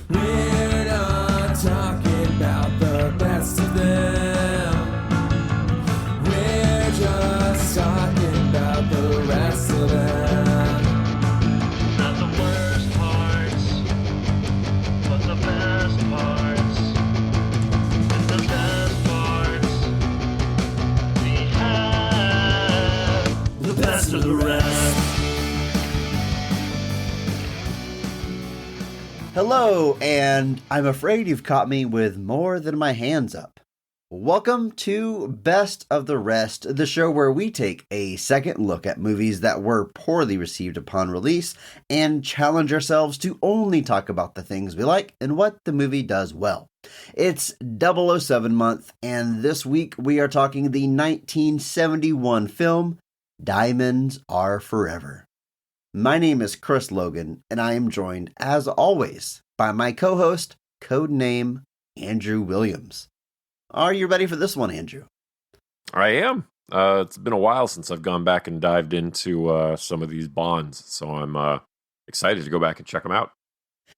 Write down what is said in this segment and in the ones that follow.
We're not talking about the best of them. We're just talking about the rest of them. Not the worst parts, but the best parts. And the best parts we have. The best of the rest. Hello, and I'm afraid you've caught me with more than my hands up. Welcome to Best of the Rest, the show where we take a second look at movies that were poorly received upon release and challenge ourselves to only talk about the things we like and what the movie does well. It's 007 month, and this week we are talking the 1971 film, Diamonds Are Forever. My name is Chris Logan, and I am joined, as always, by my co-host, codename Andrew Williams. Are you ready for this one, Andrew? I am. It's been a while since I've gone back and dived into some of these Bonds, so I'm excited to go back and check them out.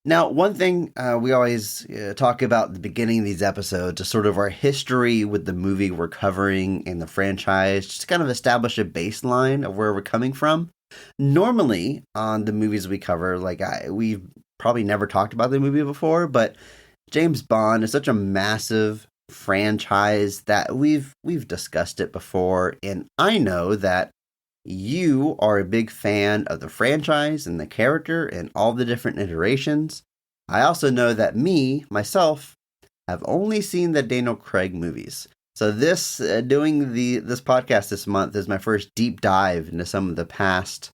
Now, one thing we always talk about at the beginning of these episodes is sort of our history with the movie we're covering and the franchise, just to kind of establish a baseline of where we're coming from. Normally, on the movies we cover, we've probably never talked about the movie before, but James Bond is such a massive franchise that we've discussed it before, and I know that you are a big fan of the franchise and the character and all the different iterations. I also know that myself, have only seen the Daniel Craig movies. So doing this podcast this month is my first deep dive into some of the past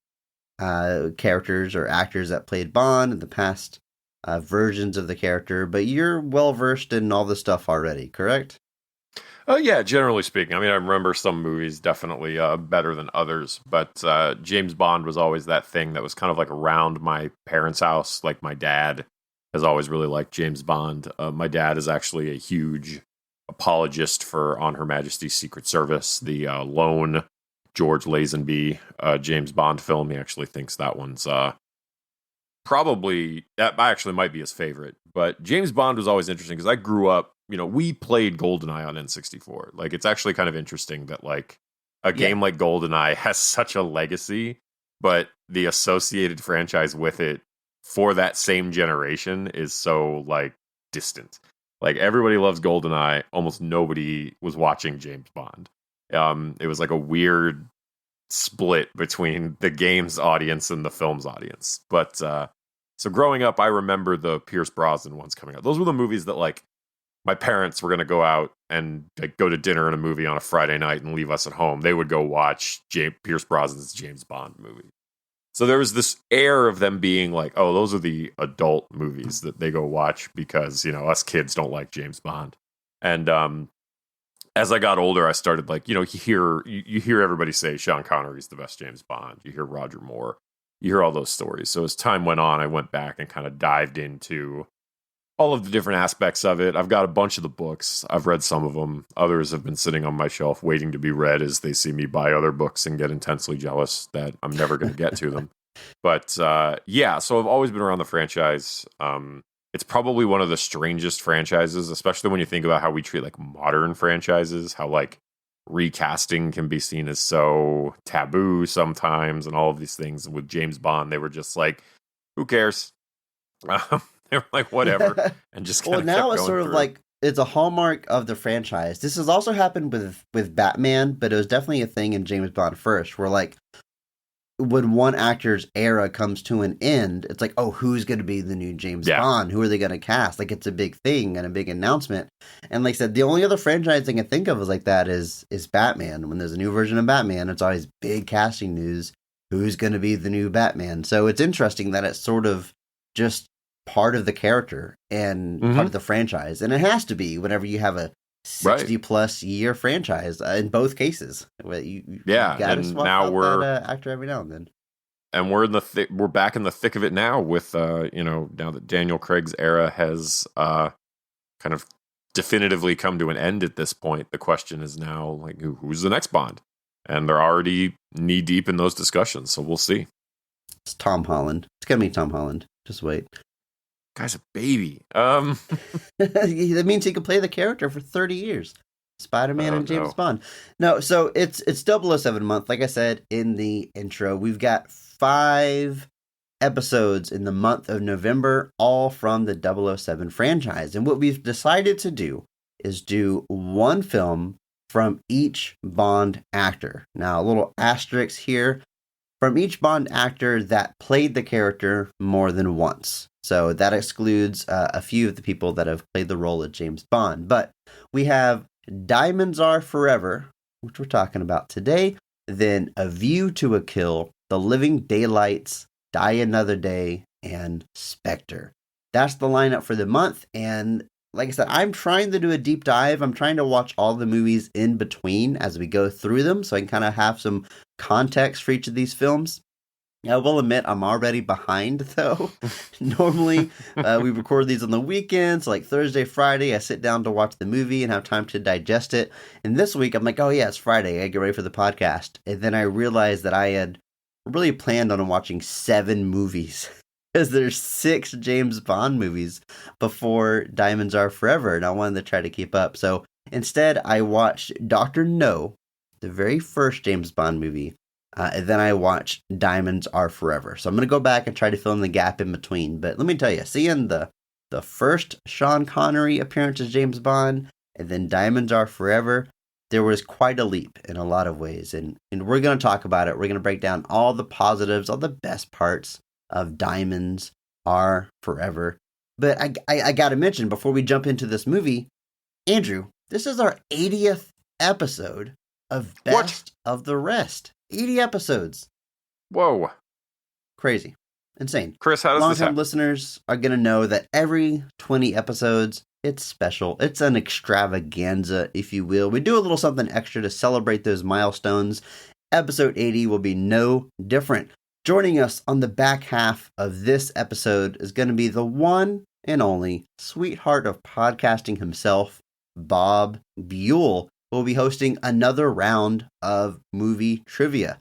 characters or actors that played Bond and the past versions of the character. But you're well versed in all this stuff already, correct? Oh yeah, generally speaking. I mean, I remember some movies definitely better than others, but James Bond was always that thing that was kind of like around my parents' house. Like my dad has always really liked James Bond. My dad is actually a huge apologist for On Her Majesty's Secret Service, the lone George Lazenby James Bond film. He actually thinks that one's that actually might be his favorite. But James Bond was always interesting because I grew up, we played GoldenEye on N64. Like, it's actually kind of interesting that like a game like GoldenEye has such a legacy, but the associated franchise with it for that same generation is so like distant. Like, everybody loves GoldenEye. Almost nobody was watching James Bond. It was like a weird split between the game's audience and the film's audience. But so growing up, I remember the Pierce Brosnan ones coming out. Those were the movies that like my parents were going to go out and like, go to dinner and a movie on a Friday night and leave us at home. They would go watch Pierce Brosnan's James Bond movie. So there was this air of them being like, oh, those are the adult movies that they go watch because, us kids don't like James Bond. And as I got older, I started like, you hear everybody say Sean Connery's the best James Bond. You hear Roger Moore. You hear all those stories. So as time went on, I went back and kind of dived into all of the different aspects of it. I've got a bunch of the books. I've read some of them. Others have been sitting on my shelf waiting to be read as they see me buy other books and get intensely jealous that I'm never going to get to them. But so I've always been around the franchise. It's probably one of the strangest franchises, especially when you think about how we treat like modern franchises, how like recasting can be seen as so taboo sometimes and all of these things. With James Bond, they were just like, who cares? They were like, whatever, and just kind of now it's going sort of through. like it's a hallmark of the franchise. This has also happened with Batman, but it was definitely a thing in James Bond first, where like when one actor's era comes to an end, it's like, oh, who's going to be the new James Bond? Who are they going to cast? Like, it's a big thing and a big announcement. And like I said, the only other franchise I can think of is like that is Batman. When there's a new version of Batman, it's always big casting news. Who's going to be the new Batman? So it's interesting that it's sort of just part of the character and part of the franchise. And it has to be whenever you have a 60-plus year franchise in both cases. You gotta and swap now out we're that actor every now and then. And we're in we're back in the thick of it now with now that Daniel Craig's era has kind of definitively come to an end at this point. The question is now like who's the next Bond? And they're already knee deep in those discussions, so we'll see. It's Tom Holland. It's gonna be Tom Holland. Just wait. Guy's a baby. That means he could play the character for 30 years. Spider-Man Oh, and James no. Bond. No, so it's 007 month. Like I said in the intro, we've got 5 episodes in the month of November, all from the 007 franchise. And what we've decided to do is do one film from each Bond actor. Now, a little asterisk here. From each Bond actor that played the character more than once. So that excludes a few of the people that have played the role of James Bond. But we have Diamonds Are Forever, which we're talking about today, then A View to a Kill, The Living Daylights, Die Another Day, and Spectre. That's the lineup for the month, and like I said, I'm trying to do a deep dive. I'm trying to watch all the movies in between as we go through them, so I can kind of have some context for each of these films. I will admit I'm already behind, though. Normally, we record these on the weekends, like Thursday, Friday. I sit down to watch the movie and have time to digest it. And this week, I'm like, oh yeah, it's Friday. I get ready for the podcast. And then I realized that I had really planned on watching 7 movies. Because there's 6 James Bond movies before Diamonds Are Forever. And I wanted to try to keep up. So instead, I watched Dr. No, the very first James Bond movie. And then I watched Diamonds Are Forever. So I'm going to go back and try to fill in the gap in between. But let me tell you, seeing the first Sean Connery appearance as James Bond and then Diamonds Are Forever, there was quite a leap in a lot of ways. And we're going to talk about it. We're going to break down all the positives, all the best parts of Diamonds Are Forever. But I got to mention, before we jump into this movie, Andrew, this is our 80th episode of Best of the Rest. 80 episodes. Whoa. Crazy. Insane. Chris, how does this Long-time happen? listeners are going to know that every 20 episodes, it's special. It's an extravaganza, if you will. We do a little something extra to celebrate those milestones. Episode 80 will be no different. Joining us on the back half of this episode is going to be the one and only sweetheart of podcasting himself, Bob Buel, who will be hosting another round of movie trivia.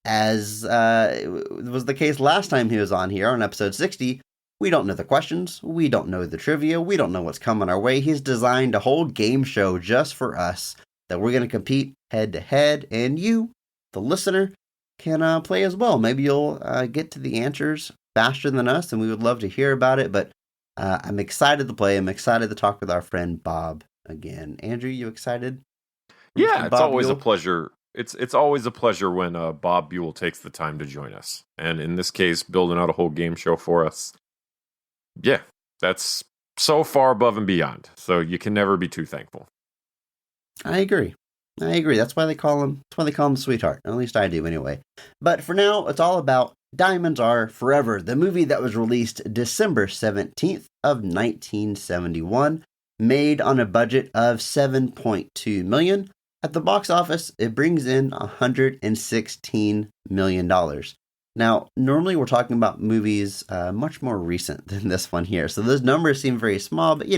As was the case last time he was on here on episode 60, we don't know the questions, we don't know the trivia, we don't know what's coming our way. He's designed a whole game show just for us that we're going to compete head to head, and you, the listener, can play as well. Maybe you'll get to the answers faster than us, and we would love to hear about it, but I'm excited to play. I'm excited to talk with our friend Bob again. Andrew, you excited? Yeah, it's Bob always a Buel? pleasure. It's always a pleasure when Bob Buell takes the time to join us. And in this case, building out a whole game show for us. Yeah, that's so far above and beyond. So you can never be too thankful. I agree. That's why they call him. That's why they call him Sweetheart. At least I do, anyway. But for now, it's all about Diamonds Are Forever, the movie that was released December 17th of 1971, made on a budget of $7.2 million. At the box office, it brings in $116 million. Now, normally we're talking about movies much more recent than this one here, so those numbers seem very small, but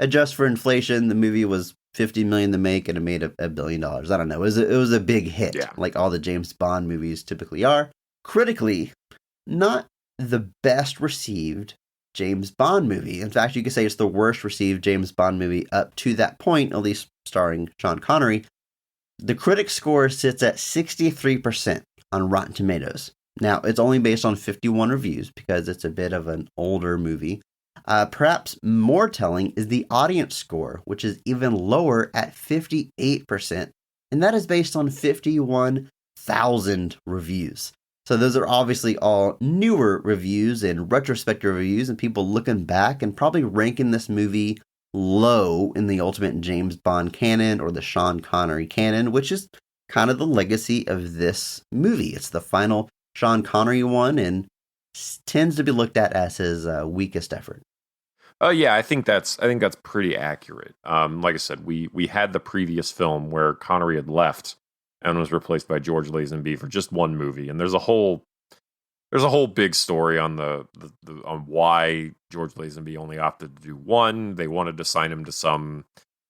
adjust for inflation, the movie was $50 million to make and it made $1 billion. I don't know. It was a big hit, like all the James Bond movies typically are. Critically, not the best received James Bond movie. In fact, you could say it's the worst received James Bond movie up to that point, at least starring Sean Connery. The critic score sits at 63% on Rotten Tomatoes. Now, it's only based on 51 reviews because it's a bit of an older movie. Perhaps more telling is the audience score, which is even lower at 58%, and that is based on 51,000 reviews. So those are obviously all newer reviews and retrospective reviews and people looking back and probably ranking this movie low in the ultimate James Bond canon or the Sean Connery canon, which is kind of the legacy of this movie. It's the final Sean Connery one and tends to be looked at as his weakest effort. Yeah, I think that's pretty accurate. Like I said, we had the previous film where Connery had left and was replaced by George Lazenby for just one movie, and there's a whole big story on on why George Lazenby only opted to do one. They wanted to sign him to some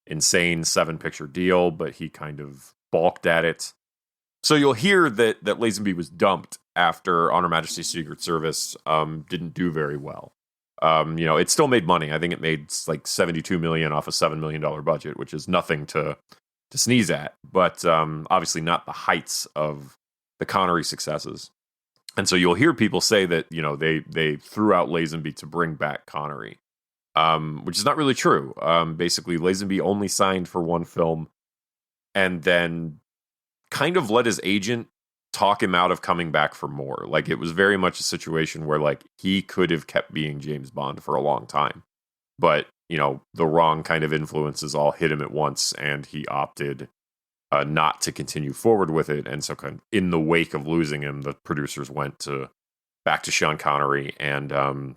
insane 7-picture deal, but he kind of balked at it. So you'll hear that Lazenby was dumped after On Her Majesty's Secret Service didn't do very well. It still made money. I think it made like $72 million off a $7 million budget, which is nothing to sneeze at, but obviously not the heights of the Connery successes. And so you'll hear people say that, they threw out Lazenby to bring back Connery, which is not really true. Basically, Lazenby only signed for one film and then kind of let his agent talk him out of coming back for more. Like, it was very much a situation where, like, he could have kept being James Bond for a long time, but the wrong kind of influences all hit him at once, and he opted not to continue forward with it. And so, kind of in the wake of losing him, the producers went back to Sean Connery and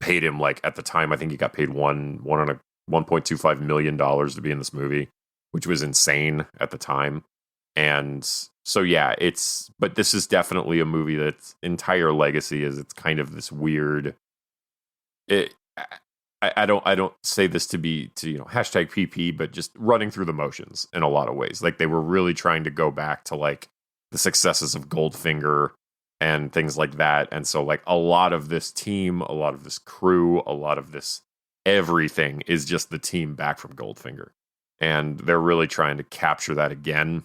paid him, like, at the time, I think he got paid $1.25 million to be in this movie, which was insane at the time. And so, yeah, but this is definitely a movie that's entire legacy is it's kind of this weird. I don't say this to hashtag PP, but just running through the motions in a lot of ways. Like, they were really trying to go back to, like, the successes of Goldfinger and things like that. And so, like, a lot of this team, a lot of this crew, a lot of this everything is just the team back from Goldfinger. And they're really trying to capture that again.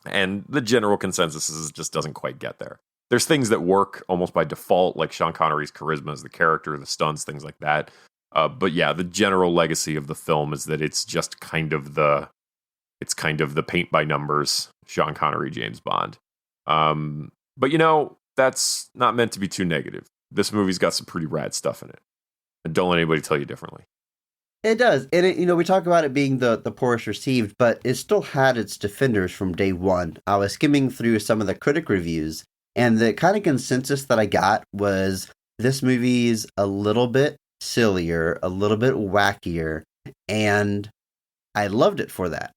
And the general consensus is it just doesn't quite get there. There's things that work almost by default, like Sean Connery's charisma as the character, the stunts, things like that. But yeah, the general legacy of the film is that it's just kind of the paint by numbers Sean Connery James Bond. But that's not meant to be too negative. This movie's got some pretty rad stuff in it, and don't let anybody tell you differently. It does. And we talk about it being the poorest received, but it still had its defenders from day one. I was skimming through some of the critic reviews, and the kind of consensus that I got was this movie's a little bit sillier, a little bit wackier, and I loved it for that.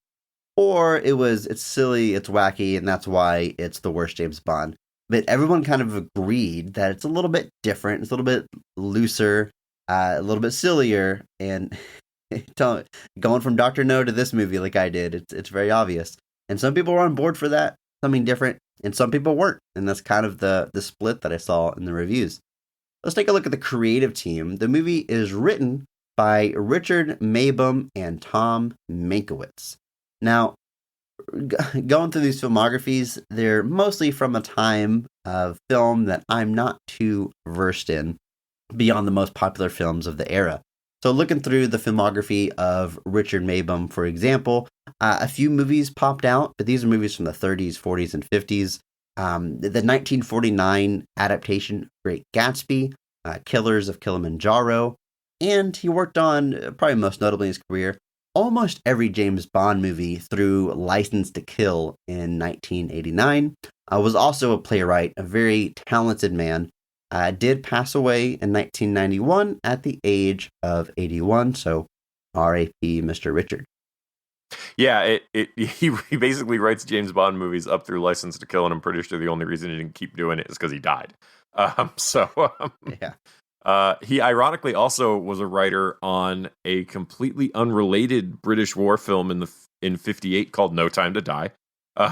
Or it's silly, it's wacky, and that's why it's the worst James Bond. But everyone kind of agreed that it's a little bit different, it's a little bit looser, a little bit sillier, and going from Dr. No to this movie like I did, it's very obvious. And some people were on board for that, something different, and some people weren't. And that's kind of the split that I saw in the reviews. Let's take a look at the creative team. The movie is written by Richard Mabum and Tom Mankiewicz. Now, going through these filmographies, they're mostly from a time of film that I'm not too versed in, beyond the most popular films of the era. So looking through the filmography of Richard Mabum, for example, a few movies popped out, but these are movies from the 30s, 40s, and 50s. The 1949 adaptation Great Gatsby, Killers of Kilimanjaro, and he worked on, probably most notably in his career, almost every James Bond movie through License to Kill in 1989. Was also a playwright, a very talented man. Did pass away in 1991 at the age of 81, so R.A.P. Mr. Richard. Yeah, he basically writes James Bond movies up through License to Kill, and I'm pretty sure the only reason he didn't keep doing it is because he died. Yeah. He ironically also was a writer on a completely unrelated British war film in '58 called No Time to Die,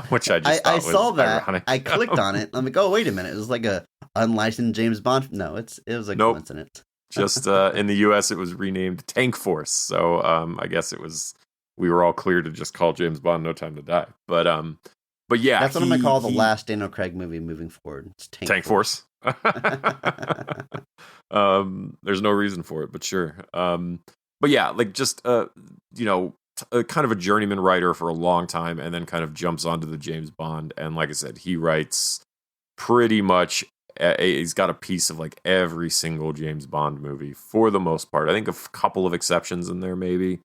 which I just thought was saw that. ironic. I clicked on it. I'm like, oh, wait a minute. It was like a unlicensed James Bond. No, it was a coincidence. Just in the U.S., it was renamed Tank Force. So I guess we were all clear to just call James Bond No Time to Die. But yeah, that's what I'm gonna call the last Daniel Craig movie moving forward. It's Tank Force. There's no reason for it, but sure. But yeah, like just kind of a journeyman writer for a long time, and then kind of jumps onto the James Bond. And like I said, he writes pretty much. He's got a piece of like every single James Bond movie for the most part. I think a couple of exceptions in there maybe,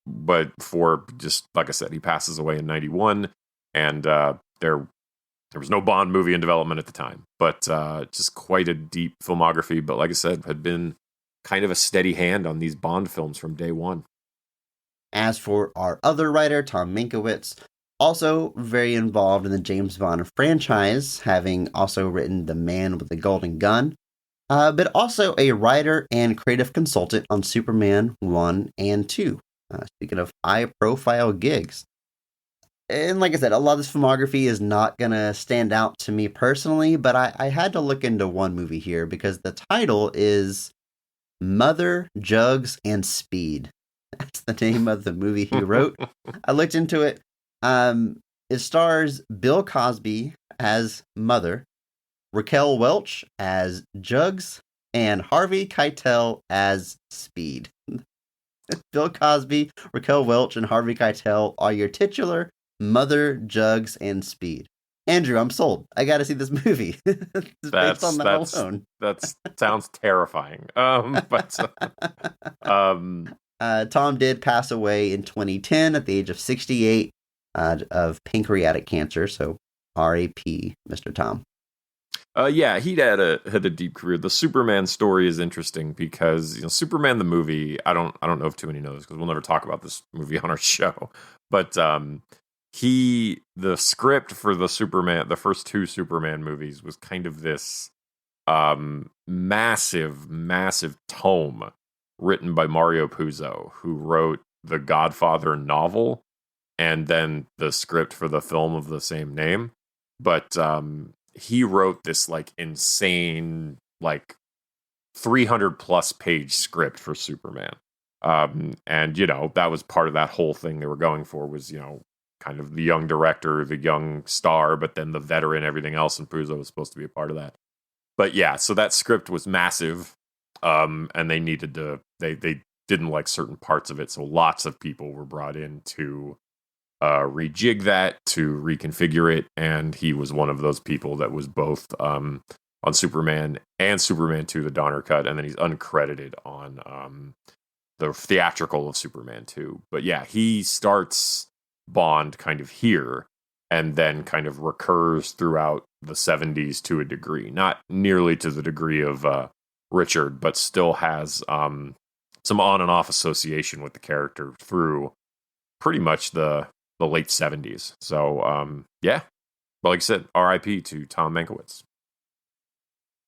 but for just like I said, he passes away in '91, and there was no Bond movie in development at the time. But just quite a deep filmography. But like I said, had been kind of a steady hand on these Bond films from day one. As for our other writer, Tom Mankiewicz, also very involved in the James Bond franchise, having also written The Man with the Golden Gun, but also a writer and creative consultant on Superman 1 and 2. Speaking of high-profile gigs. And like I said, a lot of this filmography is not going to stand out to me personally, but I had to look into one movie here because the title is Mother, Jugs, and Speed. That's the name of the movie he wrote. I looked into it. It stars Bill Cosby as Mother, Raquel Welch as Jugs, and Harvey Keitel as Speed. Bill Cosby, Raquel Welch, and Harvey Keitel are your titular Mother, Jugs, and Speed. Andrew, I'm sold. I got to see this movie. Based on that alone. That sounds terrifying. Tom did pass away in 2010 at the age of 68 of pancreatic cancer. So R.A.P. Mr. Tom. Yeah, he had a deep career. The Superman story is interesting because Superman the movie. I don't know if too many know this because we'll never talk about this movie on our show. But the script for the first two Superman movies was kind of this massive tome written by Mario Puzo, who wrote the Godfather novel and then the script for the film of the same name. But he wrote this insane 300 plus page script for Superman. And that was part of that whole thing they were going for was, kind of the young director, the young star, but then the veteran, everything else. And Puzo was supposed to be a part of that. But yeah, so that script was massive. And they needed to, they didn't like certain parts of it. So lots of people were brought in to rejig that, to reconfigure it, and he was one of those people that was both on Superman and Superman 2, the Donner cut, and then he's uncredited on the theatrical of Superman 2. But yeah, he starts Bond kind of here, and then kind of recurs throughout the 70s to a degree. Not nearly to the degree of Richard, but still has some on and off association with the character through pretty much the late 70s. So, yeah. Well, like I said, R.I.P. to Tom Mankiewicz.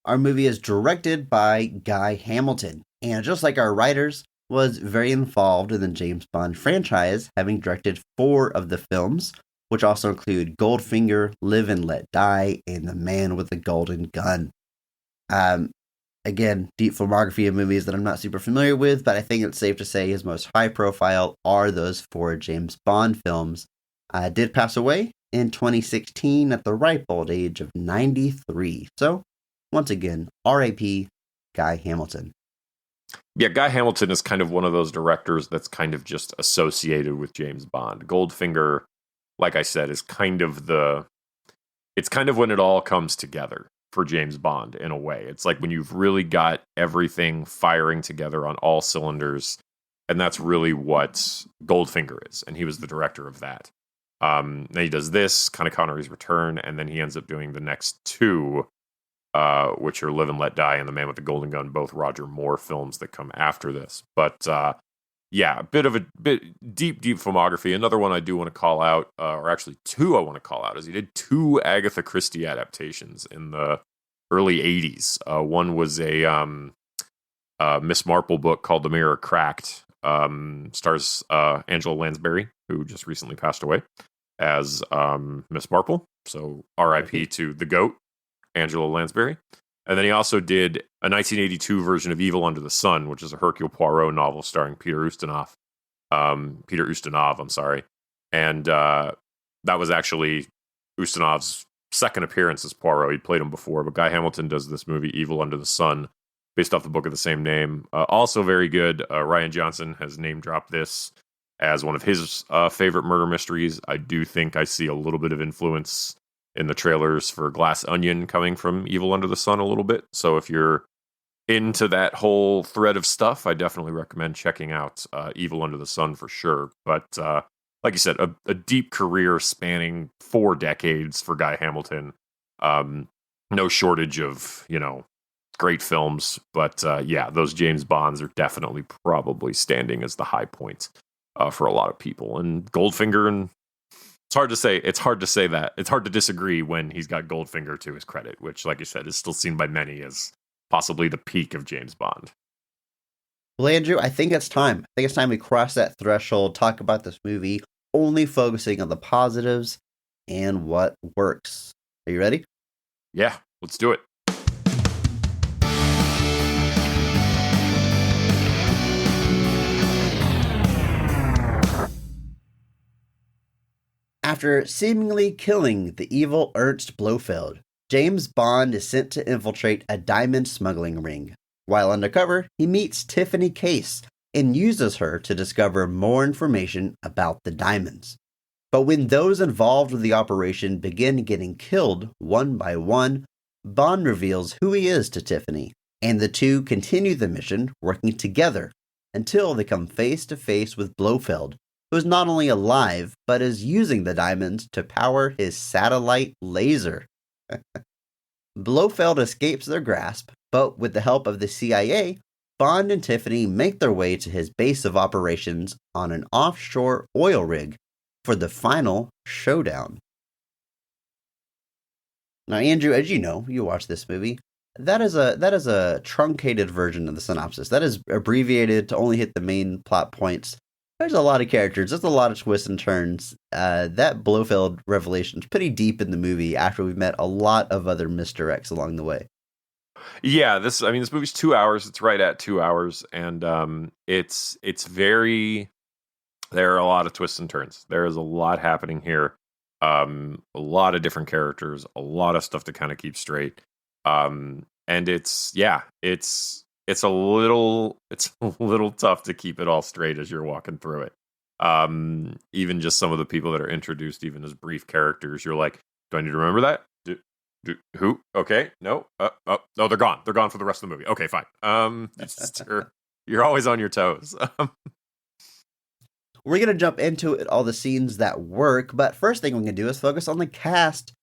Our movie is directed by Guy Hamilton, and just like our writers, was very involved in the James Bond franchise, having directed 4 of the films, which also include Goldfinger, Live and Let Die, and The Man with the Golden Gun. Again, deep filmography of movies that I'm not super familiar with, but I think it's safe to say his most high profile are those 4 James Bond films. Did pass away in 2016 at the ripe old age of 93. So, once again, R.I.P. Guy Hamilton. Yeah, Guy Hamilton is kind of one of those directors that's kind of just associated with James Bond. Goldfinger, like I said, is kind of it's kind of when it all comes together for James Bond in a way. It's like when you've really got everything firing together on all cylinders, and that's really what Goldfinger is, and he was the director of that. Then he does this, kind of Connery's Return, and then he ends up doing the next 2, which are Live and Let Die and The Man with the Golden Gun, both Roger Moore films that come after this. But yeah, a bit deep filmography. Another one I do want to call out, or actually 2 I want to call out, is he did 2 Agatha Christie adaptations in the early 80s. One was a Miss Marple book called The Mirror Cracked. Stars Angela Lansbury, who just recently passed away, as Miss Marple. So R.I.P. to the GOAT, Angela Lansbury. And then he also did a 1982 version of Evil Under the Sun, which is a Hercule Poirot novel starring Peter Ustinov. I'm sorry. And that was actually Ustinov's second appearance as Poirot. He'd played him before, but Guy Hamilton does this movie, Evil Under the Sun, based off the book of the same name. Also very good. Ryan Johnson has name-dropped this as one of his favorite murder mysteries. I do think I see a little bit of influence in the trailers for Glass Onion coming from Evil Under the Sun a little bit. So if you're into that whole thread of stuff, I definitely recommend checking out Evil Under the Sun for sure. But like you said, a deep career spanning 4 decades for Guy Hamilton. No shortage of, great films. But yeah, those James Bonds are definitely probably standing as the high point for a lot of people. And Goldfinger, and it's hard to say that. It's hard to disagree when he's got Goldfinger to his credit, which, like you said, is still seen by many as possibly the peak of James Bond. Well, Andrew, I think it's time. I think it's time we cross that threshold, talk about this movie, only focusing on the positives and what works. Are you ready? Yeah, let's do it. After seemingly killing the evil Ernst Blofeld, James Bond is sent to infiltrate a diamond smuggling ring. While undercover, he meets Tiffany Case and uses her to discover more information about the diamonds. But when those involved with the operation begin getting killed one by one, Bond reveals who he is to Tiffany, and the two continue the mission working together until they come face to face with Blofeld, who is not only alive, but is using the diamonds to power his satellite laser. Blofeld escapes their grasp, but with the help of the CIA, Bond and Tiffany make their way to his base of operations on an offshore oil rig for the final showdown. Now, Andrew, as you know, you watched this movie. That is a truncated version of the synopsis. That is abbreviated to only hit the main plot points. There's a lot of characters. There's a lot of twists and turns. That Blofeld revelation is pretty deep in the movie after we've met a lot of other misdirects along the way. Yeah, this movie's 2 hours. It's right at 2 hours, and it's very. There are a lot of twists and turns. There is a lot happening here. A lot of different characters, a lot of stuff to kind of keep straight. And it's a little tough to keep it all straight as you're walking through it. Even just some of the people that are introduced, even as brief characters, you're like, do I need to remember that? Who? Okay, no, no, they're gone. They're gone for the rest of the movie. Okay, fine. You're always on your toes. We're going to jump into it, all the scenes that work, but first thing we're going to do is focus on the cast,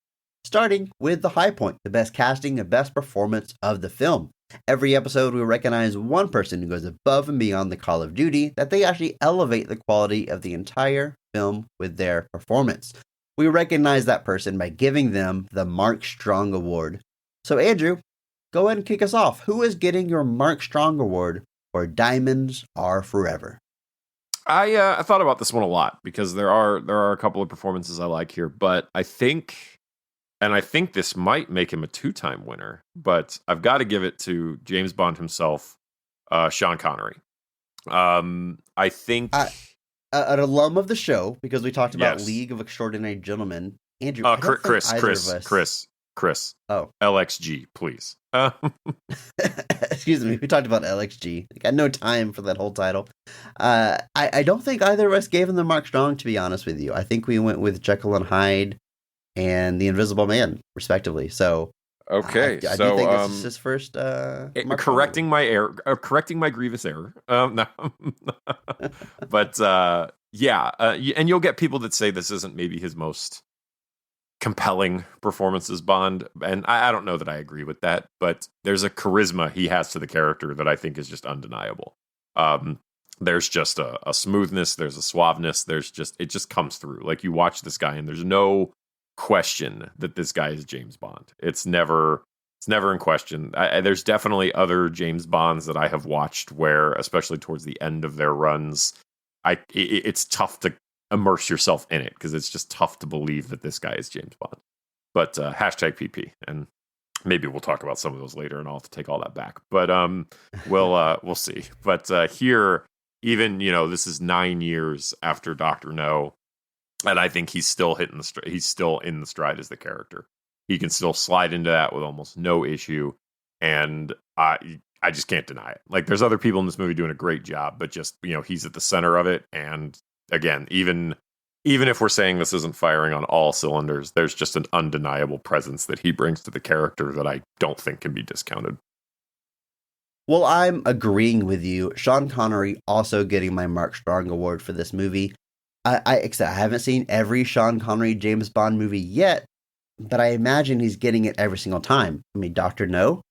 starting with the high point, the best casting and best performance of the film. Every episode, we recognize one person who goes above and beyond the call of duty, that they actually elevate the quality of the entire film with their performance. We recognize that person by giving them the Mark Strong Award. So, Andrew, go ahead and kick us off. Who is getting your Mark Strong Award for Diamonds Are Forever? I thought about this one a lot because there are a couple of performances I like here, but I think this might make him a 2-time winner, but I've got to give it to James Bond himself, Sean Connery. I think an alum of the show, because we talked about League of Extraordinary Gentlemen. Andrew, Chris. Oh, LXG, please. Excuse me. We talked about LXG. I got no time for that whole title. I don't think either of us gave him the Mark Strong, to be honest with you. I think we went with Jekyll and Hyde and The Invisible Man, respectively. So, okay. I do think this is his first. Correcting my error, correcting my grievous error. No, but and you'll get people that say this isn't maybe his most compelling performance as Bond, and I don't know that I agree with that, but there's a charisma he has to the character that I think is just undeniable. There's just a smoothness, there's a suaveness, it just comes through. Like, you watch this guy and there's no question that this guy is James Bond. It's never in question. There's definitely other James Bonds that I have watched where, especially towards the end of their runs, it's tough to immerse yourself in it because it's just tough to believe that this guy is James Bond. But hashtag PP, and maybe we'll talk about some of those later, and I'll have to take all that back. But we'll see. But here, even this is 9 years after Dr. No, and I think he's still he's still in the stride as the character. He can still slide into that with almost no issue, and I just can't deny it. Like, there's other people in this movie doing a great job, but just he's at the center of it. And again, even if we're saying this isn't firing on all cylinders, there's just an undeniable presence that he brings to the character that I don't think can be discounted. Well, I'm agreeing with you. Sean Connery also getting my Mark Strong Award for this movie. I haven't seen every Sean Connery James Bond movie yet, but I imagine he's getting it every single time. I mean, Dr. No,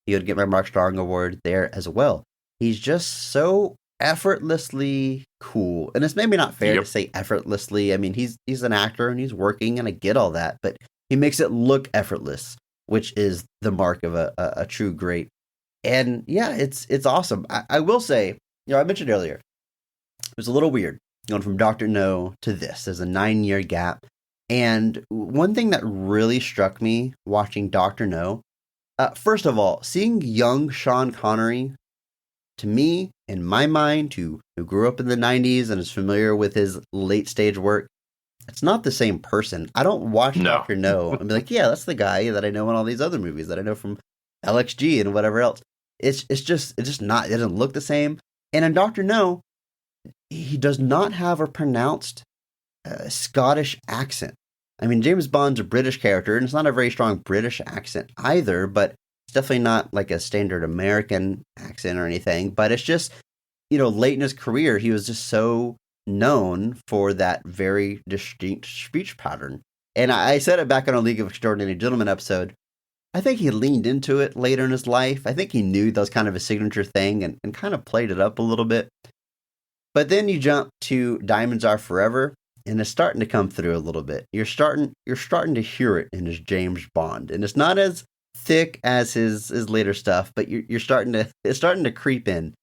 he would get my Mark Strong Award there as well. He's just so effortlessly cool. And it's maybe not fair to say effortlessly. I mean, he's an actor and he's working, and I get all that, but he makes it look effortless, which is the mark of a true great. And yeah, it's awesome. I will say, I mentioned earlier, it was a little weird going from Dr. No to this. There's a 9-year gap. And one thing that really struck me watching Dr. No, first of all, seeing young Sean Connery, to me, in my mind, who grew up in the 90s and is familiar with his late stage work, it's not the same person. I don't watch No. Dr. No and be like, yeah, that's the guy that I know in all these other movies that I know from LXG and whatever else. It's just not, it doesn't look the same. And in Dr. No, he does not have a pronounced Scottish accent. I mean, James Bond's a British character, and it's not a very strong British accent either, but it's definitely not like a standard American accent or anything. But it's just, late in his career, he was just so known for that very distinct speech pattern. And I said it back on a League of Extraordinary Gentlemen episode. I think he leaned into it later in his life. I think he knew that was kind of a signature thing and kind of played it up a little bit. But then you jump to Diamonds Are Forever, and it's starting to come through a little bit. You're starting to hear it in his James Bond, and it's not as thick as his later stuff, but it's starting to creep in.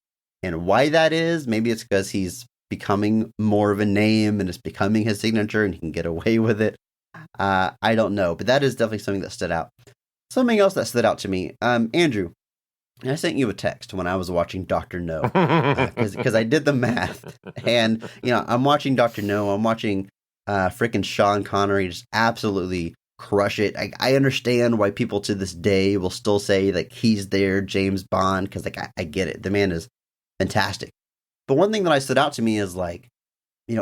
And why that is, maybe it's because he's becoming more of a name and it's becoming his signature, and he can get away with it. I don't know, but that is definitely something that stood out. Something else that stood out to me, Andrew. I sent you a text when I was watching Dr. No, because I did the math, and I'm watching Dr. No. I'm watching freaking Sean Connery just absolutely crush it. I understand why people to this day will still say like he's their James Bond, because like I get it. The man is fantastic. But one thing that stood out to me is like,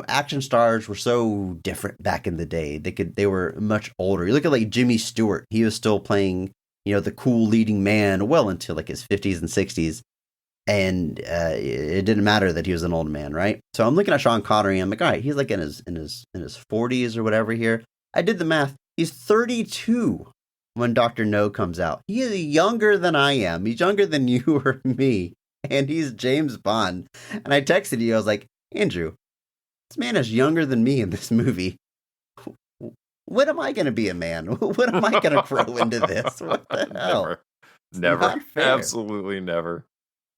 action stars were so different back in the day. They were much older. You look at like Jimmy Stewart. He was still playing the cool leading man well into like his 50s and 60s. And it didn't matter that he was an old man, right? So I'm looking at Sean Connery and I'm like, all right, he's like in his 40s or whatever here. I did the math. He's 32 when Dr. No comes out. He is younger than I am. He's younger than you or me. And he's James Bond. And I texted you, I was like, Andrew, this man is younger than me in this movie. When am I going to be a man? When am I going to grow into this? What the hell? Never. Absolutely never.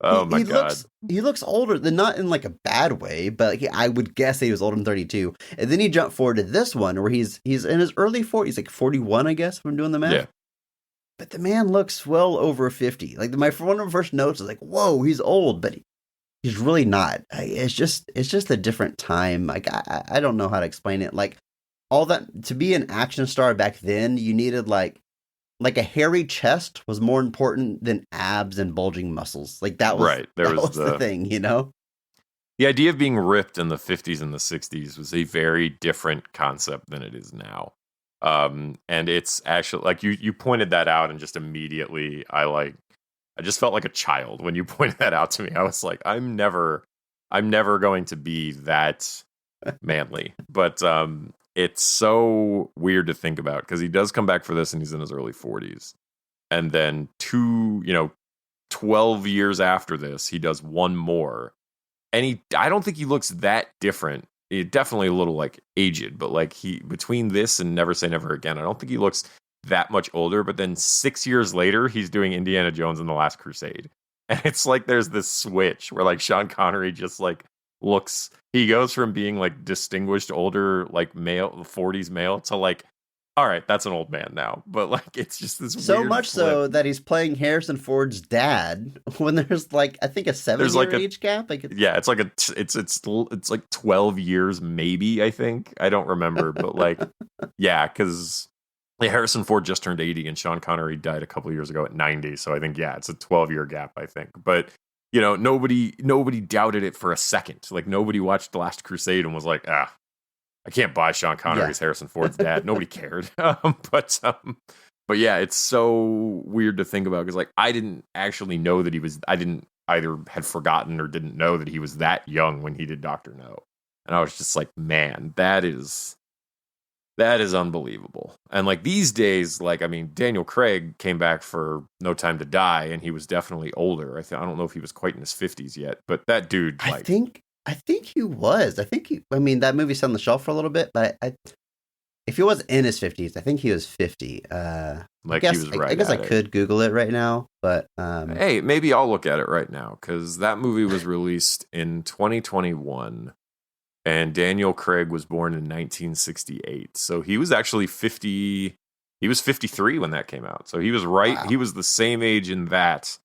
Oh my God. He looks older, not in like a bad way, but I would guess he was older than 32. And then you jump forward to this one where he's in his early 40s, like 41, I guess, if I'm doing the math. Yeah. But the man looks well over 50. Like one of my first notes is like, whoa, he's old, but he's really not. It's just a different time. Like I don't know how to explain it. Like all that, to be an action star back then, you needed like a hairy chest was more important than abs and bulging muscles. Like that was right. That was the thing, The idea of being ripped in the 50s and the 60s was a very different concept than it is now. And it's actually like you pointed that out, and just immediately I just felt like a child when you pointed that out to me. I was like, I'm never going to be that manly. But it's so weird to think about, because he does come back for this and he's in his early 40s. And then 12 years after this, he does one more. And I don't think he looks that different. Definitely a little like aged, but like between this and Never Say Never Again, I don't think he looks that much older. But then 6 years later, he's doing Indiana Jones and the Last Crusade. And it's like there's this switch where like Sean Connery just like he goes from being like distinguished older, like male, 40s male, to like, all right, that's an old man now. But like, it's just this so weird much flip. So that he's playing Harrison Ford's dad when there's like, I think a 7-year age gap. Like it's like it's like 12 years, maybe, I think. I don't remember, but like, yeah, because Harrison Ford just turned 80 and Sean Connery died a couple of years ago at 90. So I think, yeah, it's a 12-year gap, I think. But nobody doubted it for a second. Like nobody watched The Last Crusade and was like, I can't buy Sean Connery as Harrison Ford's dad. Nobody cared. But yeah, it's so weird to think about, because like I didn't actually know that I didn't either had forgotten or didn't know that he was that young when he did Dr. No. And I was just like, man, that is unbelievable. And like these days, like, I mean, Daniel Craig came back for No Time to Die, and he was definitely older. I don't know if he was quite in his 50s yet, but that dude, like, I think he was. I mean, that movie's on the shelf for a little bit, but if he was in his 50s, I think he was 50. He was right. I guess I could Google it right now, but hey, maybe I'll look at it right now, because that movie was released in 2021, and Daniel Craig was born in 1968. So he was actually 50. He was 53 when that came out. So he was right. Wow. He was the same age in that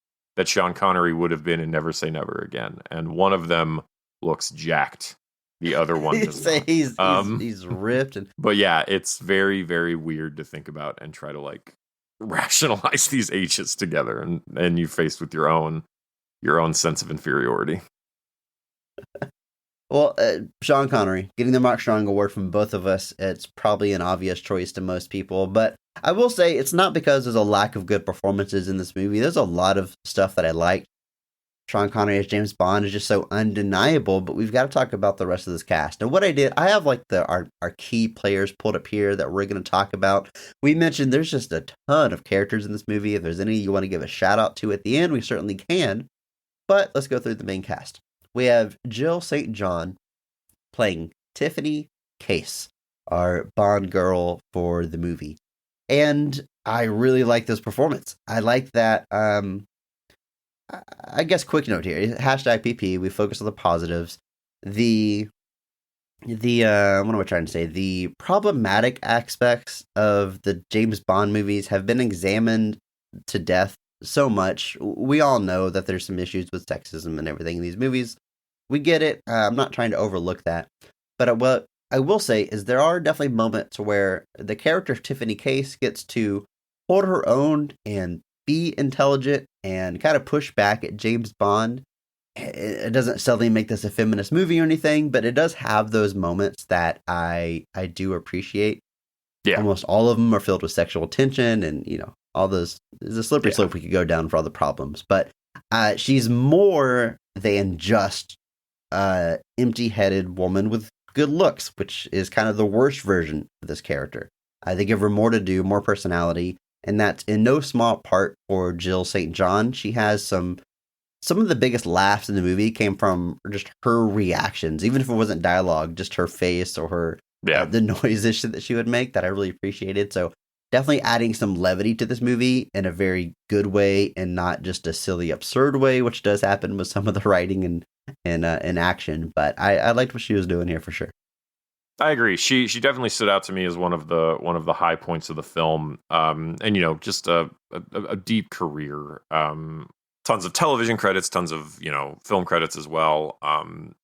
Sean Connery would have been in Never Say Never Again, and one of them looks jacked The other one does Say not. he's ripped and But yeah, it's very, very weird to think about and try to like rationalize these ages together, and you faced with your own sense of inferiority. well, Sean Connery getting the Mark Strong Award from both of us. It's probably an obvious choice to most people, but I will say it's not because there's a lack of good performances in this movie. There's a lot of stuff that I liked. Sean Connery as James Bond is just so undeniable, but we've got to talk about the rest of this cast. And what I did, I have like our key players pulled up here that we're going to talk about. We mentioned there's just a ton of characters in this movie. If there's any you want to give a shout out to at the end, we certainly can. But let's go through the main cast. We have Jill St. John playing Tiffany Case, our Bond girl for the movie. And I really like this performance. I like that, I guess quick note here, hashtag PP, we focus on the positives. The what am I trying to say? The problematic aspects of the James Bond movies have been examined to death so much. We all know that there's some issues with sexism and everything in these movies. We get it. I'm not trying to overlook that. But what I will say is there are definitely moments where the character of Tiffany Case gets to hold her own and be intelligent and kind of push back at James Bond. It doesn't suddenly make this a feminist movie or anything, but it does have those moments that I do appreciate. Yeah. Almost all of them are filled with sexual tension and, all those. There's a slippery slope we could go down for all the problems. But she's more than just empty-headed woman with good looks, which is kind of the worst version of this character. They give her more to do, more personality, and that's in no small part for Jill St. John. She has some of the biggest laughs in the movie came from just her reactions, even if it wasn't dialogue, just her face or her the noises that she would make that I really appreciated. So definitely adding some levity to this movie in a very good way and not just a silly, absurd way, which does happen with some of the writing and action. But I liked what she was doing here for sure. I agree. She definitely stood out to me as one of the high points of the film. And just a deep career. Tons of television credits, tons of film credits as well.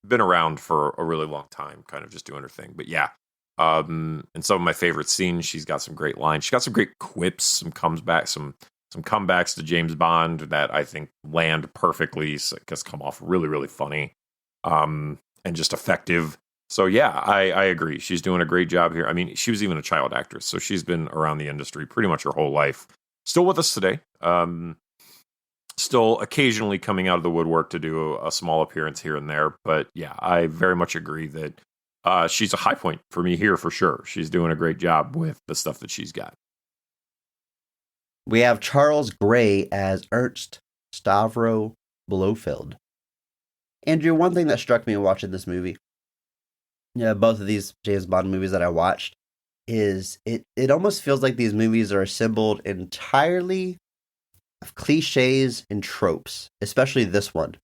Been around for a really long time, kind of just doing her thing. But yeah. And some of my favorite scenes, she's got some great lines. She's got some great quips, some comebacks to James Bond that I think land perfectly, because come off really, really funny, and just effective. So yeah, I agree. She's doing a great job here. I mean, she was even a child actress, so she's been around the industry pretty much her whole life. Still with us today. Still occasionally coming out of the woodwork to do a small appearance here and there. But yeah, I very much agree that she's a high point for me here for sure. She's doing a great job with the stuff that she's got. We have Charles Gray as Ernst Stavro Blofeld. Andrew, one thing that struck me watching this movie, both of these James Bond movies that I watched, is it almost feels like these movies are assembled entirely of cliches and tropes, especially this one.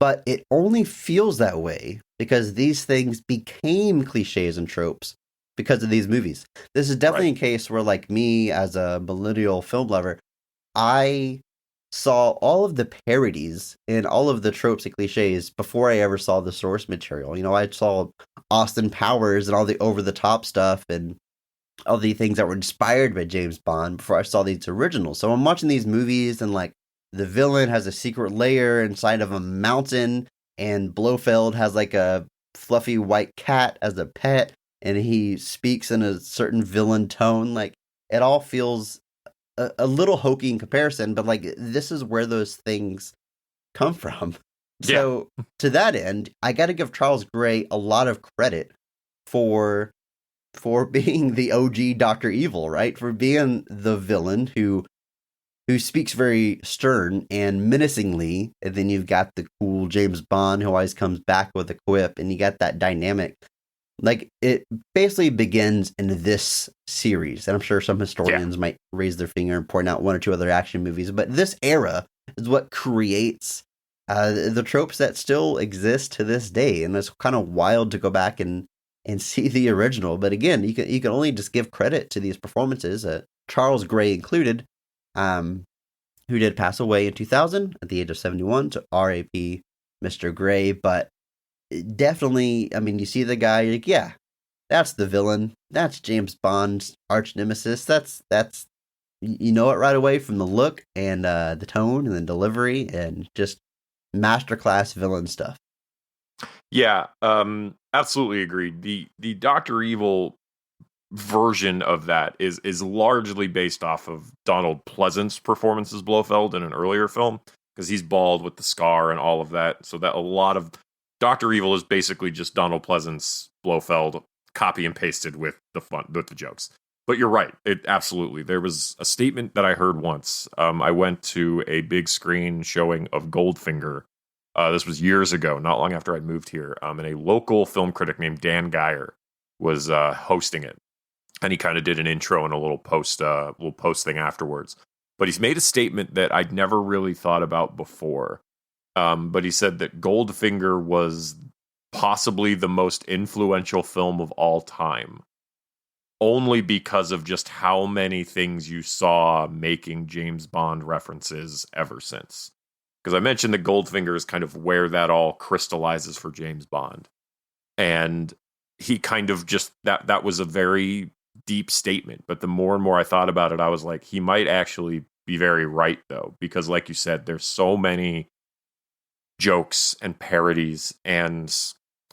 But it only feels that way because these things became cliches and tropes because of these movies. This is definitely a case where, like me as a millennial film lover, I saw all of the parodies and all of the tropes and cliches before I ever saw the source material. I saw Austin Powers and all the over-the-top stuff and all the things that were inspired by James Bond before I saw these originals. So I'm watching these movies and like the villain has a secret lair inside of a mountain and Blofeld has like a fluffy white cat as a pet and he speaks in a certain villain tone. Like it all feels a little hokey in comparison, but like this is where those things come from. Yeah. So to that end, I got to give Charles Gray a lot of credit for being the OG Dr. Evil, right? For being the villain who speaks very stern and menacingly, and then you've got the cool James Bond who always comes back with a quip, and you got that dynamic. Like, it basically begins in this series, and I'm sure some historians might raise their finger and point out one or two other action movies, but this era is what creates the tropes that still exist to this day, and it's kind of wild to go back and see the original. But again, you can only just give credit to these performances, Charles Gray included, who did pass away in 2000 at the age of 71, so R.A.P. Mr. Gray. But definitely, I mean, you see the guy, you're like, yeah, that's the villain. That's James Bond's arch nemesis. That's you know it right away from the look and the tone and the delivery and just masterclass villain stuff. Yeah, absolutely agreed. The Doctor Evil version of that is largely based off of Donald Pleasant's performance as Blofeld in an earlier film, because he's bald with the scar and all of that. So that a lot of Doctor Evil is basically just Donald Pleasant's Blofeld copy and pasted with the jokes. But you're right. It absolutely. There was a statement that I heard once. I went to a big screen showing of Goldfinger. This was years ago, not long after I'd moved here. And a local film critic named Dan Geyer was hosting it. And he kind of did an intro and a little post thing afterwards. But he's made a statement that I'd never really thought about before. But he said that Goldfinger was possibly the most influential film of all time, only because of just how many things you saw making James Bond references ever since. Because I mentioned that Goldfinger is kind of where that all crystallizes for James Bond. And he kind of just, that was a very deep statement. But the more and more I thought about it, I was like, he might actually be very right, though. Because like you said, there's so many jokes and parodies and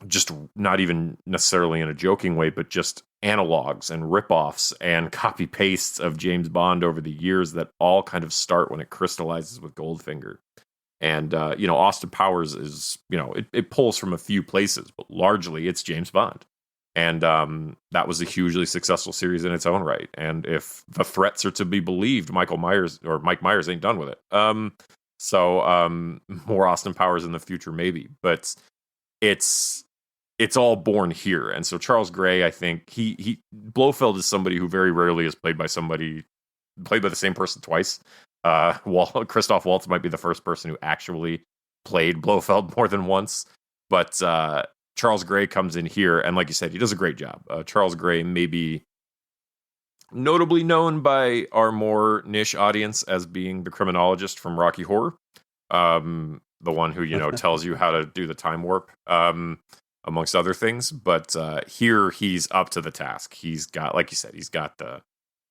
just not even necessarily in a joking way, but just analogs and ripoffs and copy pastes of James Bond over the years that all kind of start when it crystallizes with Goldfinger. And, Austin Powers is, it pulls from a few places, but largely it's James Bond. And that was a hugely successful series in its own right. And if the threats are to be believed, Mike Myers ain't done with it. So more Austin Powers in the future, maybe. But it's all born here. And so Charles Gray, I think, he Blofeld is somebody who very rarely is played by the same person twice. Christoph Waltz might be the first person who actually played Blofeld more than once. But Charles Gray comes in here, and like you said, he does a great job. Charles Gray may be notably known by our more niche audience as being the criminologist from Rocky Horror. The one who, tells you how to do the time warp, amongst other things. But here he's up to the task. He's got, like you said, he's got the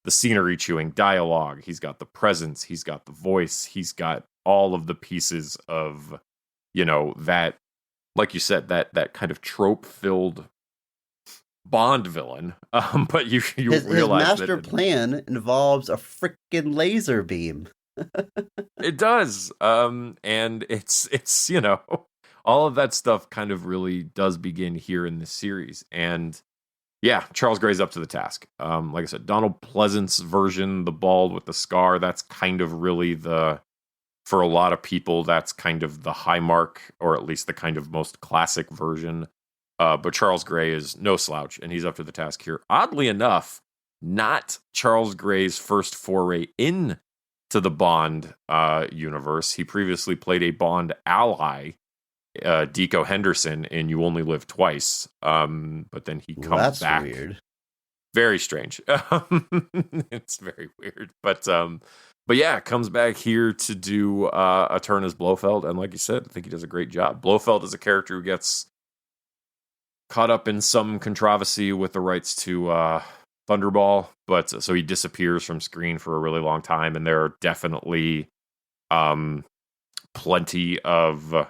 scenery chewing dialogue. He's got the presence. He's got the voice. He's got all of the pieces of, that, like you said, that kind of trope filled Bond villain. But you his realize master plan involves a freaking laser beam. It does. And it's all of that stuff kind of really does begin here in this series. And yeah, Charles Gray's up to the task. Like I said, Donald Pleasant's version, the bald with the scar, that's kind of really for a lot of people, that's kind of the high mark, or at least the kind of most classic version. But Charles Gray is no slouch, and he's up to the task here. Oddly enough, not Charles Gray's first foray in to the Bond universe. He previously played a Bond ally, Deco Henderson, in You Only Live Twice. But then he comes back. Weird. Very strange. It's very weird. But yeah, comes back here to do a turn as Blofeld. And like you said, I think he does a great job. Blofeld is a character who gets caught up in some controversy with the rights to Thunderball, but so he disappears from screen for a really long time, and there are definitely plenty of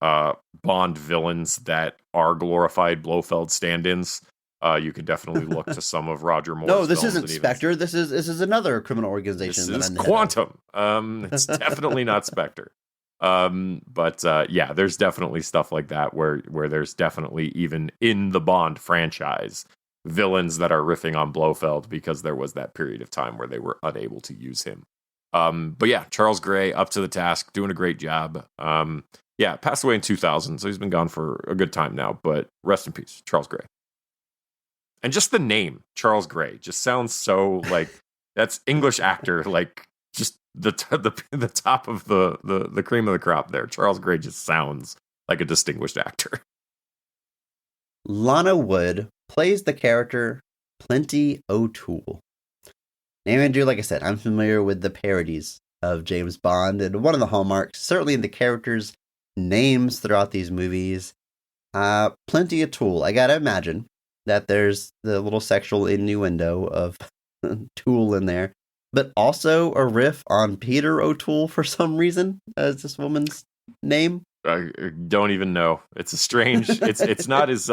Bond villains that are glorified Blofeld stand-ins. You could definitely look to some of Roger Moore's No, this films isn't Spectre. This is another criminal organization. This is Quantum. It's definitely not Spectre. But yeah, there's definitely stuff like that where there's definitely, even in the Bond franchise, villains that are riffing on Blofeld because there was that period of time where they were unable to use him. But yeah, Charles Gray up to the task, doing a great job. Yeah, passed away in 2000, so he's been gone for a good time now, but rest in peace, Charles Gray. And just the name, Charles Gray, just sounds so like that's English actor, like just the top of the cream of the crop there. Charles Gray just sounds like a distinguished actor. Lana Wood plays the character Plenty O'Toole. And Andrew, like I said, I'm familiar with the parodies of James Bond, and one of the hallmarks, certainly in the characters' names throughout these movies, Plenty of Tool. I gotta imagine that there's the little sexual innuendo of Tool in there, but also a riff on Peter O'Toole for some reason as this woman's name. I don't even know. It's a strange. It's not as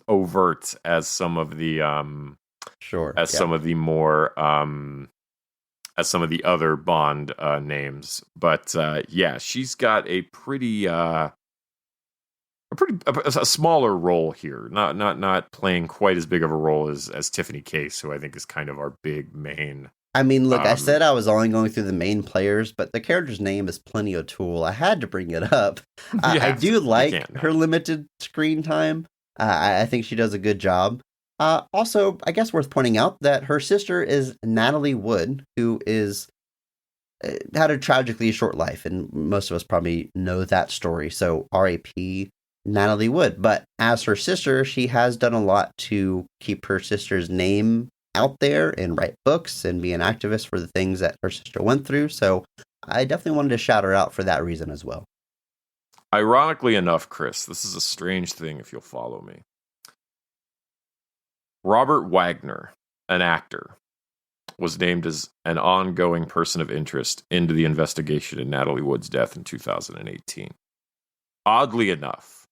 overt as some of the some of the more as some of the other Bond names. But yeah, she's got a smaller role here. Not playing quite as big of a role as Tiffany Case, who I think is kind of our big main. I mean, look, I said I was only going through the main players, but the character's name is Plenty O'Toole. I had to bring it up. I do like her limited screen time. I think she does a good job. Also, I guess worth pointing out that her sister is Natalie Wood, who had a tragically short life, and most of us probably know that story. So R.A.P. Natalie Wood. But as her sister, she has done a lot to keep her sister's name out there and write books and be an activist for the things that her sister went through. So I definitely wanted to shout her out for that reason as well. Ironically enough, Chris, this is a strange thing if you'll follow me. Robert Wagner, an actor, was named as an ongoing person of interest into the investigation in Natalie Wood's death in 2018. Oddly enough,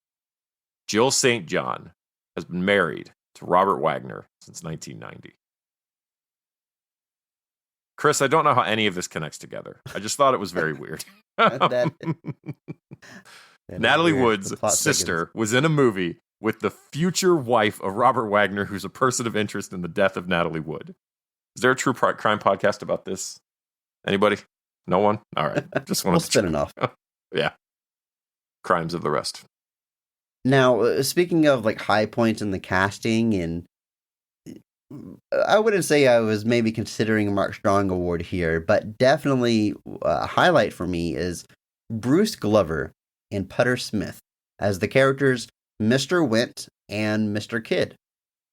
Jill St. John has been married to Robert Wagner since 1990. Chris, I don't know how any of this connects together. I just thought it was very weird. Natalie Wood's sister was in a movie with the future wife of Robert Wagner, who's a person of interest in the death of Natalie Wood. Is there a true crime podcast about this? Anybody? No one? All right. Just want to spin it off. Yeah. Crimes of the rest. Now, speaking of like high points in the casting, and I wouldn't say I was maybe considering a Mark Strong award here, but definitely a highlight for me is Bruce Glover and Putter Smith as the characters Mr. Wint and Mr. Kidd.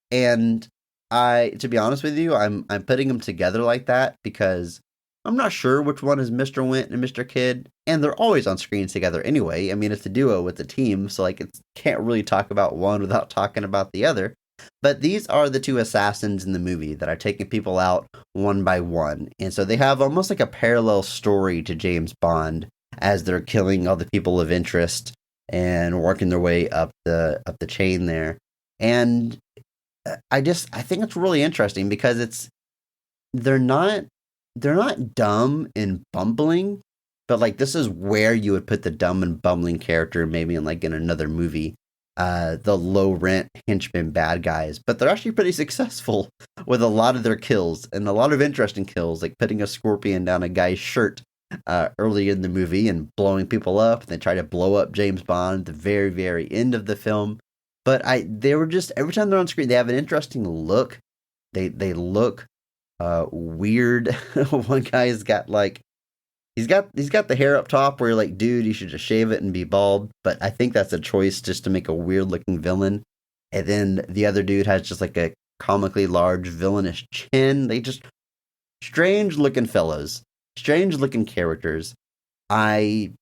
And to be honest with you, I'm putting them together like that because I'm not sure which one is Mr. Wint and Mr. Kidd, and they're always on screen together anyway. I mean, it's a duo with the team, so like it can't really talk about one without talking about the other. But these are the two assassins in the movie that are taking people out one by one. And so they have almost like a parallel story to James Bond as they're killing all the people of interest and working their way up the chain there. And I think it's really interesting because they're not dumb and bumbling, but like this is where you would put the dumb and bumbling character maybe in another movie. The low rent henchmen bad guys, but they're actually pretty successful with a lot of their kills and a lot of interesting kills, like putting a scorpion down a guy's shirt early in the movie and blowing people up. And they try to blow up James Bond at the very, very end of the film. But they were just, every time they're on screen, they have an interesting look. They look weird. One guy's got like, He's got the hair up top where you're like, dude, you should just shave it and be bald. But I think that's a choice just to make a weird looking villain. And then the other dude has just like a comically large villainous chin. They just strange looking fellows, strange looking characters. I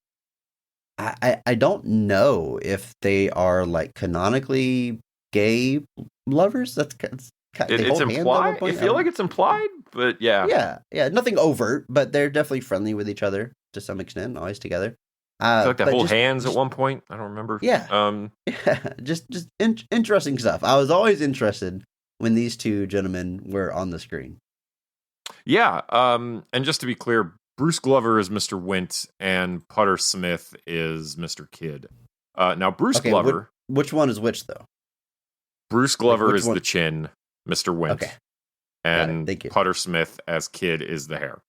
don't know if they are like canonically gay lovers. It's implied. I feel like it's implied, but yeah. Yeah. Nothing overt, but they're definitely friendly with each other to some extent, always together. I feel like they hold hands at one point. I don't remember. Yeah. Just interesting stuff. I was always interested when these two gentlemen were on the screen. Yeah. And just to be clear, Bruce Glover is Mr. Wint and Putter Smith is Mr. Kidd. Now, Bruce Glover. Which one is which, though? Bruce Glover is the chin. Mr. Wint. Okay. And Putter Smith as Kidd is the hair.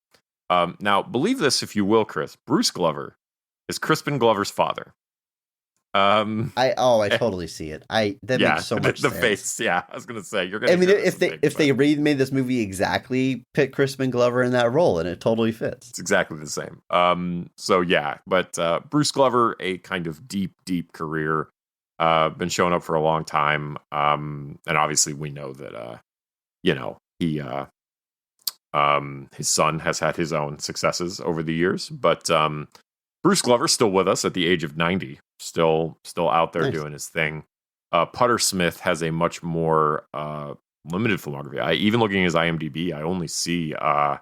Now, believe this if you will, Chris. Bruce Glover is Crispin Glover's father. I totally see it. That makes so much sense. The face, yeah. I was gonna say you're gonna. I mean, if they remade this movie exactly, put Crispin Glover in that role, and it totally fits. It's exactly the same. So yeah, but Bruce Glover, a kind of deep career. Been showing up for a long time, and obviously we know that he his son has had his own successes over the years, but Bruce Glover's still with us at the age of 90, Still out there Nice. doing his thing. Putter Smith has a much more limited filmography. Even looking at his IMDb, I only see a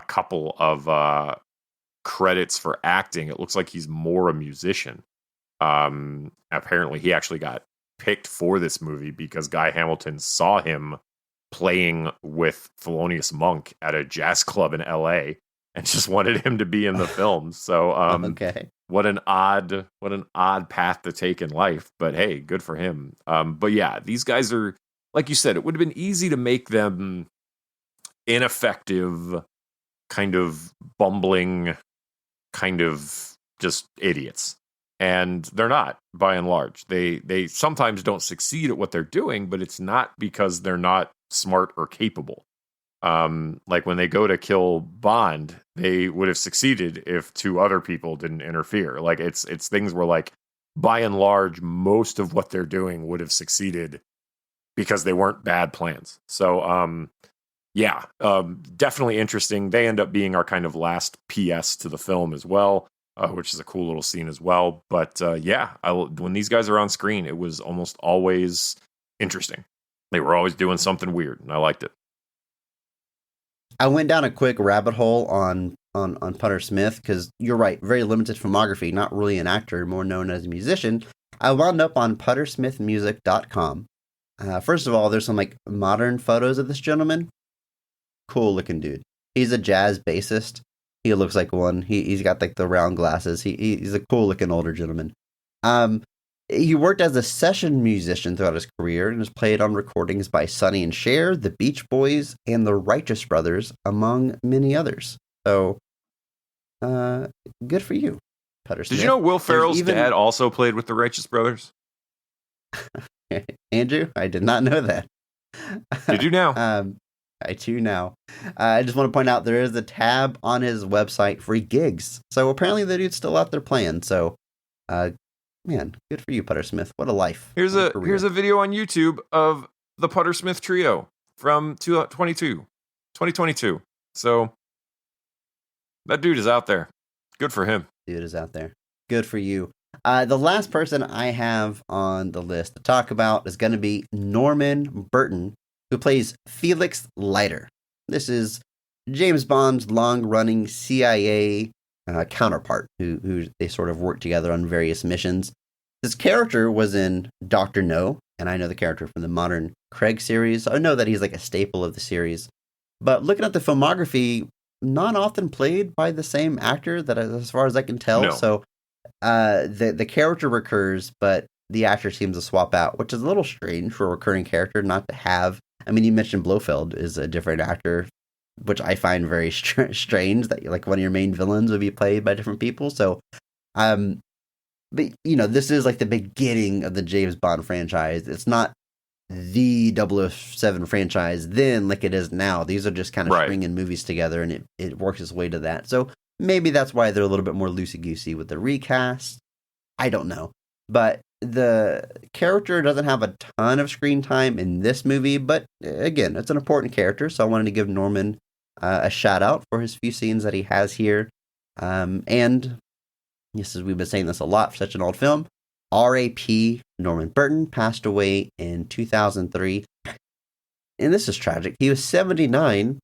couple of credits for acting. It looks like he's more a musician. Apparently, he actually got picked for this movie because Guy Hamilton saw him playing with Thelonious Monk at a jazz club in L.A. and just wanted him to be in the film. So, Okay. what an odd path to take in life. But hey, good for him. But yeah, these guys are, like you said, it would have been easy to make them ineffective, kind of bumbling, kind of just idiots. And they're not, by and large. They sometimes don't succeed at what they're doing, but it's not because they're not smart or capable. Like when they go to kill Bond, they would have succeeded if two other people didn't interfere. Like it's things where, like, by and large, most of what they're doing would have succeeded because they weren't bad plans. So definitely interesting. They end up being our kind of last PS to the film as well. Which is a cool little scene as well. But when these guys are on screen, it was almost always interesting. They were always doing something weird, and I liked it. I went down a quick rabbit hole on Putter Smith because you're right, very limited filmography, not really an actor, more known as a musician. I wound up on puttersmithmusic.com. First of all, there's some like modern photos of this gentleman. Cool looking dude. He's a jazz bassist. He looks like one. He's got like the round glasses. He's a cool looking older gentleman. He worked as a session musician throughout his career and has played on recordings by Sonny and Cher, the Beach Boys, and the Righteous Brothers, among many others. So, good for you, Putter Smith. Did you know Will Ferrell's dad also played with the Righteous Brothers? Andrew, I did not know that. Did you now? I do now. I just want to point out there is a tab on his website for gigs. So apparently the dude's still out there playing. So, man, good for you, Putter Smith. What a life. Here's a video on YouTube of the Putter Smith trio from 2022. So that dude is out there. Good for him. Dude is out there. Good for you. The last person I have on the list to talk about is going to be Norman Burton, who plays Felix Leiter. This is James Bond's long-running CIA counterpart, who they sort of work together on various missions. This character was in Dr. No, and I know the character from the modern Craig series. I know that he's like a staple of the series. But looking at the filmography, not often played by the same actor, that as far as I can tell. No. So the character recurs, but the actor seems to swap out, which is a little strange for a recurring character not to have. I mean, you mentioned Blofeld is a different actor, which I find very strange that like one of your main villains would be played by different people. So, but you know, this is like the beginning of the James Bond franchise. It's not the 007 franchise then like it is now. These are just kind of stringing movies together, and it works its way to that. So maybe that's why they're a little bit more loosey-goosey with the recast. I don't know. But the character doesn't have a ton of screen time in this movie, but again, it's an important character, so I wanted to give Norman a shout out for his few scenes that he has here. And yes, as we've been saying this a lot for such an old film, R.A.P. Norman Burton passed away in 2003. And this is tragic. He was 79,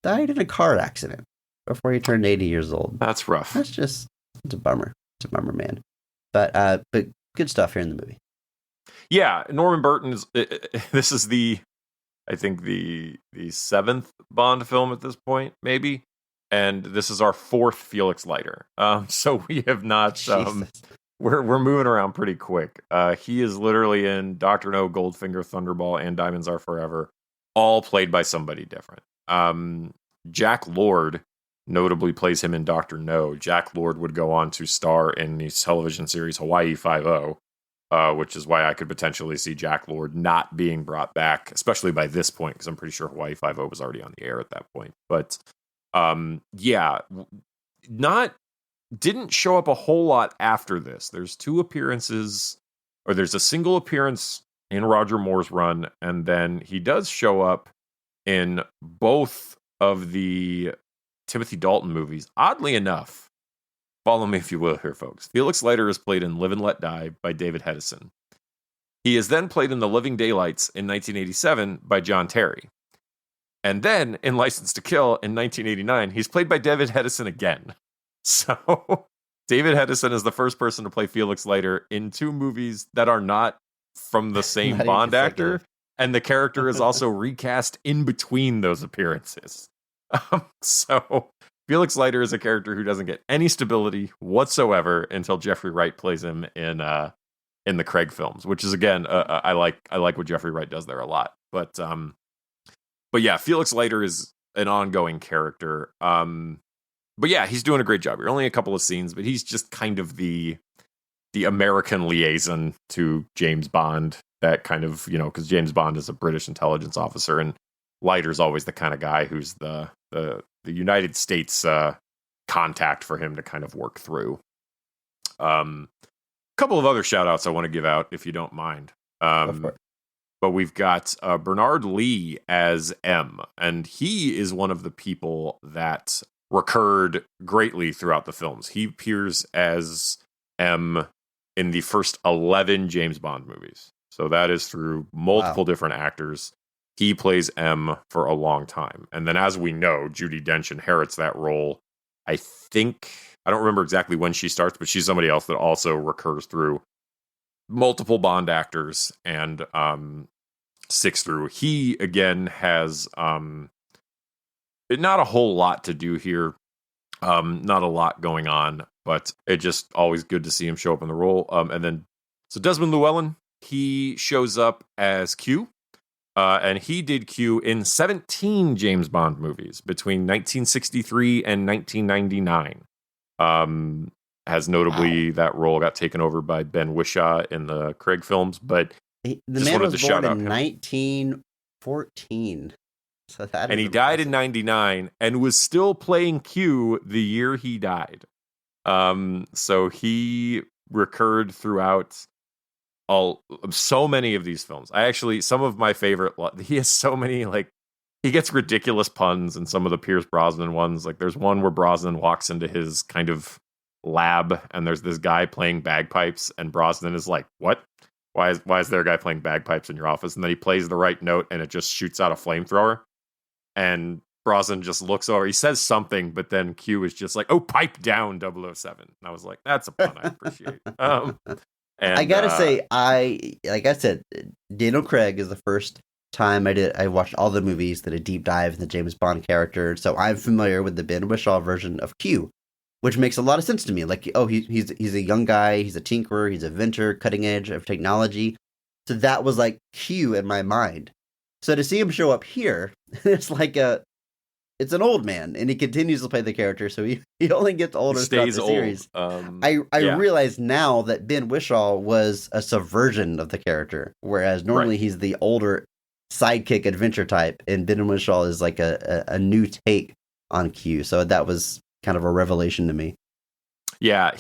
died in a car accident before he turned 80 years old. That's rough. It's a bummer. It's a bummer, man. But good stuff here in the movie. Yeah, Norman Burton is. This is I think the seventh Bond film at this point, maybe, and this is our fourth Felix Leiter. So we have not. We're moving around pretty quick. He is literally in Dr. No, Goldfinger, Thunderball, and Diamonds Are Forever, all played by somebody different. Jack Lord notably plays him in Dr. No. Jack Lord would go on to star in the television series Hawaii Five-0, which is why I could potentially see Jack Lord not being brought back, especially by this point, because I'm pretty sure Hawaii Five-0 was already on the air at that point. But didn't show up a whole lot after this. There's two appearances, or there's a single appearance in Roger Moore's run, and then he does show up in both of the Timothy Dalton movies. Oddly enough, Follow me if you will here, folks. Felix Leiter is played in Live and Let Die by David Hedison. He is then played in The Living Daylights in 1987 by John Terry. And then in License to Kill in 1989, he's played by David Hedison again. So David Hedison is the first person to play Felix Leiter in 2 movies that are not from the same Bond actor. And the character is also recast in between those appearances. So Felix Leiter is a character who doesn't get any stability whatsoever until Jeffrey Wright plays him in the Craig films, which is again, I like what Jeffrey Wright does there a lot. But yeah, Felix Leiter is an ongoing character. But yeah, he's doing a great job. You're only a couple of scenes, but he's just kind of the American liaison to James Bond. That kind of, because James Bond is a British intelligence officer, and Leiter's always the kind of guy who's the United States contact for him to kind of work through. Couple of other shout outs I want to give out, if you don't mind. But we've got Bernard Lee as M, and he is one of the people that recurred greatly throughout the films. He appears as M in the first 11 James Bond movies. So that is through multiple different actors. He plays M for a long time. And then, as we know, Judi Dench inherits that role. I don't remember exactly when she starts, but she's somebody else that also recurs through multiple Bond actors and sticks through. He, again, has not a whole lot to do here. Not a lot going on, but it's just always good to see him show up in the role. So Desmond Llewellyn, he shows up as Q. And he did Q in 17 James Bond movies between 1963 and 1999. As notably, that role got taken over by Ben Whishaw in the Craig films, but the man was born in 1914. So and he died in 99 and was still playing Q the year he died. So he recurred throughout so many of these films. Some of my favorite, he has so many, he gets ridiculous puns in some of the Pierce Brosnan ones. Like there's one where Brosnan walks into his kind of lab and there's this guy playing bagpipes and Brosnan is like, what? Why is there a guy playing bagpipes in your office? And then he plays the right note and it just shoots out a flamethrower. And Brosnan just looks over. He says something, but then Q is just like, oh, pipe down 007. And I was like, that's a pun I appreciate. And, I gotta say, like I said, Daniel Craig is the first time I watched all the movies that a deep dive in the James Bond character. So I'm familiar with the Ben Whishaw version of Q, which makes a lot of sense to me. Like, oh, he's a young guy, he's a tinkerer, he's a inventor, cutting edge of technology. So that was like Q in my mind. So to see him show up here, it's like it's an old man, and he continues to play the character, so he only gets older throughout the series. I realize now that Ben Whishaw was a subversion of the character, whereas normally he's the older sidekick adventure type, and Ben Whishaw is like a new take on Q. So that was kind of a revelation to me. Yeah,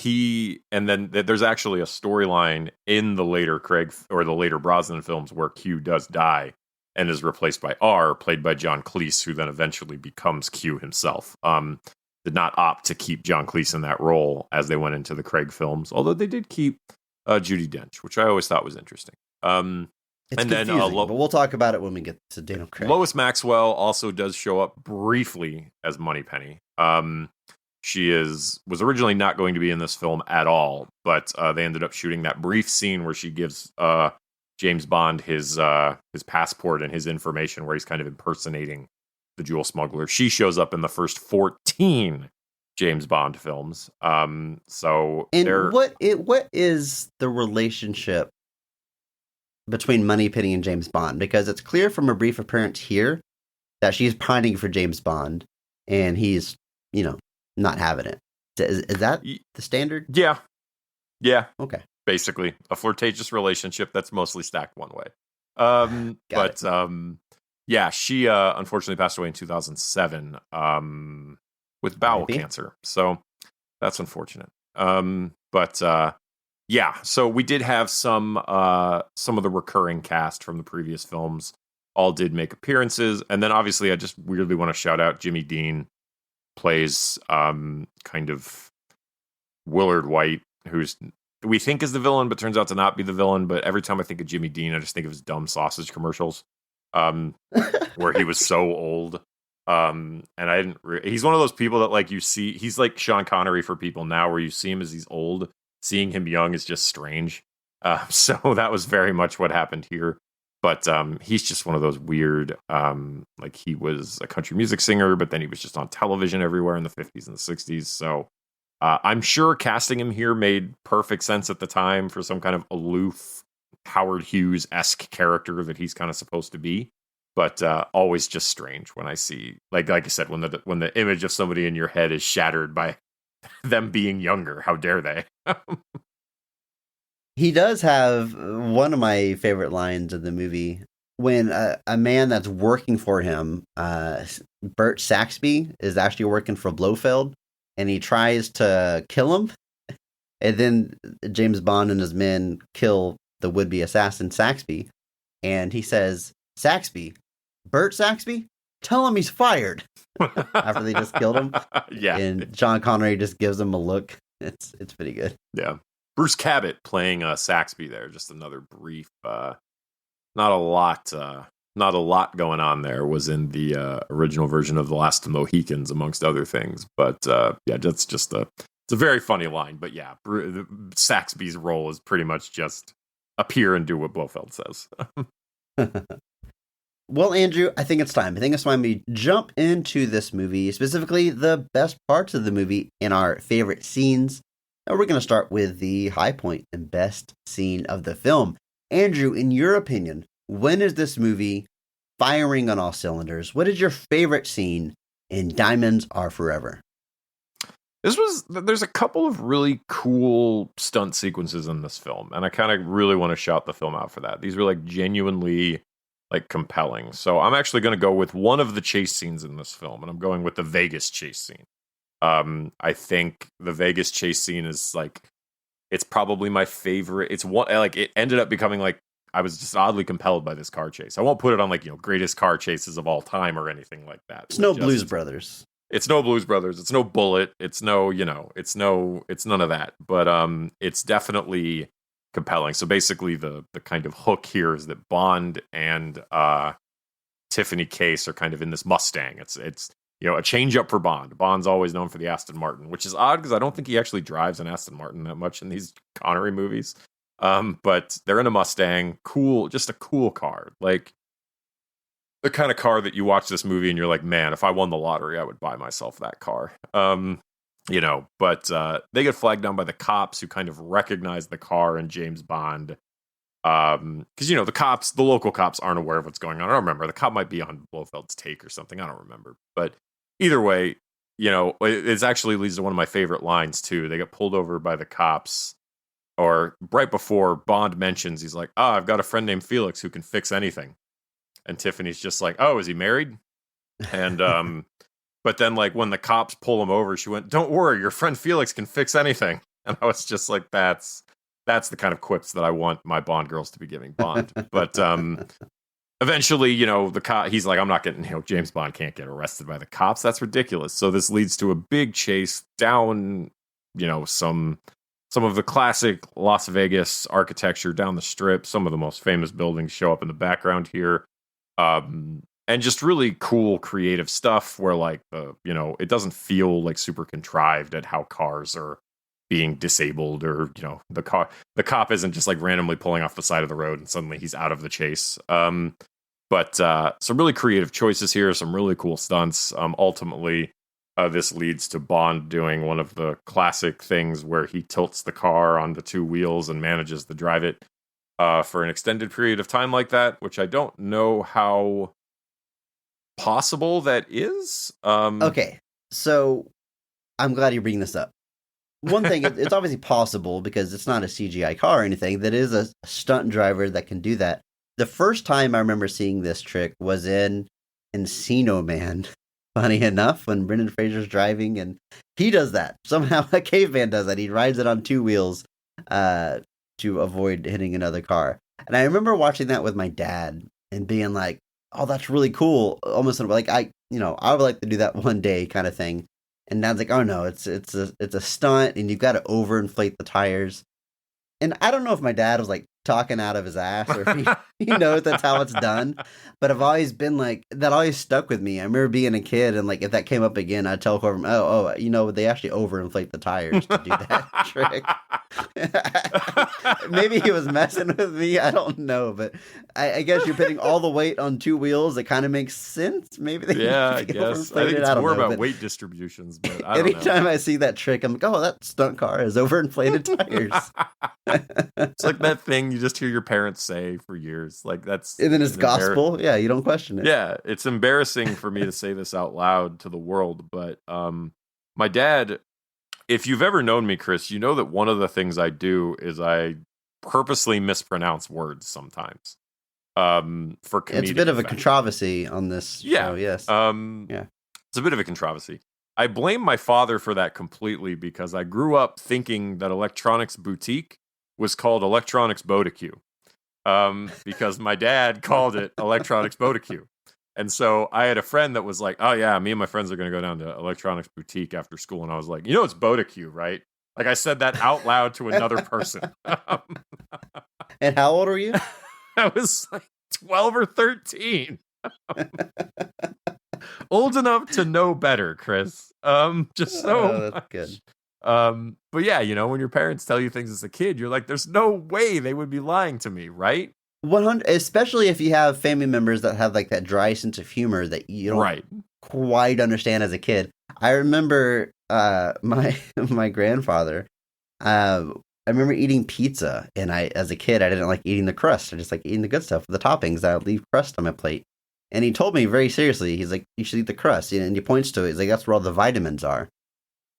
and then there's actually a storyline in the later Craig or the later Brosnan films where Q does die and is replaced by R, played by John Cleese, who then eventually becomes Q himself. Did not opt to keep John Cleese in that role as they went into the Craig films, although they did keep Judi Dench, which I always thought was interesting. It's confusing, but we'll talk about it when we get to Daniel Craig. Lois Maxwell also does show up briefly as Moneypenny. She was originally not going to be in this film at all, but they ended up shooting that brief scene where she gives James Bond his passport and his information, where he's kind of impersonating the jewel smuggler. She shows up in the first 14 James Bond films. What is the relationship between Moneypenny and James Bond? Because it's clear from a brief appearance here that she's pining for James Bond, and he's not having it. Is that the standard? Yeah. Okay. Basically, a flirtatious relationship that's mostly stacked one way. She unfortunately passed away in 2007 with bowel cancer. So that's unfortunate. So we did have some of the recurring cast from the previous films all did make appearances, and then obviously I just weirdly want to shout out Jimmy Dean plays kind of Willard White, who's we think is the villain, but turns out to not be the villain. But every time I think of Jimmy Dean, I just think of his dumb sausage commercials, where he was so old. And I didn't. He's one of those people that like you see. He's like Sean Connery for people now, where you see him as he's old. Seeing him young is just strange. So that was very much what happened here. But he's just one of those weird, like he was a country music singer, but then he was just on television everywhere in the 50s and the 60s. So I'm sure casting him here made perfect sense at the time for some kind of aloof Howard Hughes-esque character that he's kind of supposed to be. But always just strange when I see, like I said, when the image of somebody in your head is shattered by them being younger. How dare they? He does have one of my favorite lines in the movie when a man that's working for him, Bert Saxby, is actually working for Blofeld, and he tries to kill him. And then James Bond and his men kill the would-be assassin Saxby. And he says, Saxby, Bert Saxby, tell him he's fired. After they just killed him. Yeah. And Sean Connery just gives him a look. It's pretty good. Yeah. Bruce Cabot playing Saxby there. Just another brief, not a lot going on there. Was in the original version of The Last of the Mohicans, amongst other things. But yeah, that's just it's a very funny line. But yeah, Saxby's role is pretty much just appear and do what Blofeld says. Well, Andrew, I think it's time. I think it's time we jump into this movie, specifically the best parts of the movie and our favorite scenes. Now we're going to start with the high point and best scene of the film. Andrew, in your opinion, when is this movie firing on all cylinders? What is your favorite scene in Diamonds Are Forever? There's a couple of really cool stunt sequences in this film, and I kind of really want to shout the film out for that. These were like genuinely like compelling. So I'm actually going to go with one of the chase scenes in this film, and I'm going with the Vegas chase scene. I think the Vegas chase scene is like, it's probably my favorite. It's one, like, it ended up becoming like, I was just oddly compelled by this car chase. I won't put it on like, greatest car chases of all time or anything like that. It's no Blues Brothers. It's no Blues Brothers. It's no Bullet. It's no, it's none of that. But it's definitely compelling. So basically the kind of hook here is that Bond and Tiffany Case are kind of in this Mustang. It's a change up for Bond. Bond's always known for the Aston Martin, which is odd because I don't think he actually drives an Aston Martin that much in these Connery movies. But they're in a Mustang. Cool, just a cool car. Like the kind of car that you watch this movie and you're like, man, if I won the lottery, I would buy myself that car. But they get flagged down by the cops who kind of recognize the car and James Bond. Because the local cops aren't aware of what's going on. I don't remember. The cop might be on Blofeld's take or something. I don't remember. But either way, it actually leads to one of my favorite lines too. They get pulled over by the cops, or right before Bond mentions, he's like, I've got a friend named Felix who can fix anything. And Tiffany's just like, oh, is he married? And but then like when the cops pull him over, she went, don't worry, your friend Felix can fix anything. And I was just like, that's the kind of quips that I want my Bond girls to be giving Bond. But eventually, the cop, he's like, I'm not getting, James Bond can't get arrested by the cops. That's ridiculous. So this leads to a big chase down, some of the classic Las Vegas architecture down the strip. Some of the most famous buildings show up in the background here. And just really cool creative stuff where like it doesn't feel like super contrived at how cars are being disabled, or the cop isn't just like randomly pulling off the side of the road and suddenly he's out of the chase. But some really creative choices here, some really cool stunts. Ultimately, this leads to Bond doing one of the classic things where he tilts the car on the two wheels and manages to drive it for an extended period of time like that, which I don't know how possible that is. Okay, so I'm glad you bring this up. One thing, it's obviously possible because it's not a CGI car or anything. That is a stunt driver that can do that. The first time I remember seeing this trick was in Encino Man. Funny enough, when Brendan Fraser's driving and he does that. Somehow a caveman does that. He rides it on two wheels to avoid hitting another car. And I remember watching that with my dad and being like, oh, that's really cool. Almost like I would like to do that one day kind of thing. And Dad's like, oh no, it's a stunt, and you've got to overinflate the tires. And I don't know if my dad was like talking out of his ass or if he knows that's how it's done. But I've always been like, that always stuck with me. I remember being a kid and like if that came up again, I'd tell whoever, they actually overinflate the tires to do that trick. Maybe he was messing with me. I don't know. But I guess you're putting all the weight on two wheels. It kind of makes sense. Maybe they I guess. I think it's more about weight distributions. But I don't know. Anytime I see that trick, I'm like, oh, that stunt car has overinflated tires. It's like that thing you just hear your parents say for years. Like that's and then it's gospel. Yeah, you don't question it. Yeah, it's embarrassing for me to say this out loud to the world, but my dad, if you've ever known me, Chris, you know that one of the things I do is I purposely mispronounce words sometimes. For comedic it's a bit of a effect. controversy on this show, yes. It's a bit of a controversy. I blame my father for that completely because I grew up thinking that Electronics Boutique was called Electronics Bodicue. Because my dad called it Electronics Bodicue. And so I had a friend that was like, oh yeah, me and my friends are going to go down to Electronics Boutique after school. And I was like, it's Bodicue, right? Like I said that out loud to another person. And how old were you? I was like 12 or 13. Old enough to know better, Chris. That's good. But yeah, when your parents tell you things as a kid, you're like, there's no way they would be lying to me, right? 100, especially if you have family members that have like that dry sense of humor that you don't quite understand as a kid. I remember my grandfather. I remember eating pizza, and as a kid, I didn't like eating the crust. I just like eating the good stuff, the toppings. I would leave crust on my plate. And he told me very seriously, he's like, you should eat the crust. And he points to it. He's like, that's where all the vitamins are.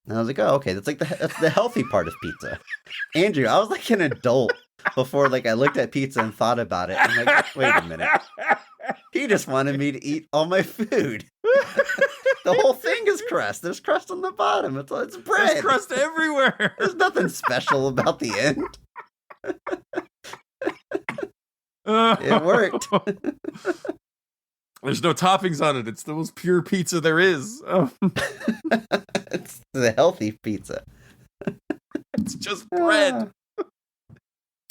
And I was like, oh, okay, that's the healthy part of pizza. Andrew, I was like an adult before like I looked at pizza and thought about it. I'm like, wait a minute. He just wanted me to eat all my food. The whole thing is crust. There's crust on the bottom. It's bread. There's crust everywhere. There's nothing special about the end. It worked. There's no toppings on it. It's the most pure pizza there is. It's the healthy pizza. It's just bread.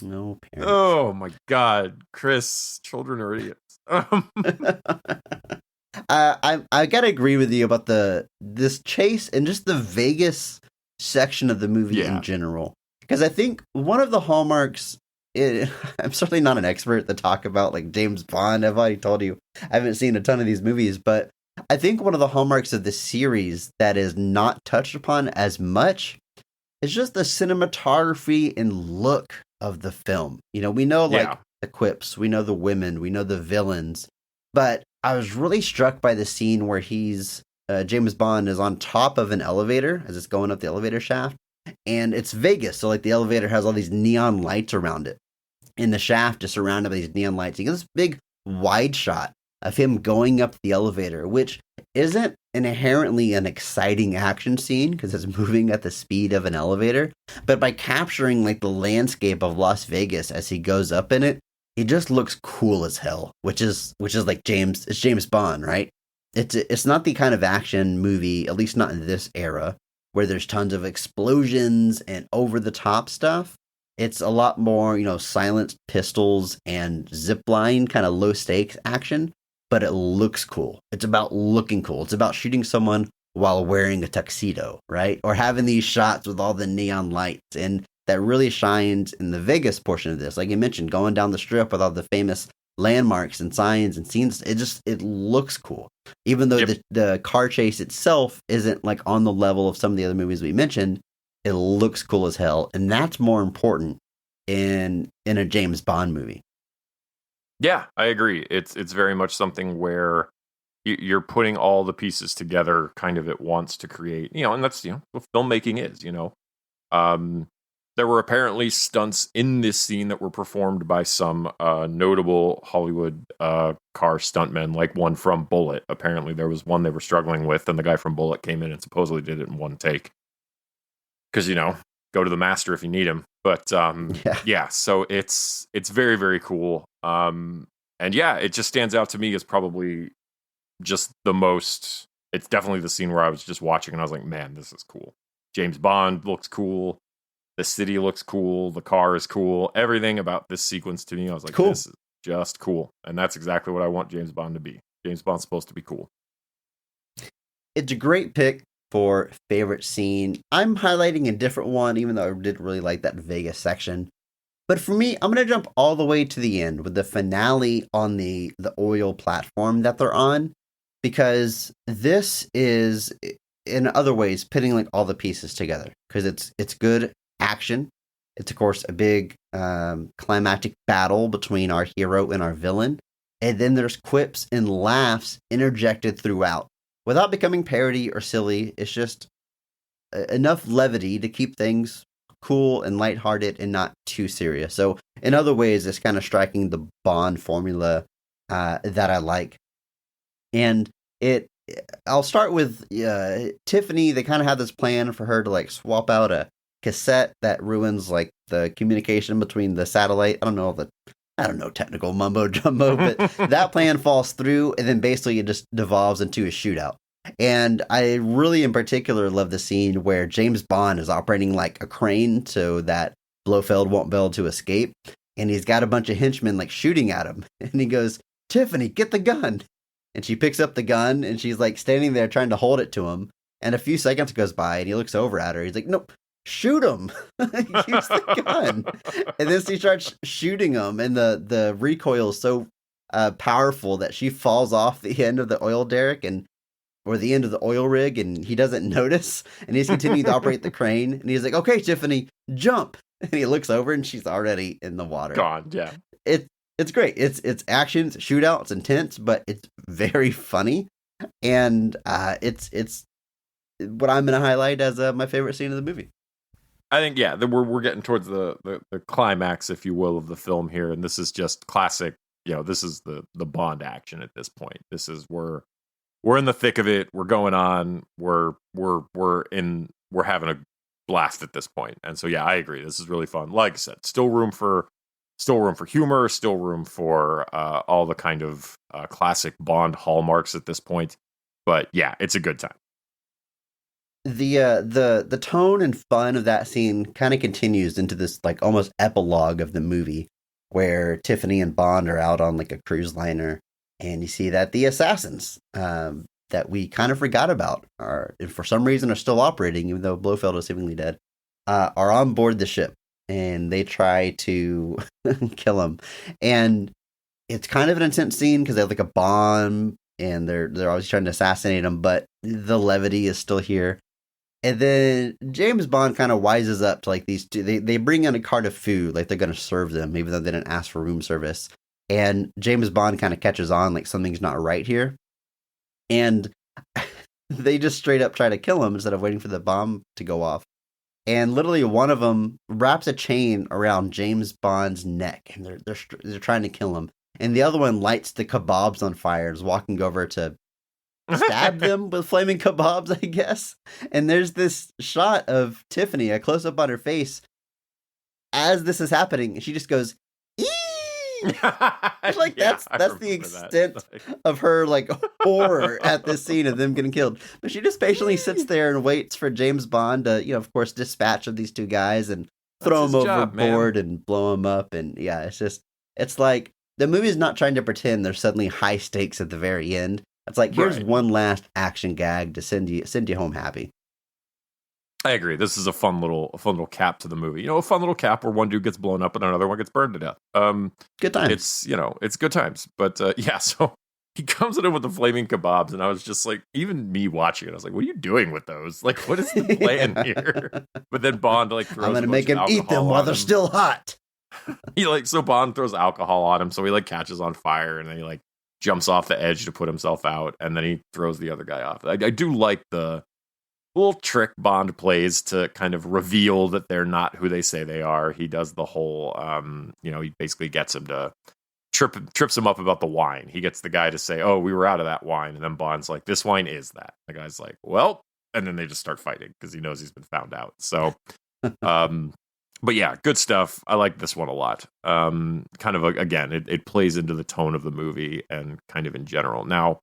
No parents. Oh my God, Chris! Children are idiots. I gotta agree with you about this chase and just the Vegas section of the movie in general, because I think one of the hallmarks. I'm certainly not an expert to talk about like James Bond. I've already told you I haven't seen a ton of these movies, but I think one of the hallmarks of the series that is not touched upon as much is just the cinematography and look of the film. We know like the quips, we know the women, we know the villains, but I was really struck by the scene where James Bond is on top of an elevator as it's going up the elevator shaft. And it's Vegas, so like the elevator has all these neon lights around it. And the shaft is surrounded by these neon lights. You get this big wide shot of him going up the elevator, which isn't inherently an exciting action scene because it's moving at the speed of an elevator. But by capturing like the landscape of Las Vegas as he goes up in it, he just looks cool as hell, which is like it's James Bond, right? It's not the kind of action movie, at least not in this era, where there's tons of explosions and over-the-top stuff. It's a lot more, silenced pistols and zipline, kind of low-stakes action, but it looks cool. It's about looking cool. It's about shooting someone while wearing a tuxedo, right? Or having these shots with all the neon lights, and that really shines in the Vegas portion of this. Like you mentioned, going down the strip with all the famous landmarks and signs and scenes, it looks cool. Even though the car chase itself isn't like on the level of some of the other movies we mentioned, it looks cool as hell, and that's more important in a James Bond movie. Yeah, I agree. It's very much something where you're putting all the pieces together kind of at once to create, and that's what filmmaking is. There were apparently stunts in this scene that were performed by some notable Hollywood car stuntmen, like one from Bullet. Apparently there was one they were struggling with, and the guy from Bullet came in and supposedly did it in one take. Because, go to the master if you need him. But, so it's very, very cool. And yeah, it just stands out to me as probably just the most it's definitely the scene where I was just watching and I was like, man, this is cool. James Bond looks cool. The city looks cool. The car is cool. Everything about this sequence to me, I was like, this is just cool. And that's exactly what I want James Bond to be. James Bond's supposed to be cool. It's a great pick for favorite scene. I'm highlighting a different one, even though I did really like that Vegas section. But for me, I'm going to jump all the way to the end with the finale on the oil platform that they're on, because this is, in other ways, putting like all the pieces together, because it's good action. It's, of course, a big climactic battle between our hero and our villain. And then there's quips and laughs interjected throughout without becoming parody or silly. It's just enough levity to keep things cool and lighthearted and not too serious. So in other ways, it's kind of striking the Bond formula that I like. And I'll start with Tiffany. They kind of have this plan for her to like swap out a cassette that ruins like the communication between the satellite. I don't know technical mumbo jumbo, but that plan falls through, and then basically it just devolves into a shootout. And I really, in particular, love the scene where James Bond is operating like a crane so that Blofeld won't be able to escape, and he's got a bunch of henchmen like shooting at him, and he goes, "Tiffany, get the gun," and she picks up the gun, and she's like standing there trying to hold it to him, and a few seconds goes by, and he looks over at her, he's like, "Nope. Shoot him." Use the gun. And then she starts shooting him, and the recoil is so powerful that she falls off the end of the oil derrick or the end of the oil rig, and he doesn't notice, and he's continuing to operate the crane, and he's like, "Okay, Tiffany, jump." And he looks over, and she's already in the water. Gone, yeah. It's great. It's action, it's shootout, it's intense, but it's very funny, and it's what I'm going to highlight as my favorite scene of the movie. I think, yeah, we're getting towards the climax, if you will, of the film here, and this is just classic. This is the Bond action at this point. This is we're in the thick of it. We're going on. We're having a blast at this point. And so, yeah, I agree. This is really fun. Like I said, still room for humor, still room for all the kind of classic Bond hallmarks at this point. But yeah, it's a good time. The tone and fun of that scene kind of continues into this like almost epilogue of the movie, where Tiffany and Bond are out on like a cruise liner, and you see that the assassins that we kind of forgot about are, for some reason, are still operating, even though Blofeld is seemingly dead, are on board the ship, and they try to kill him. And it's kind of an intense scene because they have like a bomb, and they're always trying to assassinate him, but the levity is still here. And then James Bond kind of wises up to like these two. They bring in a cart of food, like they're going to serve them, even though they didn't ask for room service. And James Bond kind of catches on, like something's not right here. And they just straight up try to kill him instead of waiting for the bomb to go off. And literally one of them wraps a chain around James Bond's neck, and they're trying to kill him. And the other one lights the kebabs on fire and is walking over to stab them with flaming kebabs, I guess. And there's this shot of Tiffany, a close up on her face as this is happening, and she just goes, "Eee!" Like that's the extent of her like horror at this scene of them getting killed. But she just patiently sits there and waits for James Bond to, of course, dispatch of these two guys and throw them overboard and blow them up. And yeah, it's like the movie's not trying to pretend there's suddenly high stakes at the very end. It's like, here's one last action gag to send you home happy. I agree. This is a fun little cap to the movie. A fun little cap where one dude gets blown up and another one gets burned to death. Good times. It's good times. But yeah, so he comes in with the flaming kebabs, and I was just like, even me watching it, I was like, what are you doing with those? Like, what is the plan here? But then Bond like throws, I'm gonna make him eat them while they're still hot. So Bond throws alcohol on him, so he like catches on fire, and then he like jumps off the edge to put himself out, and then he throws the other guy off. I do like the little trick Bond plays to kind of reveal that they're not who they say they are. He does the whole, he basically gets him to trips him up about the wine. He gets the guy to say, "Oh, we were out of that wine," and then Bond's like, "This wine is that." The guy's like, "Well," and then they just start fighting because he knows he's been found out. So, but yeah, good stuff. I like this one a lot. Kind of again, it plays into the tone of the movie and kind of in general. Now,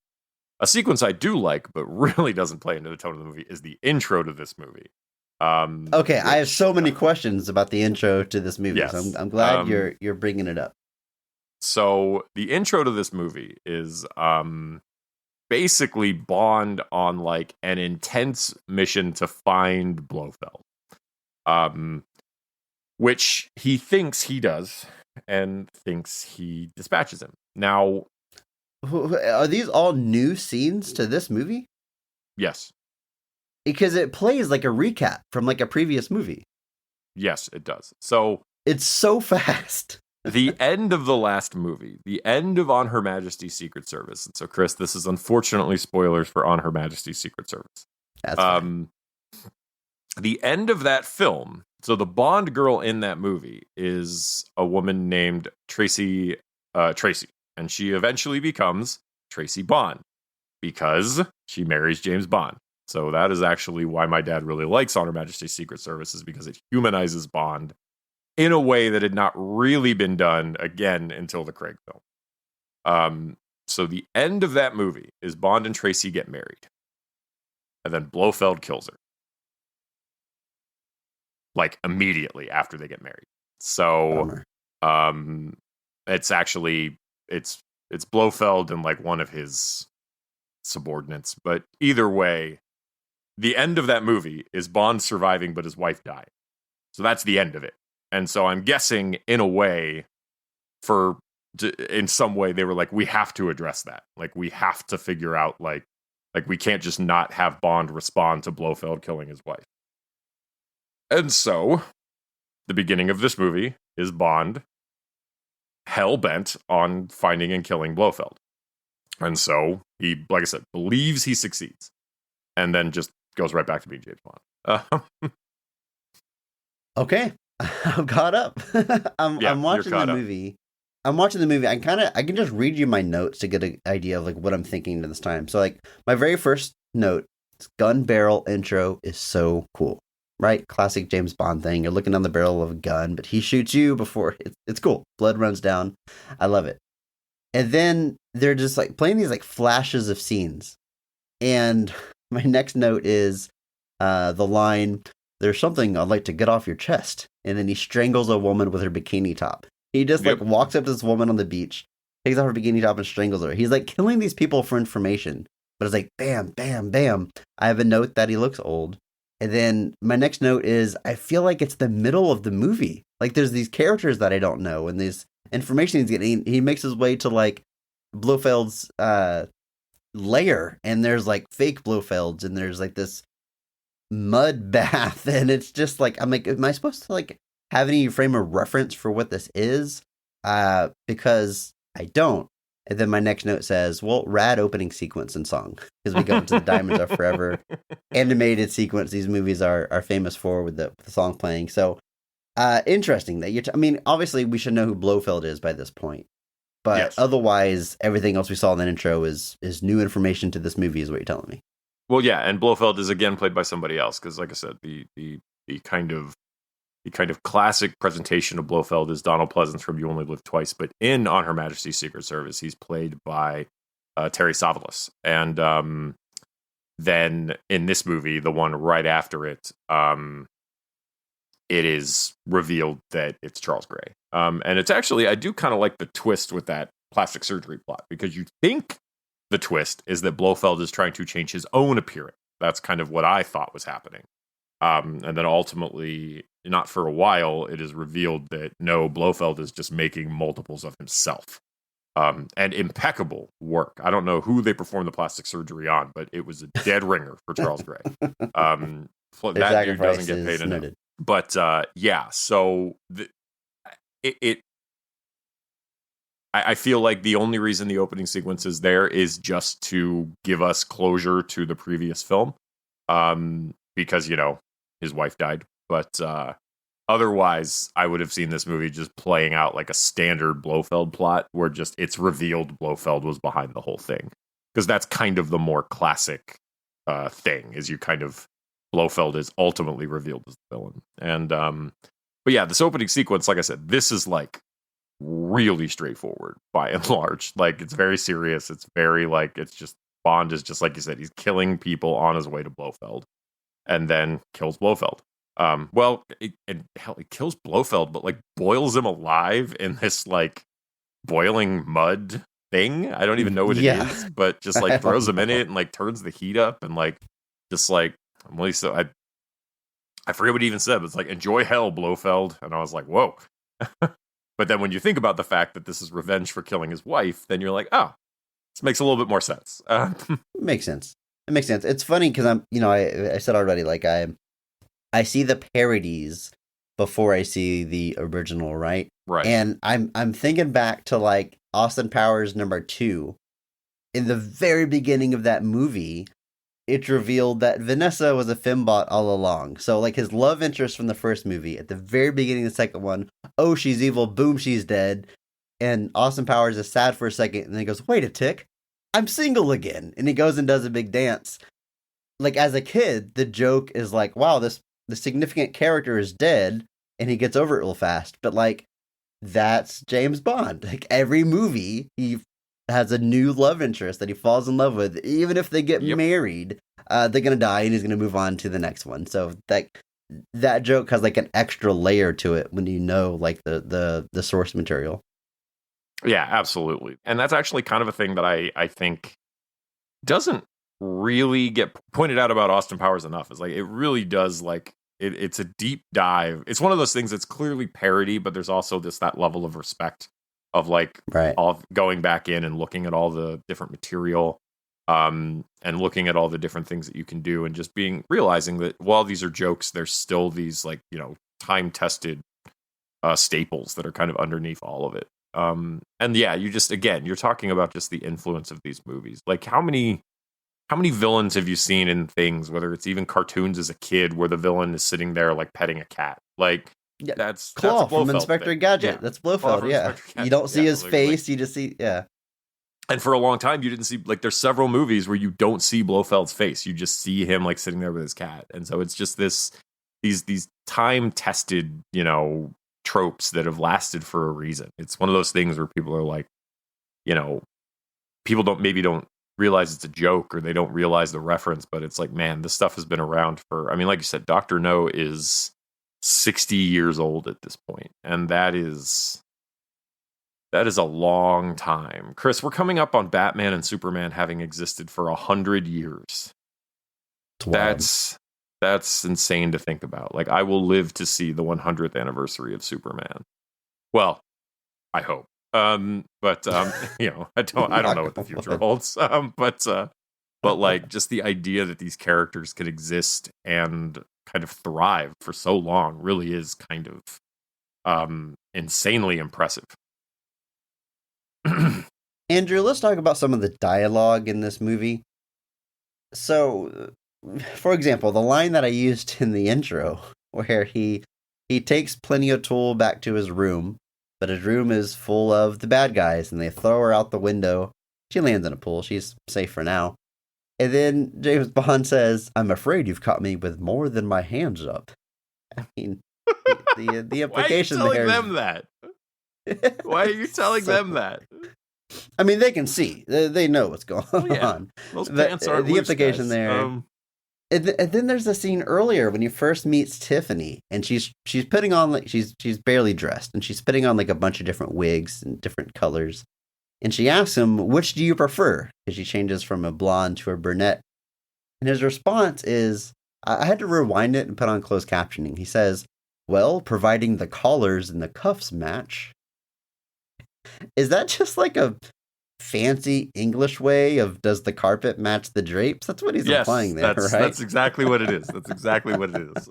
A sequence I do like, but really doesn't play into the tone of the movie, is the intro to this movie. Okay, I have so many questions about the intro to this movie, Yes. so I'm glad you're bringing it up. So the intro to this movie is basically Bond on like an intense mission to find Blofeld, which he thinks he does and thinks he dispatches him. Now, Are these all new scenes to this movie? yes, Because it plays like a recap from like a previous movie. yes, it does. So It's so fast. the end of the last movie, the end of On Her Majesty's Secret Service. And so, Chris, this is unfortunately spoilers for On Her Majesty's Secret Service. That's fine. The end of that film. So the Bond girl in that movie is a woman named Tracy, and she eventually becomes Tracy Bond because she marries James Bond. So that is actually why my dad really likes On Her Majesty's Secret Service, is because it humanizes Bond in a way that had not really been done again until the Craig film. So the end of that movie is Bond and Tracy get married, and then Blofeld kills her. Like immediately after they get married. So it's actually it's Blofeld and like one of his subordinates. But either way, the end of that movie is Bond surviving, but his wife died. So that's the end of it. And so I'm guessing in a way, in some way, they were like, we have to address that. Like we have to figure out like we can't just not have Bond respond to Blofeld killing his wife. And so, the beginning of this movie is Bond hell-bent on finding and killing Blofeld. And so, he, like I said, believes he succeeds. And then just goes right back to being James Bond. Okay, I'm caught up. I'm watching the movie. I'm watching the movie. I can just read you my notes to get an idea of like what I'm thinking at this time. So like my very first note, gun barrel intro is so cool. Right? Classic James Bond thing. You're looking down the barrel of a gun, but he shoots you before it's cool. Blood runs down. I love it. And then they're just like playing these like flashes of scenes. And my next note is the line, "There's something I'd like to get off your chest." And then he strangles a woman with her bikini top. He just like walks up to this woman on the beach, takes off her bikini top and strangles her. He's like killing these people for information. But it's like bam, bam, bam. I have a note that he looks old. And then my next note is, I feel like it's the middle of the movie. Like there's these characters that I don't know, and this information he's getting. He makes his way to like Blofeld's lair, and there's like fake Blofelds, and there's like this mud bath, and it's just like, I'm like, am I supposed to like have any frame of reference for what this is? Because I don't. And then my next note says, well, rad opening sequence and song. Because we go into the Diamonds Are Forever animated sequence these movies are famous for with the song playing. So interesting that I mean, obviously we should know who Blofeld is by this point. But yes. Otherwise, everything else we saw in that intro is new information to this movie is what you're telling me. Well, yeah, and Blofeld is again played by somebody else. Because like I said, the kind of classic presentation of Blofeld is Donald Pleasance from You Only Live Twice, but in On Her Majesty's Secret Service, he's played by Terry Savalas. And then in this movie, the one right after it, it is revealed that it's Charles Gray. And it's actually, I do kind of like the twist with that plastic surgery plot, because you think the twist is that Blofeld is trying to change his own appearance. That's kind of what I thought was happening. And then ultimately, not for a while, it is revealed that no, Blofeld is just making multiples of himself. And impeccable work. I don't know who they performed the plastic surgery on, but it was a dead ringer for Charles Gray. That dude doesn't get paid enough. But yeah, so I feel like the only reason the opening sequence is there is just to give us closure to the previous film. Because, you know, his wife died. But otherwise, I would have seen this movie just playing out like a standard Blofeld plot where just it's revealed Blofeld was behind the whole thing. Because that's kind of the more classic thing, is you kind of, Blofeld is ultimately revealed as the villain. And, but yeah, this opening sequence, like I said, this is like really straightforward by and large. Like, it's very serious. It's very like, it's just Bond is just like you said, he's killing people on his way to Blofeld, and then kills Blofeld. He kills Blofeld, but like boils him alive in this like boiling mud thing. I don't even know what it is, but just like throws him in it and like turns the heat up and like just like I forget what he even said, but it's like, enjoy hell, Blofeld. And I was like, whoa. But then when you think about the fact that this is revenge for killing his wife, then you're like, oh, this makes a little bit more sense. Makes sense. It makes sense. It's funny because I said already, like I see the parodies before I see the original, right? Right. And I'm thinking back to like Austin Powers #2. In the very beginning of that movie, it's revealed that Vanessa was a fembot all along. So like his love interest from the first movie, at the very beginning of the second one, oh, she's evil, boom, she's dead. And Austin Powers is sad for a second, and then he goes, wait a tick, I'm single again. And he goes and does a big dance. Like as a kid, the joke is like, wow, the significant character is dead, and he gets over it real fast. But like, that's James Bond. Like every movie, he has a new love interest that he falls in love with. Even if they get married, they're gonna die, and he's gonna move on to the next one. So that joke has like an extra layer to it when you know like the source material. Yeah, absolutely. And that's actually kind of a thing that I think doesn't really get pointed out about Austin Powers enough. Is like it really does like it's a deep dive. It's one of those things that's clearly parody, but there's also that level of respect of like all going back in and looking at all the different material, and looking at all the different things that you can do, and just realizing that while these are jokes, there's still these like, time tested staples that are kind of underneath all of it. And yeah, you're talking about just the influence of these movies. Like how many villains have you seen in things, whether it's even cartoons as a kid, where the villain is sitting there like petting a cat? Like that's Claw that's from Inspector Gadget. Yeah. That's Blofeld. Yeah, you don't see his face. You just see And for a long time, you didn't see like there's several movies where you don't see Blofeld's face. You just see him like sitting there with his cat, and so it's just these time tested tropes that have lasted for a reason. It's one of those things where people are like, people don't realize it's a joke, or they don't realize the reference, but it's like, man, this stuff has been around for, I mean, like you said, Dr. No is 60 years old at this point, and that is a long time. Chris, we're coming up on Batman and Superman having existed for 100 years. That's insane to think about. Like, I will live to see the 100th anniversary of Superman. Well, I hope. I don't know what the future holds. But like, just the idea that these characters could exist and kind of thrive for so long really is kind of insanely impressive. Andrew, let's talk about some of the dialogue in this movie. So, for example, the line that I used in the intro, where he takes Plenty O'Toole back to his room, but his room is full of the bad guys, and they throw her out the window. She lands in a pool. She's safe for now. And then James Bond says, "I'm afraid you've caught me with more than my hands up." I mean, the implication there. Why are you telling them that? Why are you telling them that? I mean, they can see. They know what's going on. Those pants aren't the loose, implication guys. there. And then there's a scene earlier when he first meets Tiffany, and she's putting on like she's barely dressed, and she's putting on like a bunch of different wigs and different colors. And she asks him, "Which do you prefer?" Because she changes from a blonde to a brunette. And his response is, I had to rewind it and put on closed captioning. He says, "Well, providing the collars and the cuffs match." Is that just like a fancy English way of does the carpet match the drapes? That's what he's implying there, right? That's exactly what it is. That's exactly what it is.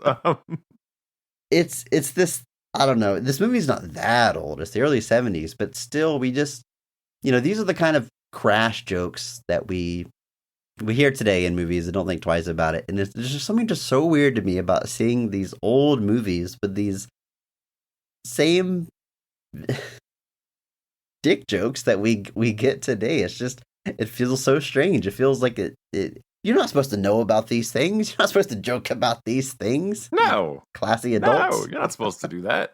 It's this, I don't know. This movie's not that old. It's the early 70s, but still we just, these are the kind of crash jokes that we hear today in movies and don't think twice about it. And there's just something just so weird to me about seeing these old movies with these same dick jokes that we get today. It's just, it feels so strange. It feels like it you're not supposed to know about these things. You're not supposed to joke about these things. No. Classy adults. No, you're not supposed to do that.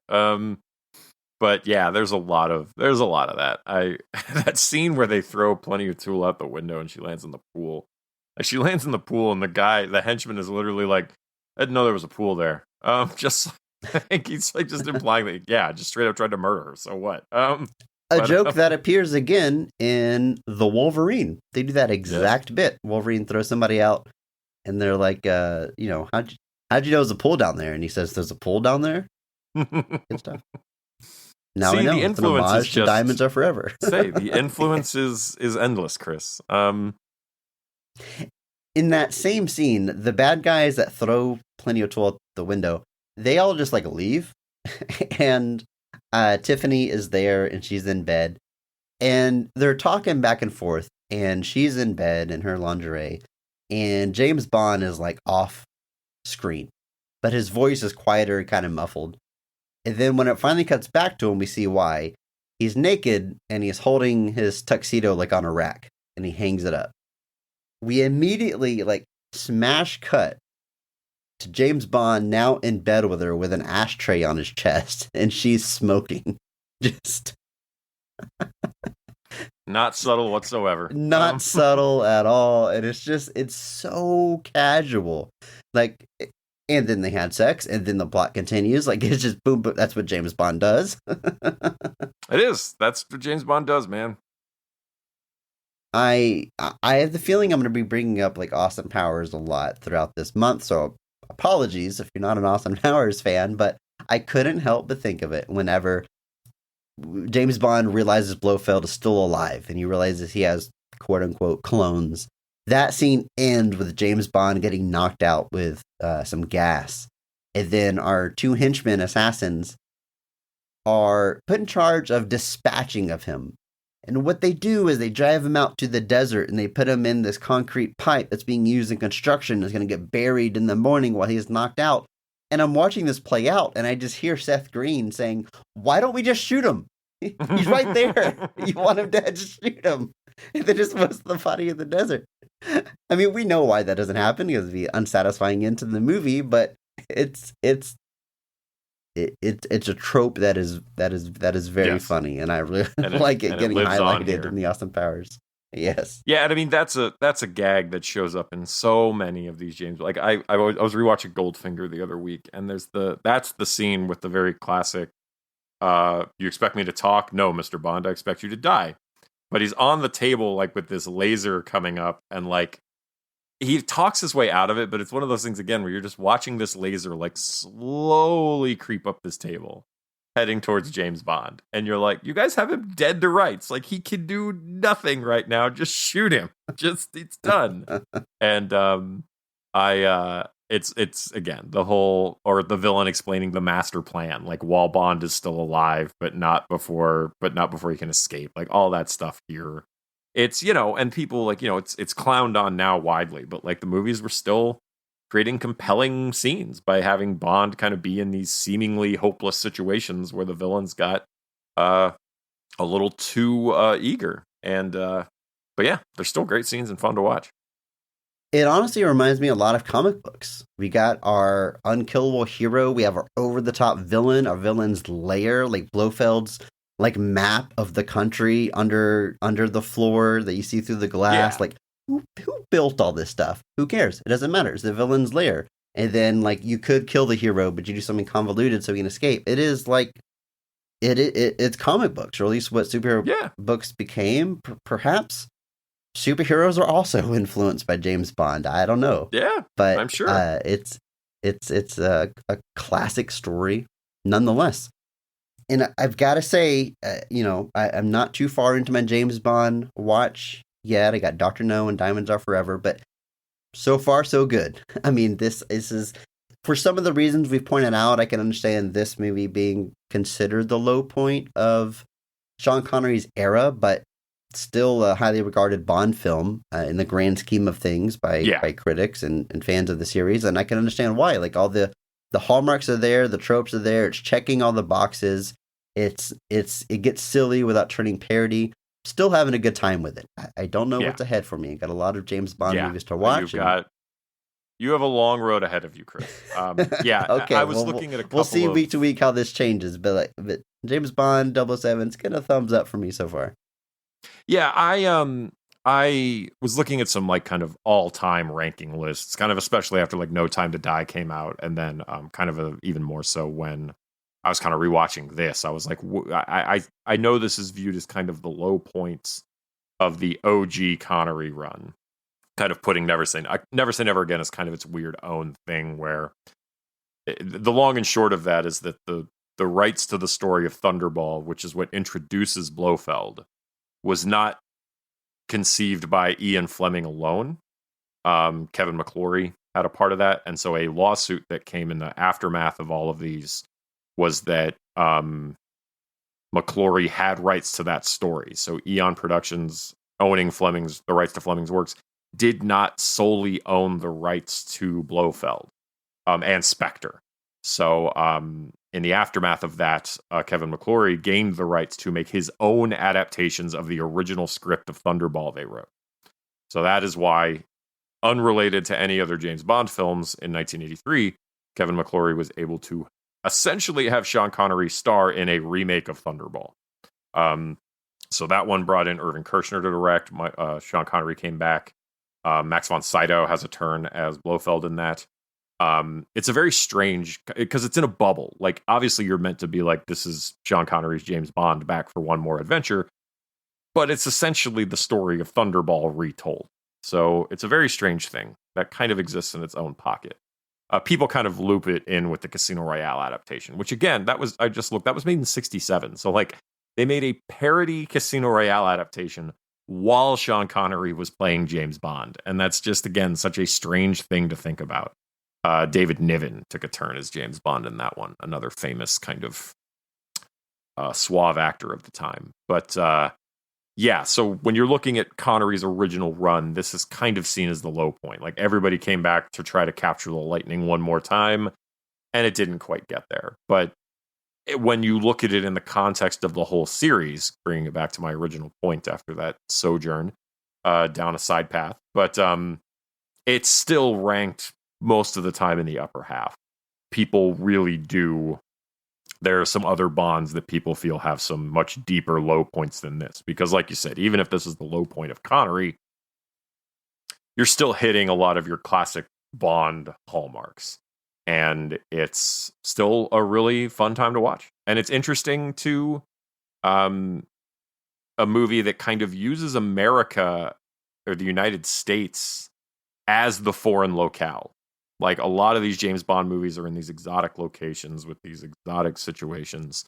But yeah, there's a lot of that. That scene where they throw Plenty of Tool out the window and she lands in the pool. Like, she lands in the pool and the henchman is literally like, I didn't know there was a pool there. Just I think he's like just implying that, yeah, just straight up tried to murder her. So what? A joke that appears again in The Wolverine. They do that exact bit. Wolverine throws somebody out, and they're like, how'd you know there's a pool down there? And he says, "There's a pool down there." Good stuff. Now See, I know the it's an influence homage is to just Diamonds Are Forever. say the influence is endless, Chris. In that same scene, the bad guys that throw Plenty of Tool out the window, they all just like leave, and Tiffany is there and she's in bed, and they're talking back and forth, and she's in bed in her lingerie, and James Bond is like off screen, but his voice is quieter and kind of muffled. And then when it finally cuts back to him, we see why. He's naked and he's holding his tuxedo like on a rack, and he hangs it up. We immediately like smash cut to James Bond now in bed with her with an ashtray on his chest, and she's smoking. Just not subtle whatsoever. Not subtle at all. And it's so casual. Like, and then they had sex, and then the plot continues. Like, it's just boom, boom. That's what James Bond does. It is. That's what James Bond does, man. I have the feeling I'm going to be bringing up like Austin Powers a lot throughout this month, so apologies if you're not an Austin Powers fan, but I couldn't help but think of it whenever James Bond realizes Blofeld is still alive and he realizes he has quote-unquote clones. That scene ends with James Bond getting knocked out with some gas, and then our two henchmen assassins are put in charge of dispatching of him. And what they do is they drive him out to the desert and they put him in this concrete pipe that's being used in construction. It's going to get buried in the morning while he's knocked out. And I'm watching this play out, and I just hear Seth Green saying, "Why don't we just shoot him? He's right there. You want him dead, just shoot him." And they just was the body in the desert. I mean, we know why that doesn't happen because it'd be unsatisfying end to the movie, but it's a trope that is very funny, and I really like it getting highlighted in the Austin Powers. Yes, yeah, and I mean that's a gag that shows up in so many of these James. Like I was rewatching Goldfinger the other week, and that's the scene with the very classic. You expect me to talk? No, Mr. Bond, I expect you to die. But he's on the table like with this laser coming up, and like he talks his way out of it, but it's one of those things again where you're just watching this laser like slowly creep up this table, heading towards James Bond, and you're like, you guys have him dead to rights. Like, he can do nothing right now. Just shoot him. Just it's done. And it's again the villain explaining the master plan, like while Bond is still alive, but not before he can escape. Like all that stuff here. It's, and people like, it's clowned on now widely, but like the movies were still creating compelling scenes by having Bond kind of be in these seemingly hopeless situations where the villains got a little too eager. And but yeah, they're still great scenes and fun to watch. It honestly reminds me a lot of comic books. We got our unkillable hero. We have our over-the-top villain, our villain's lair, like Blofeld's like map of the country under the floor that you see through the glass. Yeah. Like, who built all this stuff? Who cares? It doesn't matter. It's the villain's lair. And then like you could kill the hero, but you do something convoluted so he can escape. It is like it's comic books, or at least what superhero books became. Perhaps superheroes are also influenced by James Bond. I don't know. Yeah, but I'm sure it's a classic story nonetheless. And I've got to say, I'm not too far into my James Bond watch yet. I got Dr. No and Diamonds Are Forever, but so far so good. I mean, this is for some of the reasons we've pointed out. I can understand this movie being considered the low point of Sean Connery's era, but still a highly regarded Bond film in the grand scheme of things by critics and fans of the series. And I can understand why. Like all the hallmarks are there, the tropes are there. It's checking all the boxes. It gets silly without turning parody. Still having a good time with it. I don't know what's ahead for me. I got a lot of James Bond movies to watch. You have a long road ahead of you, Chris. Yeah, Okay, I was looking at a couple we'll see of... week to week how this changes, but James Bond 007's getting a thumbs up for me so far. Yeah, I was looking at some like kind of all-time ranking lists, kind of especially after like No Time to Die came out, and then kind of even more so when I was kind of rewatching this. I was like, I know this is viewed as kind of the low points of the OG Connery run, kind of putting Never Say Never Again as kind of its weird own thing, where the long and short of that is that the rights to the story of Thunderball, which is what introduces Blofeld, was not conceived by Ian Fleming alone. Kevin McClory had a part of that, and so a lawsuit that came in the aftermath of all of these was that McClory had rights to that story. So Eon Productions, owning the rights to Fleming's works, did not solely own the rights to Blofeld and Spectre. So in the aftermath of that, Kevin McClory gained the rights to make his own adaptations of the original script of Thunderball they wrote. So that is why, unrelated to any other James Bond films in 1983, Kevin McClory was able to essentially have Sean Connery star in a remake of Thunderball. So that one brought in Irving Kershner to direct. Sean Connery came back. Max von Sydow has a turn as Blofeld in that. It's a very strange, because it's in a bubble. Like, obviously you're meant to be like, this is Sean Connery's James Bond back for one more adventure, but it's essentially the story of Thunderball retold. So it's a very strange thing that kind of exists in its own pocket. People kind of loop it in with the Casino Royale adaptation, which again, that was made in 1967. So like, they made a parody Casino Royale adaptation while Sean Connery was playing James Bond. And that's just, again, such a strange thing to think about. David Niven took a turn as James Bond in that one, another famous kind of suave actor of the time. But yeah, so when you're looking at Connery's original run, this is kind of seen as the low point. Like, everybody came back to try to capture the lightning one more time, and it didn't quite get there. But when you look at it in the context of the whole series, bringing it back to my original point after that sojourn down a side path, but it's still ranked most of the time in the upper half. People really do. There are some other Bonds that people feel have some much deeper low points than this. Because like you said, even if this is the low point of Connery, you're still hitting a lot of your classic Bond hallmarks. And it's still a really fun time to watch. And it's interesting to a movie that kind of uses America or the United States as the foreign locale. Like, a lot of these James Bond movies are in these exotic locations with these exotic situations.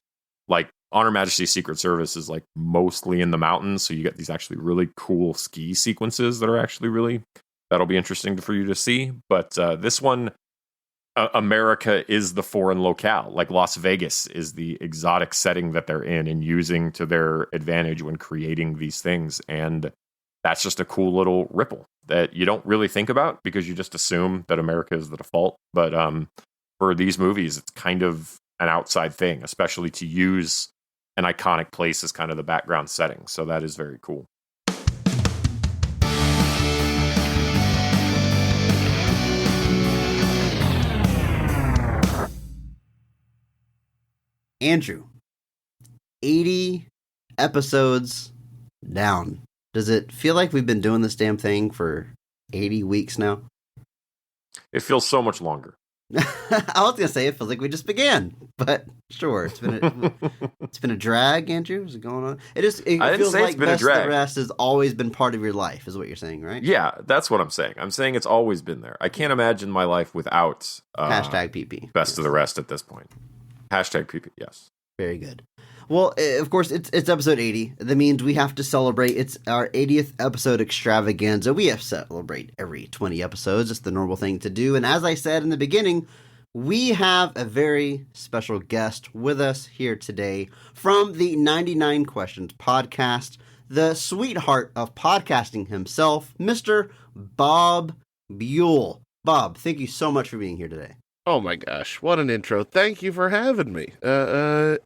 Like, On Her Majesty's Secret Service is like mostly in the mountains, so you get these actually really cool ski sequences that are actually that'll be interesting for you to see. But this one, America is the foreign locale. Like, Las Vegas is the exotic setting that they're in and using to their advantage when creating these things. And that's just a cool little ripple that you don't really think about because you just assume that America is the default. But for these movies, it's kind of an outside thing, especially to use an iconic place as kind of the background setting. So that is very cool. Andrew, 80 episodes down. Does it feel like we've been doing this damn thing for 80 weeks now? It feels so much longer. I was gonna say it feels like we just began, but sure, it's been a drag. Andrew, is it going on? It feels like it's been Best a drag. of the Rest has always been part of your life, is what you're saying, right? Yeah, that's what I'm saying. I'm saying it's always been there. I can't imagine my life without Hashtag PP. Best of the Rest at this point. Hashtag PP. Yes. Very good. Well, of course, it's episode 80. That means we have to celebrate. It's our 80th episode extravaganza. We have to celebrate every 20 episodes. It's the normal thing to do. And as I said in the beginning, we have a very special guest with us here today from the 99 Questions podcast, the sweetheart of podcasting himself, Mr. Bob Buel. Bob, thank you so much for being here today. Oh my gosh, what an intro. Thank you for having me.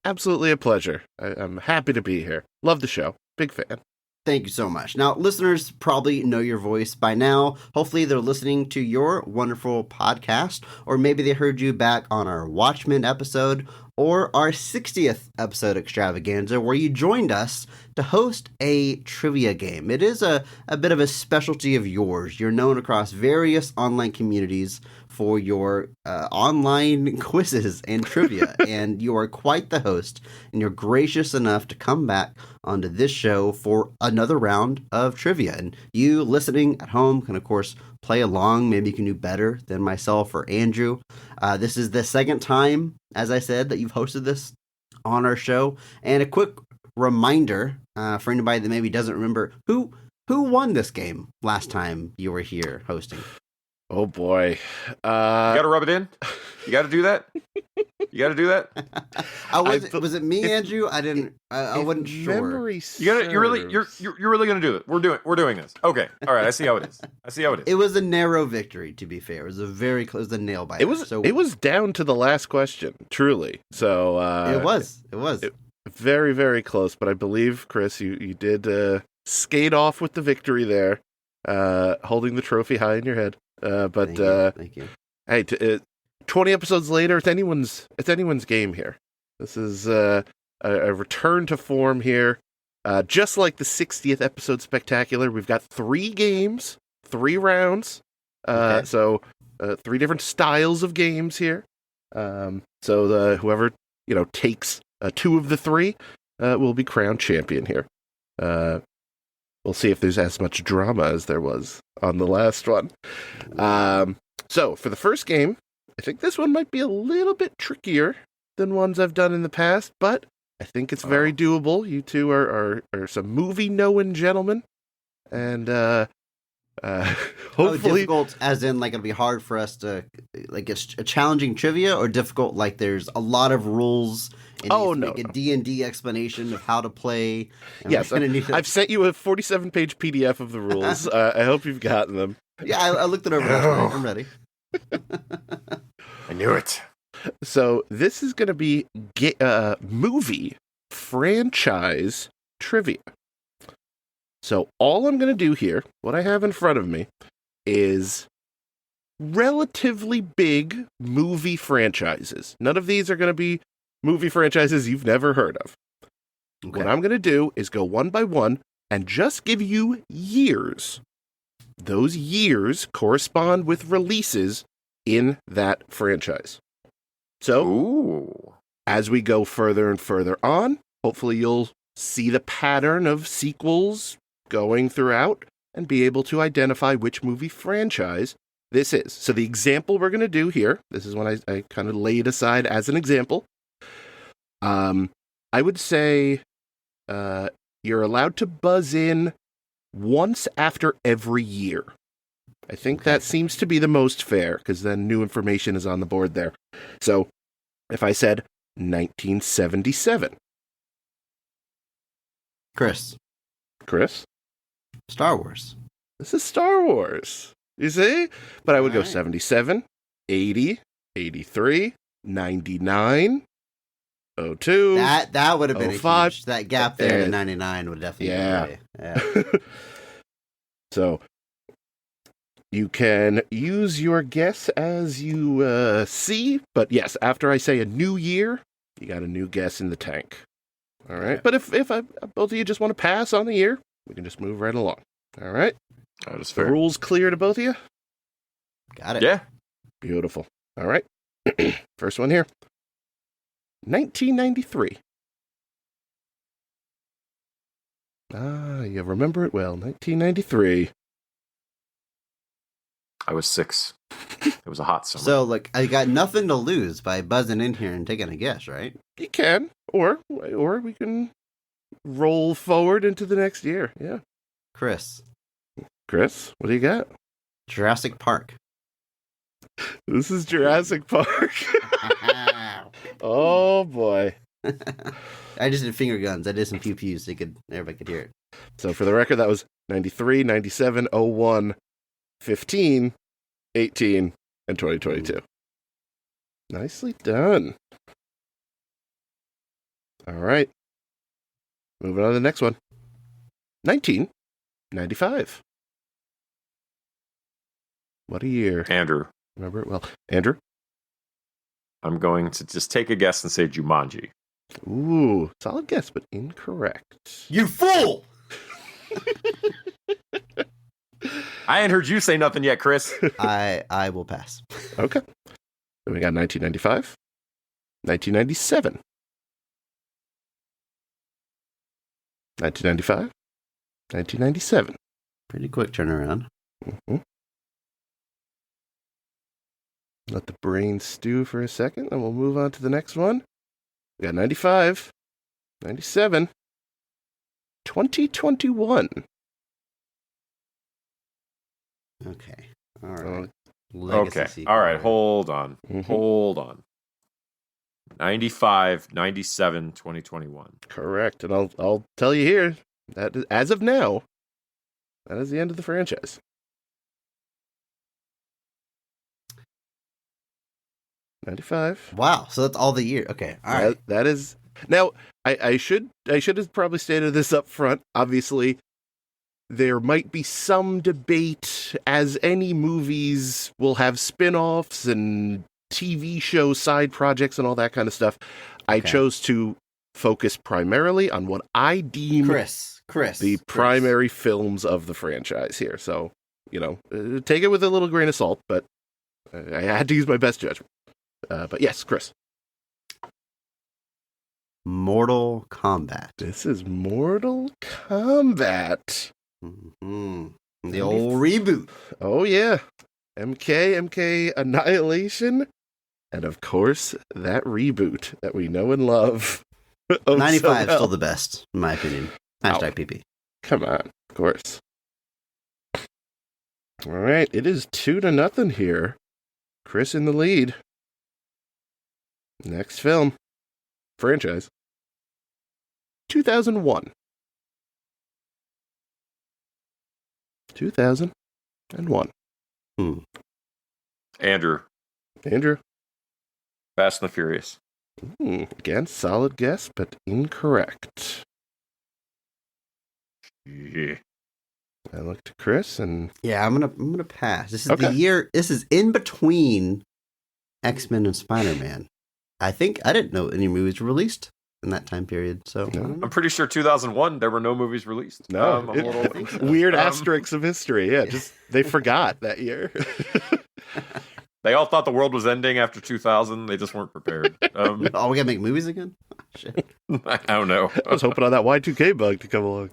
Absolutely a pleasure. I'm happy to be here. Love the show. Big fan. Thank you so much. Now, listeners probably know your voice by now. Hopefully, they're listening to your wonderful podcast, or maybe they heard you back on our Watchmen episode or our 60th episode Extravaganza, where you joined us to host a trivia game. It is a bit of a specialty of yours. You're known across various online communities for your online quizzes and trivia, and you are quite the host, and you're gracious enough to come back onto this show for another round of trivia. And you listening at home can, of course, play along. Maybe you can do better than myself or Andrew. This is the second time, as I said, that you've hosted this on our show. And a quick reminder for anybody that maybe doesn't remember, who won this game last time you were here hosting? Oh boy. You got to rub it in. You got to do that. You got to do that. Was it me, Andrew? I wasn't sure. Memory You're really gonna do it. We're doing this. Okay. All right. I see how it is. It was a narrow victory, to be fair. It was a very close, the nail biter. It was down to the last question, truly. So it was very, very close. But I believe, Chris, you did skate off with the victory there, holding the trophy high in your head. Thank you. Hey, 20 episodes later, it's anyone's game here. This is a return to form here. Just like the 60th episode spectacular, we've got 3 games, 3 rounds. Okay. So 3 different styles of games here. So whoever takes 2 of the 3 will be crowned champion here. We'll see if there's as much drama as there was on the last one. So for the first game, I think this one might be a little bit trickier than ones I've done in the past, but I think it's very doable. You two are some movie-knowing gentlemen, and hopefully... difficult as in, like, it'll be hard for us to, like, a challenging trivia, or difficult like there's a lot of rules and make a D&D explanation of how to play? Yes, I've sent you a 47-page PDF of the rules. I hope you've gotten them. Yeah, I looked it over last night. I'm ready. I knew it. So this is going to be movie franchise trivia. So all I'm going to do here, what I have in front of me, is relatively big movie franchises. None of these are going to be movie franchises you've never heard of. Okay. What I'm going to do is go one by one and just give you years. Those years correspond with releases in that franchise. So, as we go further and further on, hopefully you'll see the pattern of sequels going throughout and be able to identify which movie franchise this is. So the example we're going to do here, this is one I kind of laid aside as an example. I would say you're allowed to buzz in once after every year. I think that seems to be the most fair, because then new information is on the board there. So, if I said 1977. Chris. Star Wars. This is Star Wars. You see? But I would go 77, 80, 83, 99, 02. That would have been 05. a huge. That gap there to 99 would definitely be. Yeah. So, you can use your guess as you see, but yes, after I say a new year, you got a new guess in the tank. All right, okay. But if both of you just want to pass on the year, we can just move right along. All right, that is fair. The rules clear to both of you? Got it. Yeah. Beautiful. All right, first one here. 1993. You remember it well. 1993. I was 6. It was a hot summer. So, like, I got nothing to lose by buzzing in here and taking a guess, right? You can, or we can roll forward into the next year. Yeah. Chris, what do you got? Jurassic Park. This is Jurassic Park. Oh boy. I just did finger guns. I did some pew pews so everybody could hear it. So for the record, that was 93, 97, 01, 15, 18, and 2022. Nicely done. All right. Moving on to the next one. 1995. What a year. Andrew, Remember it well. Andrew? I'm going to just take a guess and say Jumanji. Ooh, solid guess, but incorrect. You fool! I ain't heard you say nothing yet, Chris. I will pass. Okay. Then we got 1995, 1997, 1995, 1997. Pretty quick turnaround. Mhm. Let the brain stew for a second, and we'll move on to the next one. We got 95, 97, 2021. Okay. All right. Okay. sequel. All right. Hold on. Mhm. Hold on. 95, 97, 2021. Correct. And I'll tell you here that as of now, that is the end of the franchise. 95. Wow. So that's all the year. Okay. All right. That is now. I should have probably stated this up front. Obviously, there might be some debate, as any movies will have spin-offs and TV show side projects and all that kind of stuff. I Okay. chose to focus primarily on what I deem Chris. the primary films of the franchise here. So, take it with a little grain of salt, but I had to use my best judgment. But yes, Chris. Mortal Kombat. This is Mortal Kombat. Mhm. The old reboot. Oh, yeah. MK Annihilation. And of course, that reboot that we know and love. Oh, 95 so well. still the best, in my opinion. Hashtag Oh. PP. Come on, of course. All right, it is 2-0 here. Chris in the lead. Next film. Franchise. 2001. 2001. Andrew, Andrew. Fast and the Furious. Again, solid guess, but incorrect. Yeah. I look to Chris, and Yeah, I'm gonna pass. This is Okay. the year. This is in between X-Men and Spider-Man. I think I didn't know any movies were released in that time period. So I don't know. I'm pretty sure 2001, there were no movies released. no, I'm a little, weird um, asterisks of history. Yeah, just they forgot that year. They all thought the world was ending after 2000. They just weren't prepared. Oh, we gotta make movies again? Shit. I don't know. I was hoping on that Y2K bug to come along.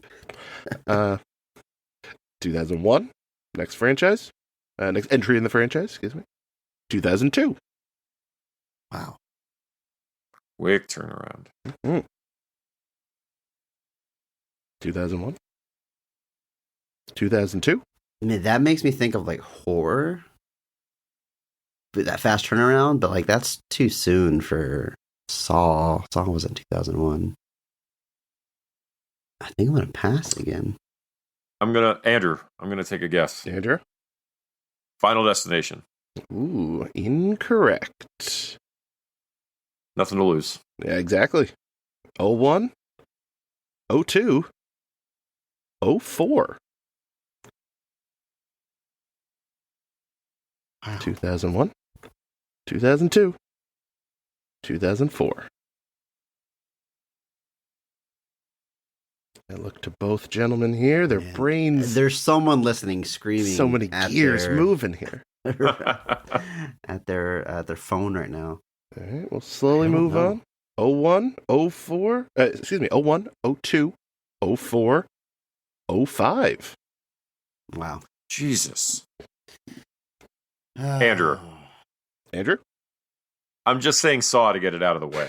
2001, next franchise, next entry in the franchise. Excuse me. 2002. Wow. Quick turnaround. 2001. 2002. I mean, that makes me think of like horror. But that fast turnaround, but like that's too soon for Saw. Saw was in 2001. I think I'm gonna pass again. Andrew, I'm gonna take a guess. Andrew. Final Destination. Ooh, incorrect. Nothing to lose. Yeah, exactly. 01, 02, 04. Wow. 2001, 2002, 2004. I look to both gentlemen here. Their Man, brains, There's someone listening, screaming. so many at gears their- moving here. at their phone right now. All right, we'll slowly I don't move know. on. 01, 04, excuse me, 01, 02, 04, 05. Wow. Jesus. Andrew. Andrew? I'm just saying Saw to get it out of the way.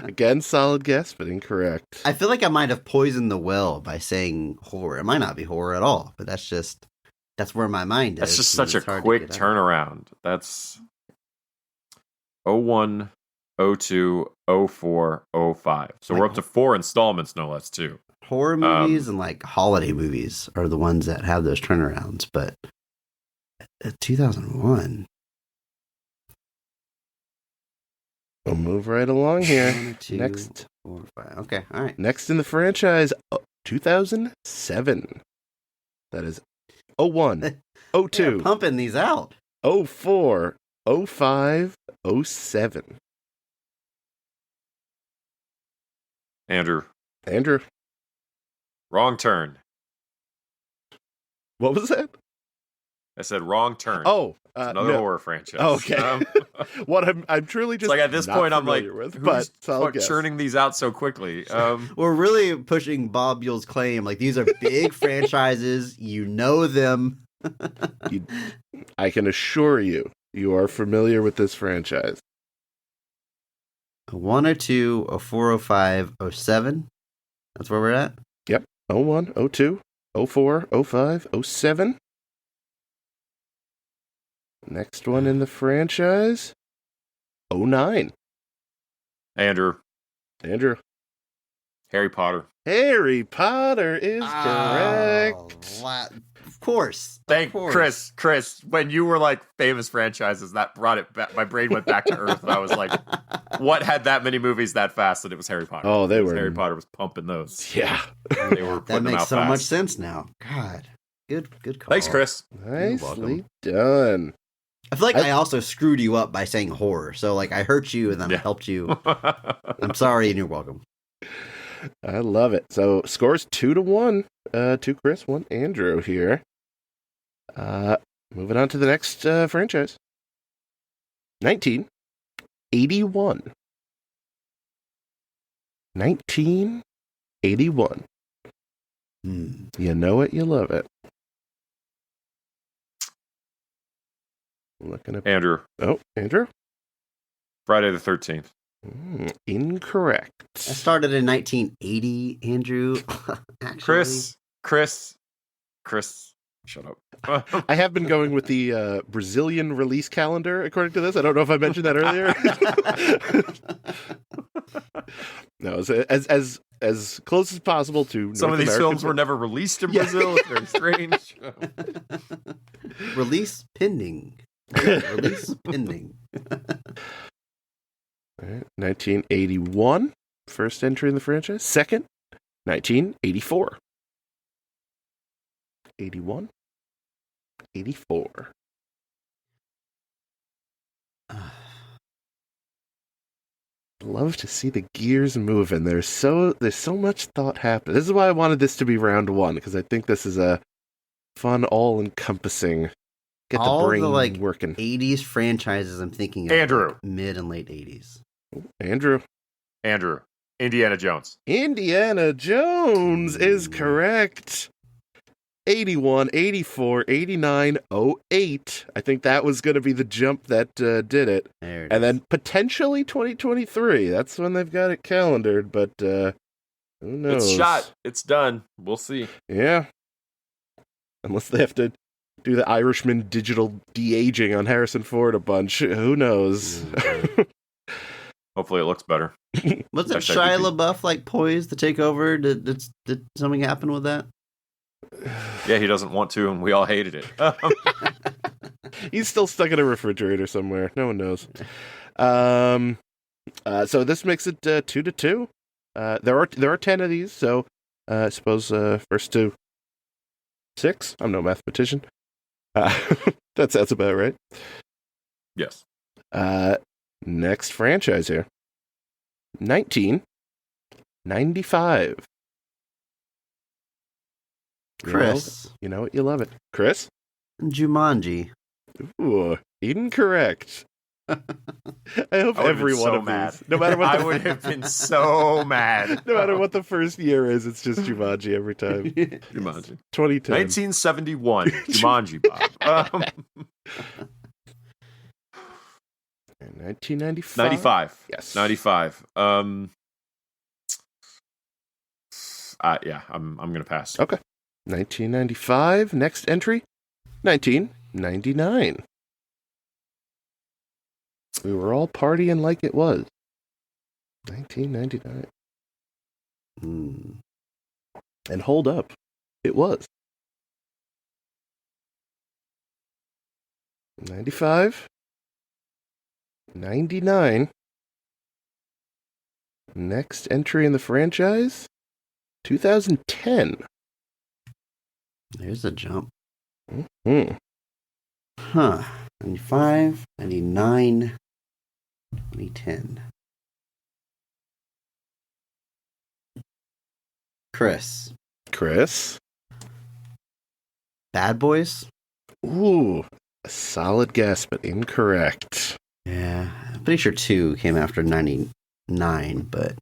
Again, solid guess, but incorrect. I feel like I might have poisoned the well by saying horror. It might not be horror at all, but that's where my mind is. That's just and such a it's hard to quick get out. turnaround. That's 01, 02, 04, 05. So we're up to 4 installments, no less, too. Horror movies and like holiday movies are the ones that have those turnarounds, but 2001. We'll move right along here. 1, 2, Next. 4, 5. Okay, all right. Next in the franchise, 2007. That is 01, They're 02, pumping these out. 04, 05, 07. Andrew, Andrew, wrong turn. what was that? I said wrong turn. Oh, It's another no. horror franchise. Okay. What I'm truly it's just like at this not point, I'm like, familiar with, who's but I'll guess. churning these out so quickly? We're really pushing Bob Buell's claim. Like, these are big franchises. You know them. I can assure you, you are familiar with this franchise. 01, 02, 04, 05, 07. That's where we're at. 01, 02, 04, 05, 07. Next one in the franchise, 09. Andrew, Andrew. Harry Potter. Harry Potter is correct. Of course. Thank Of course. Chris. When you were like famous franchises, that brought it back. My brain went back to Earth, and I was like, "What had that many movies that fast?" And it was Harry Potter. Oh, they were. Harry Potter was pumping those. Yeah. They were That putting them makes out so fast. much sense now. God. Good call. Thanks, Chris. Nicely done. I feel like I also screwed you up by saying horror. So, like, I hurt you and then I Yeah. helped you. I'm sorry and you're welcome. I love it. So scores 2-1 to Chris, 1 Andrew here. Moving on to the next franchise. 1981. 1981. You know it, you love it. Looking up. Andrew, Oh, Andrew? Friday the 13th. Incorrect. I started in 1980, Andrew. Actually. Chris, shut up. I have been going with the Brazilian release calendar, according to this. I don't know if I mentioned that earlier. No, as close as possible to Some North of these American films were never released in Brazil. It's very strange. Release pending. Release pending. All right, 1981, first entry in the franchise. Second, 1984. 81, 84. Love to see the gears moving. There's so much thought happening. This is why I wanted this to be round one, because I think this is a fun, all-encompassing. Get the All brain the like working. 80s franchises I'm thinking of. Andrew. Like, mid and late 80s. Andrew. Indiana Jones. Indiana Jones is correct. 81, 84, 89, 08. I think that was going to be the jump that did it. There it And is. then potentially 2023. That's when they've got it calendared, but who knows? It's shot. It's done. We'll see. Yeah. Unless they have to do the Irishman digital de-aging on Harrison Ford a bunch. Who knows? Hopefully it looks better. Wasn't Hashtag Shia repeat. LaBeouf like poised to take over? Did something happen with that? Yeah, he doesn't want to, and we all hated it. He's still stuck in a refrigerator somewhere. No one knows. So this makes it 2-2. There are 10 of these, so I suppose first to 6. I'm no mathematician. That sounds about right. Yes. Next franchise here. 1995. Chris. You know it, you love it. Chris? Jumanji. Ooh, incorrect. I hope I would've every been one so of mad. these, no matter what, I would have been so mad. no matter what the first year is, it's just Jumanji every time. Jumanji. 2010. 1971. Jumanji, Bob. 1995. 95. Yes. 95. Yeah, I'm gonna pass. Okay. 1995. Next entry. 1999. We were all partying like it was. 1999. And hold up. It was. 95. 99. Next entry in the franchise. 2010. There's a jump. Hmm. Huh. 95, 99, 2010. Chris. Bad Boys? Ooh, a solid guess, but incorrect. Yeah. I'm pretty sure 2 came after 99, but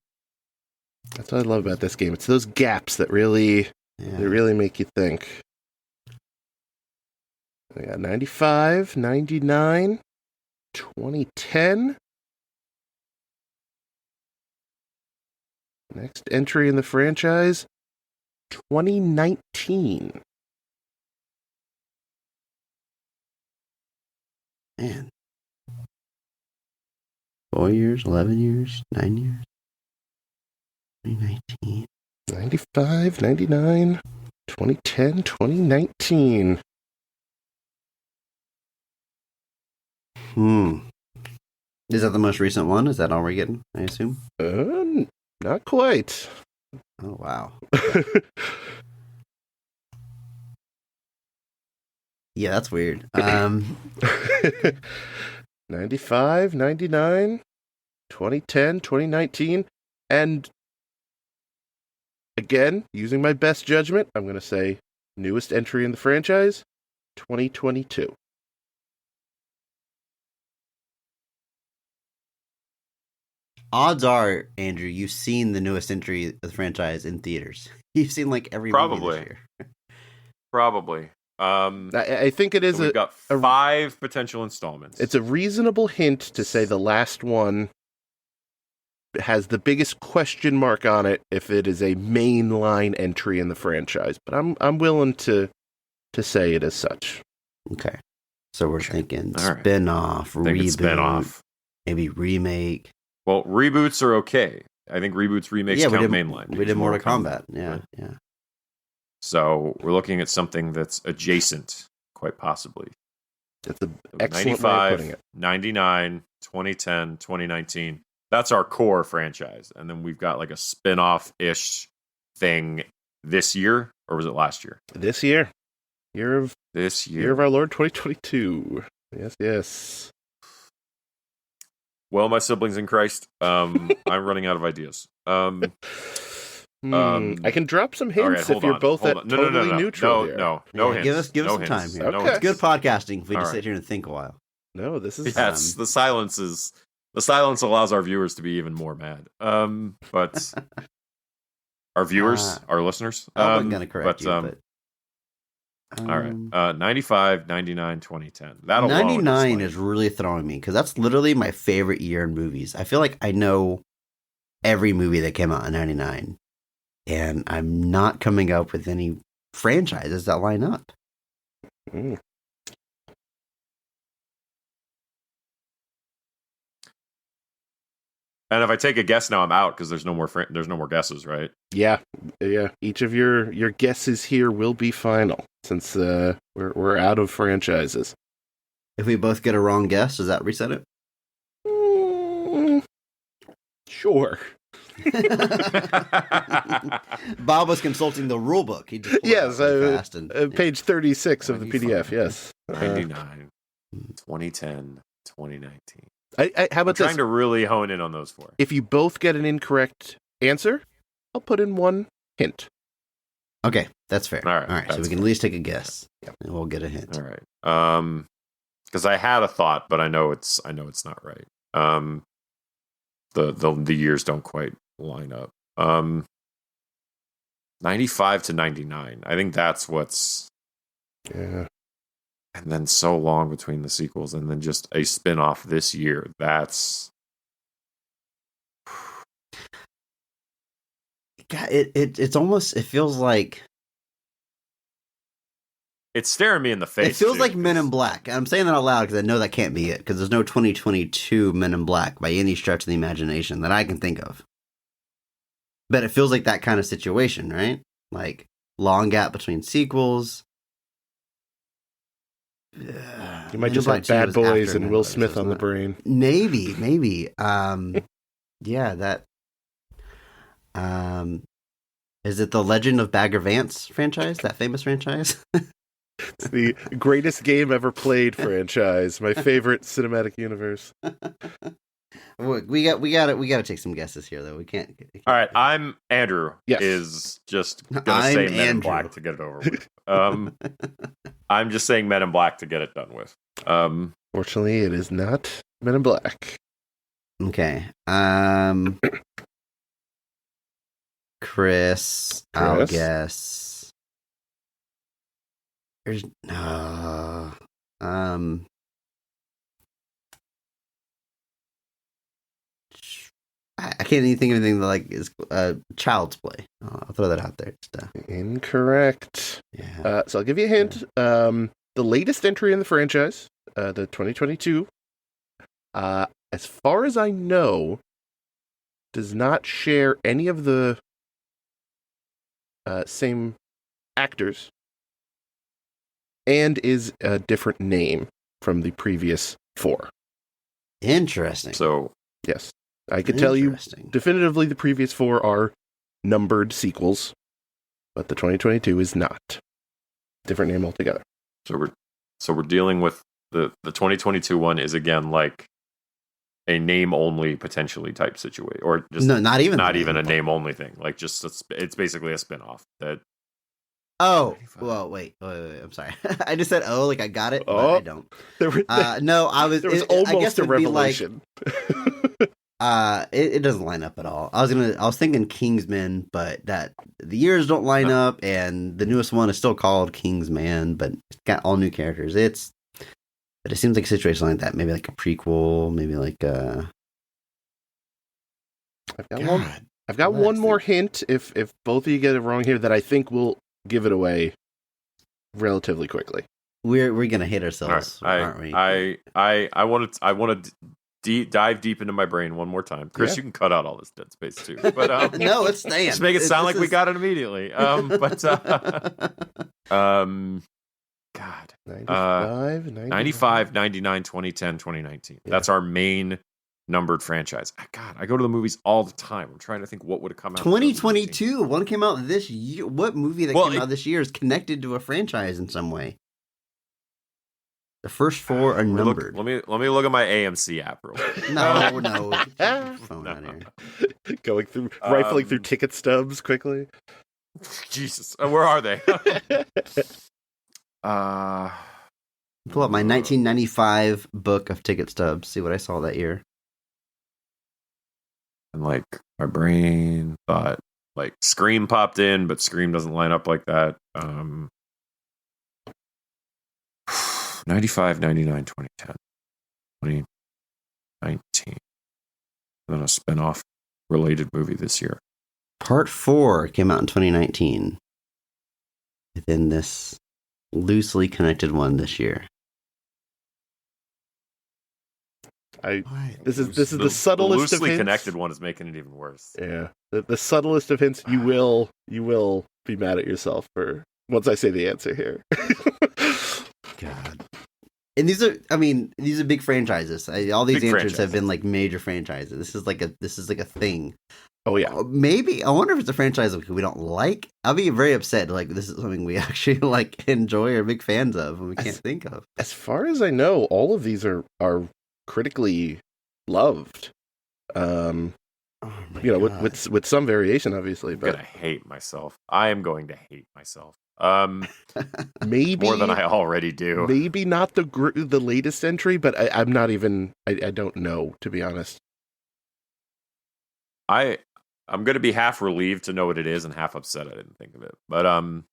That's what I love about this game. It's those gaps that really make you think. I got 95, 99, 2010. Next entry in the franchise, 2019. Man. 4 years, 11 years, 9 years. 2019. 95, 99, 2010, 2019. Is that the most recent one? Is that all we're getting, I assume? Not quite. Oh, wow. Yeah, that's weird. 95, 99, 2010, 2019, and again, using my best judgment, I'm going to say newest entry in the franchise, 2022. Odds are, Andrew, you've seen the newest entry of the franchise in theaters. You've seen like every movie this year. Probably. I think it is so we've got 5 potential installments. It's a reasonable hint to say the last one has the biggest question mark on it if it is a mainline entry in the franchise. But I'm willing to say it as such. Okay. So we're thinking All right. spin-off, reboot, spin-off. maybe remake. Well, reboots are okay. I think reboots, remakes count mainline. We did Mortal Kombat. Yeah, yeah. So we're looking at something that's adjacent, quite possibly. That's an excellent way of putting 95, it. 99, 2010, 2019. That's our core franchise. And then we've got like a spin-off-ish thing this year, or was it last year? This year. Year of our Lord 2022. Yes. Well, my siblings in Christ, I'm running out of ideas. I can drop some hints if you're both totally neutral here. No hints. Give us some time here. Okay. It's good podcasting if we just right. sit here and think a while. No, this is... Yes, the silence allows our viewers to be even more mad. But our viewers, our listeners. I wasn't going to correct you, but... all right. 95, 99, 2010. That 99 is really throwing me because that's literally my favorite year in movies. I feel like I know every movie that came out in 99, and I'm not coming up with any franchises that line up. Mm. And if I take a guess now, I'm out because there's no more guesses, right? Yeah. Each of your guesses here will be final since we're out of franchises. If we both get a wrong guess, does that reset it? Sure. Bob was consulting the rule book. He just fast page 36 of the PDF. Yes, 99, 2010, 2019. How about I'm trying to really hone in on those 4. If you both get an incorrect answer, I'll put in one hint. Okay, that's fair. All right, so we can at least take a guess, and we'll get a hint. All right. Because I had a thought, but I know it's not right. The years don't quite line up. 95 to 99. I think that's what's. Yeah. And then so long between the sequels, and then just a spin-off this year. That's. It's almost. It feels like. It's staring me in the face. It feels like Men in Black. I'm saying that out loud because I know that can't be it, because there's no 2022 Men in Black by any stretch of the imagination that I can think of. But it feels like that kind of situation, right? Like, long gap between sequels. You might just have Bad Boys and Will Smith on the brain. Maybe. Yeah, that... Is it the Legend of Bagger Vance franchise? That famous franchise? It's the greatest game ever played franchise. My favorite cinematic universe. we gotta take some guesses here, though. We can't. All right, I'm Andrew. Yes. Is just gonna I'm say Men in Andrew. Black to get it over with. I'm just saying Men in Black to get it done with. Fortunately, it is not Men in Black. Okay. Chris, I'll guess. There's no. I can't even think of anything that like is Child's Play. I'll throw that out there. Incorrect. Yeah. So I'll give you a hint. The latest entry in the franchise, the 2022, as far as I know, does not share any of the same actors and is a different name from the previous 4. Interesting. So Yes. I could tell you Interesting. definitively the previous 4 are numbered sequels, but the 2022 is not. Different name altogether. So we're dealing with the 2022 one is again like a name only potentially type situation, or just No, not even a name only thing. Like just it's basically a spin-off that. Oh, well, wait. I'm sorry. I just said like I got it, but I don't. There No, I was. was I guess almost a it'd be like, revelation. it doesn't line up at all. I was thinking Kingsman, but that the years don't line up, and the newest one is still called Kingsman, but it's got all new characters. But it seems like a situation like that, maybe like a prequel, maybe like I've got one more hint. If both of you get it wrong here, that I think will give it away relatively quickly. We're gonna hit ourselves, aren't we? I want to dive deep into my brain one more time. Chris, you can cut out all this dead space too. But no, it's staying. Just make it sound like we got it immediately. God. 95, 99, 2010, 2019. Yeah. That's our main numbered franchise. God, I go to the movies all the time. I'm trying to think what would have come out. 2022. One came out this year. What movie that came out this year is connected to a franchise in some way? The first 4 are numbered. Let me look at my AMC app real quick. No. Get your phone out here. Going through, rifling through ticket stubs quickly. Jesus, where are they? Pull up my 1995 book of ticket stubs. See what I saw that year. And like my brain thought like Scream popped in, but Scream doesn't line up like that. 95, 99, 2010, 2019. And then a spinoff related movie this year. Part 4 came out in 2019. Within this loosely connected one this year. This is the subtlest of loosely hints. connected one is making it even worse. Yeah, the subtlest of hints. You will be mad at yourself for once I say the answer here. God. And these are big franchises. All these Big answers have franchises. been like major franchises. This is like a thing. Oh yeah, Maybe I wonder if it's a franchise that we don't like. I'll be very upset. Like this is something we actually like enjoy or big fans of, and we can't think of. as far as I know, all of these are critically loved. With some variation, obviously. I'm But gonna hate myself. I am going to hate myself. maybe More than I already do. Maybe not the latest entry, but I'm not even. I don't know, to be honest. I'm going to be half relieved to know what it is and half upset I didn't think of it. But man,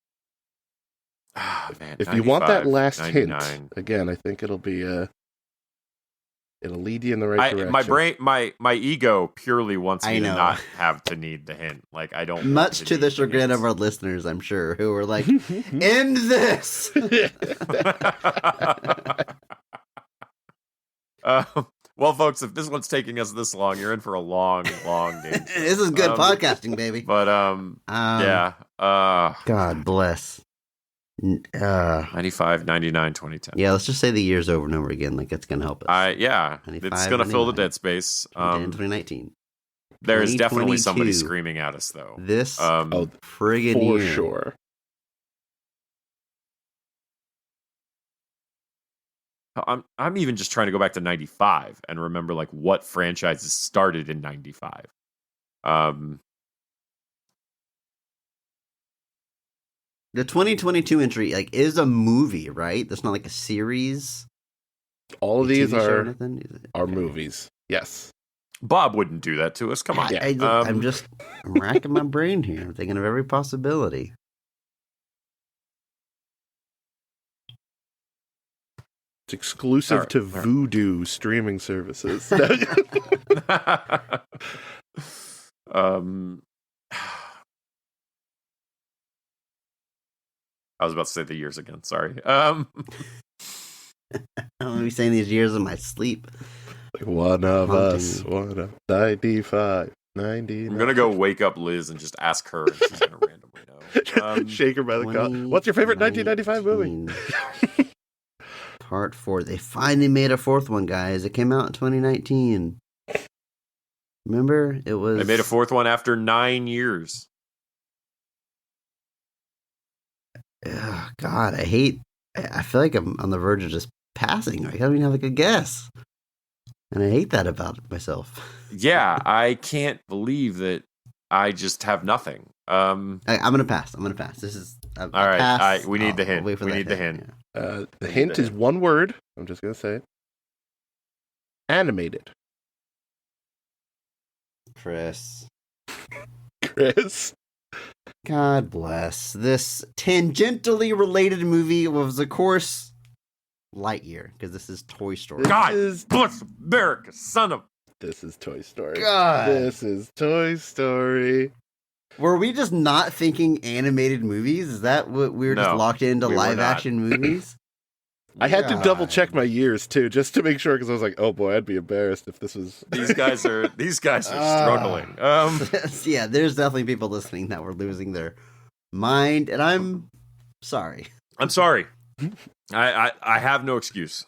If you want that 95, last 99. hint, again, I think it'll be it'll lead you in the right direction. My brain, my ego purely wants I me to know. not have to need the hint. Like I don't. Much want to need the chagrin hints. of our listeners, I'm sure, who were like, "End this." Well, folks, if this one's taking us this long, you're in for a long game. This is good podcasting, baby. But yeah. God bless. 95, 99, 2010. Yeah, let's just say the years over and over again. Like it's gonna help us. Yeah, 95, it's gonna fill the 99. dead space. 2019. There is definitely somebody 2022. screaming at us, though. This Oh, friggin' for year. sure. I'm even just trying to go back to 95 and remember like what franchises started in 95. The 2022 entry like is a movie, right? That's not like a series. All of a these TV show or are anything? Okay. movies. Yes. Bob wouldn't do that to us. Come on. I'm racking my brain here. I'm thinking of every possibility. It's exclusive All right, to all right. Vudu streaming services. I was about to say the years again. Sorry. I'm gonna be saying these years in my sleep. One of Haunting us. me. One of 95. 90. I'm gonna go wake up Liz and just ask her, and she's gonna randomly know. Shake her by the collar. What's your favorite 1995 movie? 2019. Part 4. They finally made a fourth one, guys. It came out in 2019. Remember? It was. They made a fourth one after 9 years. Ugh, God, I feel like I'm on the verge of just passing. I don't even have like a guess. And I hate that about myself. Yeah, I can't believe that I just have nothing. I'm gonna pass. This is All right, pass. we need the hint. Wait for We that need the hint. Yeah. The hint is one word. I'm just going to say it. Animated. Chris. Chris. God bless. This tangentially related movie was, of course, Lightyear, because this is Toy Story. God is- bless America, son of. This is Toy Story. God. This is Toy Story. Were we just not thinking animated movies? Is that what we were just No, locked into we were live not. action movies? I had to God. double check my years too, just to make sure, because I was like, "Oh boy, I'd be embarrassed if this was." These guys are struggling. Yeah, there's definitely people listening that were losing their mind, and I'm sorry. I'm sorry. I have no excuse.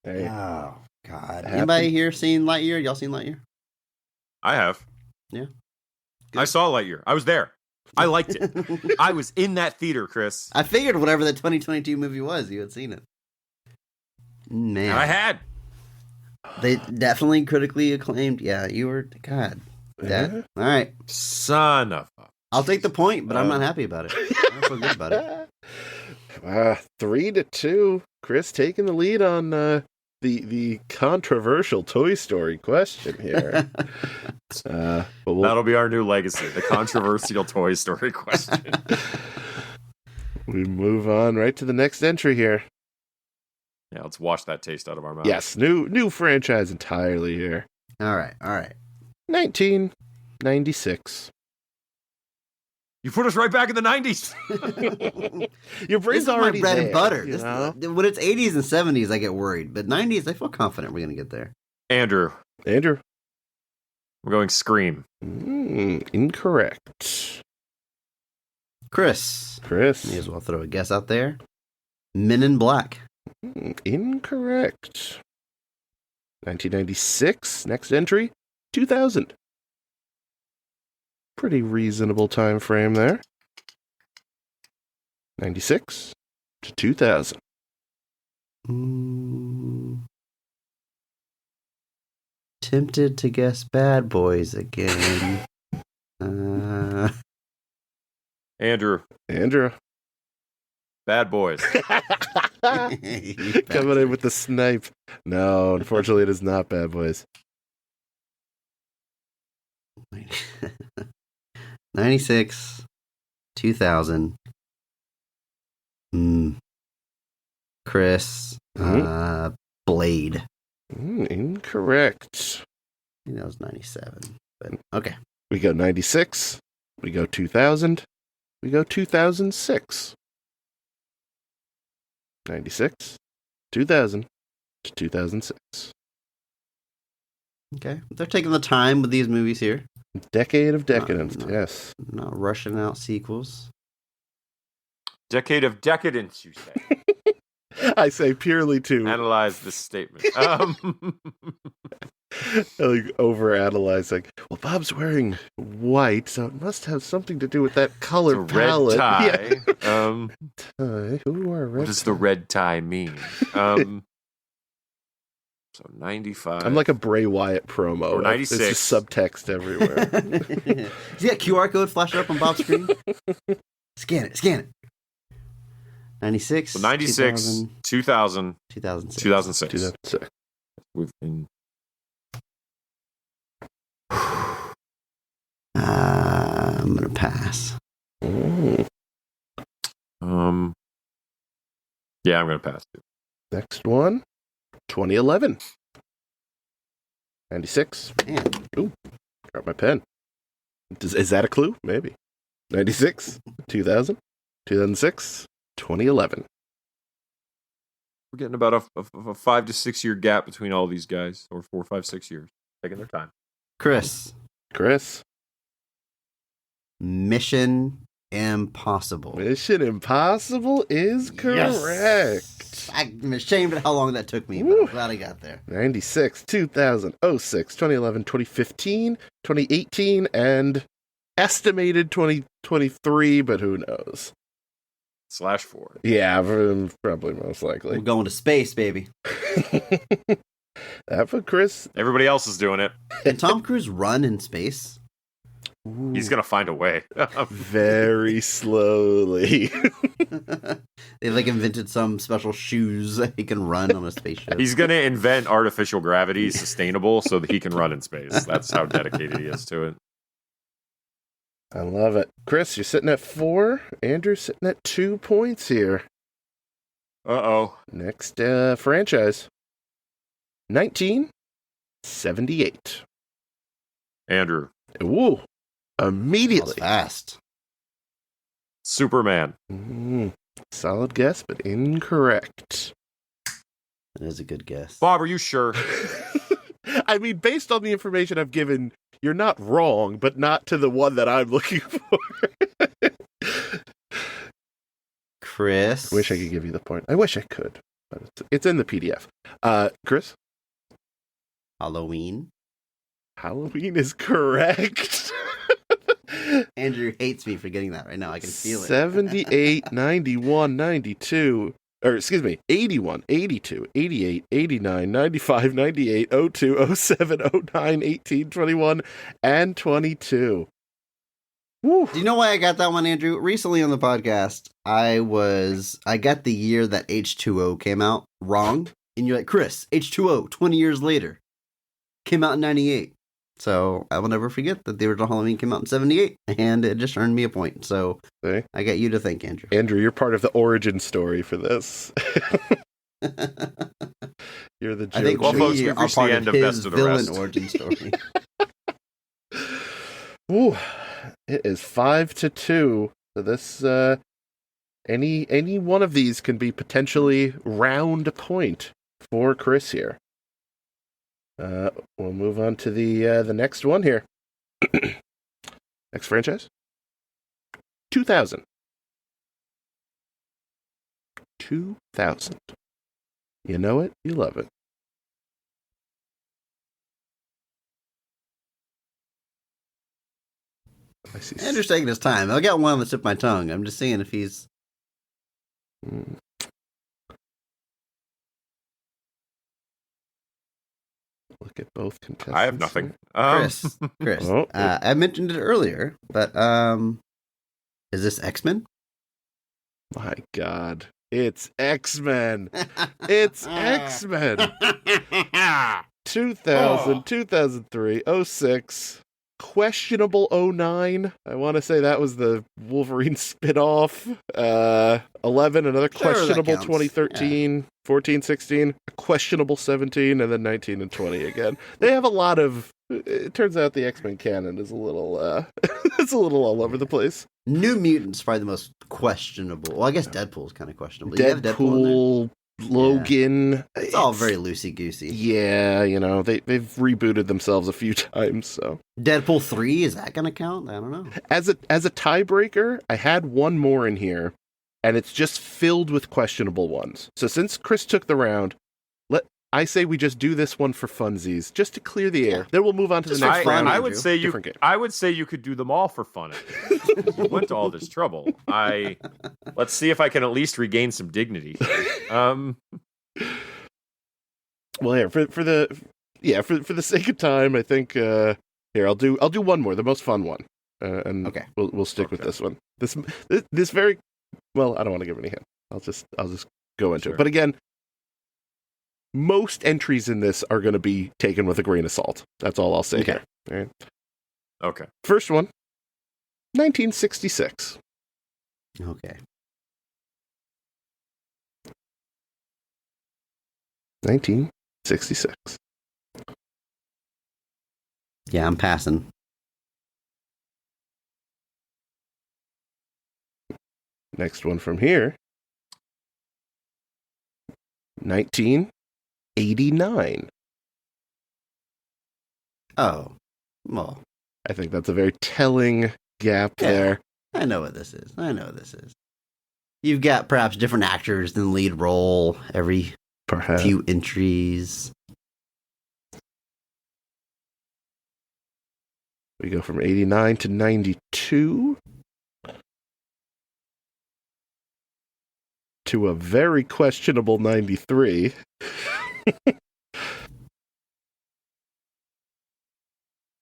Hey, Oh God! Happened. Anybody here seen Lightyear? Y'all seen Lightyear? I have. Yeah. I saw Lightyear. I was there. I liked it. I was in that theater, Chris. I figured whatever the 2022 movie was, you had seen it. Man, And I had. they definitely critically acclaimed. Yeah, you were. God, that. Yeah. All right, Son of a. I'll take the point, but I'm not happy about it. I don't feel good about it. 3-2. Chris taking the lead on the controversial Toy Story question here. But That'll be our new legacy. The controversial Toy Story question. we move on right to the next entry here. Yeah, let's wash that taste out of our mouth. Yes, new franchise entirely here. All right. 1996. You put us right back in the 90s. Your This brain's is my already bread there, and butter. you know? When it's 80s and 70s, I get worried, but 90s, I feel confident we're gonna get there. Andrew, Andrew. we're going Scream. Incorrect. Chris, Chris. may as well throw a guess out there. Men in Black. Incorrect. 1996. Next entry. 2000. Pretty reasonable time frame there. 96 to 2000. Tempted to guess Bad Boys again. Andrew, Andrew. Bad Boys. Coming in with the snipe. No, unfortunately, it is not Bad Boys. 96, 2000. Chris, Blade. Incorrect. I think that was 97. But okay. We go 96. We go 2000. We go 2006. 96, 2000 to 2006. Okay. They're taking the time with these movies here. Decade of decadence, no. yes. Not rushing out sequels. Decade of decadence, you say. I say purely to Analyze this statement. Like overanalyze, like, well, Bob's wearing white, so it must have something to do with that color It's a red palette. tie. Yeah. Who wore a red What does tie? the red tie mean? So 95. I'm like a Bray Wyatt promo. Or It's 96. just subtext everywhere. See that QR code flash up on Bob's screen? Scan it. 96. So 96, 2000, 2006. 2006. 2006. We've been I'm going to pass. Mm. Yeah, I'm gonna pass too. Next one, 2011. 96. Man, Ooh, got my pen. Is that a clue? Maybe. 96, 2000, 2006, 2011. We're getting about a 5 to 6 year gap between all these guys, or 4, 5, 6 years, taking their time. Chris. Mission Impossible. Mission Impossible is correct. Yes. I'm ashamed at how long that took me, but I'm glad I got there. 96, 2000, 06, 2011, 2015, 2018, and estimated 2023, but who knows? /4. Yeah, probably most likely. We're going to space, baby. That for Chris. Everybody else is doing it. Can Tom Cruise run in space? He's gonna find a way. Very slowly. They like invented some special shoes that he can run on a spaceship. He's gonna invent artificial gravity sustainable so that he can run in space. That's how dedicated he is to it. I love it. Chris, you're sitting at 4. Andrew's sitting at 2 points here. Uh-oh. Next franchise. 1978. Andrew. Ooh. That was Immediately. fast. Superman. Solid guess, but incorrect. That is a good guess. Bob, are you sure? I mean, based on the information I've given, you're not wrong, but not to the one that I'm looking for. Chris. Wish I could give you the point. I wish I could, but it's in the PDF. Chris? Halloween. Halloween is correct. Andrew hates me for getting that right now. I can feel it. 78, 91, 92, or excuse me, 81, 82, 88, 89, 95, 98, 02, 07, 09, 18, 21, and 22. Woo. Do you know why I got that one, Andrew? Recently on the podcast, I got the year that H2O came out wrong. And you're like, Chris, H2O, 20 years later. Came out in 98. So I will never forget that the original Halloween came out in 78. And it just earned me a point. So See? I got you to thank, Andrew. Andrew, you're part of the origin story for this. You're the joke. I think Well, folks, we we've are reached part the of end of his Best of the villain Rest. origin story. Ooh, it is 5-2. So this, any one of these can be potentially round point for Chris here. We'll move on to the next one here. Next franchise. 2000. 2000. You know it, you love it. I see. Andrew's taking his time. I got one on the tip of my tongue. I'm just seeing if he's... Mm. Look at both contestants. I have nothing. Chris. Oh. I mentioned it earlier, but is this X-Men? My God. It's X-Men. It's X-Men. 2000, 2003, 06, questionable 09. I want to say that was the Wolverine spin-off. 11, another Sure, that questionable counts. 2013, 14, 16, a questionable 17, and then 19 and 20 again. They have a lot of... It turns out the X-Men canon is a little... it's a little all over the place. New Mutants probably the most questionable. Well, I guess Deadpool's kind of questionable. You have Deadpool in there? Deadpool, Logan. It's all very loosey-goosey. Yeah, you know, they've rebooted themselves a few times, so. Deadpool 3, is that going to count? I don't know. As a tiebreaker, I had one more in here, and it's just filled with questionable ones. So since Chris took the round, I say we just do this one for funsies, just to clear the air. Then we'll move on to the next round. I would say Different game. I would say you could do them all for fun. You went to all this trouble. Let's see if I can at least regain some dignity. Well, here for the sake of time, I think here I'll do one more, the most fun one, and Okay. we'll stick with this one. This very well. I don't want to give any hint. I'll just go into it. But again, most entries in this are going to be taken with a grain of salt. That's all I'll say here. All right. Okay. First one, 1966. Okay. 1966. Yeah, I'm passing. Next one from here, 1989. Oh, well, I think that's a very telling gap there. I know what this is. You've got perhaps different actors in the lead role every Perhaps. few entries. We go from 89 to 92 to a very questionable 93.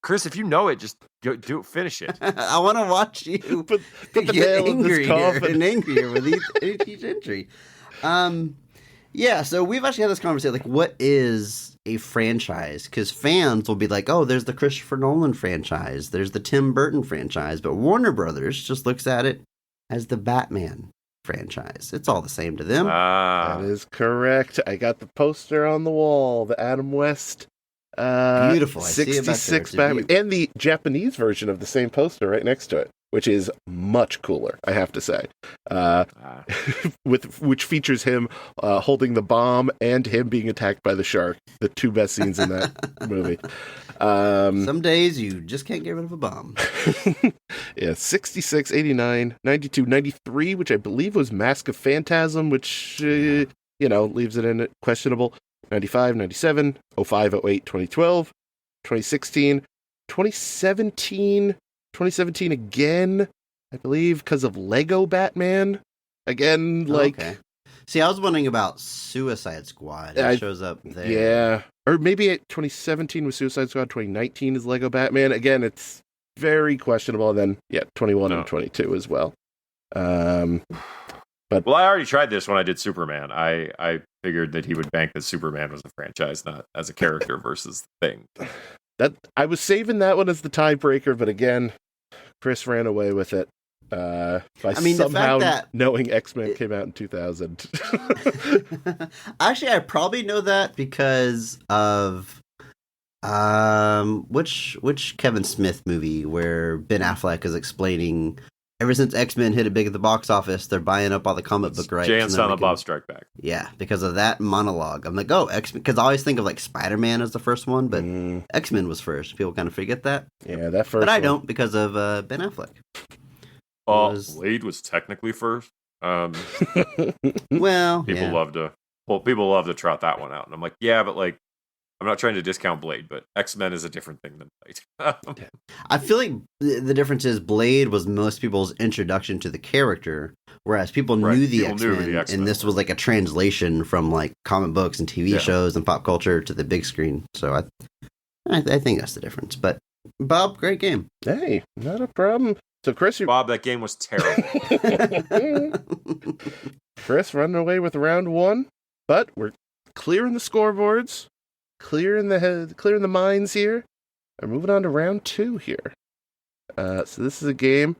Chris, if you know it, just do it. Finish it. I want to watch you Put the get nail in this angrier coffin. and angrier with each entry. Yeah, so we've actually had this conversation, like, what is a franchise? Because fans will be like, oh, there's the Christopher Nolan franchise, there's the Tim Burton franchise, but Warner Brothers just looks at it as the Batman franchise. It's all the same to them. That is correct. I got the poster on the wall, the Adam West Beautiful. I see it back there. 66 It's a Batman, view. and the Japanese version of the same poster right next to it, which is much cooler, I have to say. Which features him holding the bomb and him being attacked by the shark. The two best scenes in that movie. Some days you just can't get rid of a bomb. Yeah, 66, 89, 92, 93, which I believe was Mask of Phantasm, which, leaves it in questionable. 95, 97, 05, 08, 2012, 2016, 2017 again, I believe, because of Lego Batman. Again, Okay. See, I was wondering about Suicide Squad. It shows up there. Yeah. Or maybe 2017 was Suicide Squad, 2019 is Lego Batman. Again, it's very questionable. And then, 21 and 22 as well. Well, I already tried this when I did Superman. I figured that he would bank that Superman was a franchise, not as a character versus the thing. That I was saving that one as the tiebreaker, but again, Chris ran away with it by somehow the fact that knowing X-Men came out in 2000. Actually, I probably know that because of which Kevin Smith movie where Ben Affleck is explaining ever since X-Men hit it big at the box office, they're buying up all the comic book rights. Jay and Silent Bob Strike Back. Yeah, because of that monologue. I'm like, oh, X-Men, because I always think of like Spider-Man as the first one, but X-Men was first. People kind of forget that. Yeah, that first. But I one. don't because of Ben Affleck. Blade was technically first. Well, people love to trot that one out, and I'm like, yeah, but like, I'm not trying to discount Blade, but X-Men is a different thing than Blade. I feel like the difference is Blade was most people's introduction to the character, whereas people knew the X-Men, and this was like a translation from like comic books and TV shows and pop culture to the big screen. So I think that's the difference. But Bob, great game. Hey, not a problem. So Chris, Bob, that game was terrible. Chris running away with round one, but we're clearing the scoreboards. Clearing the minds here. We're moving on to round two here. So this is a game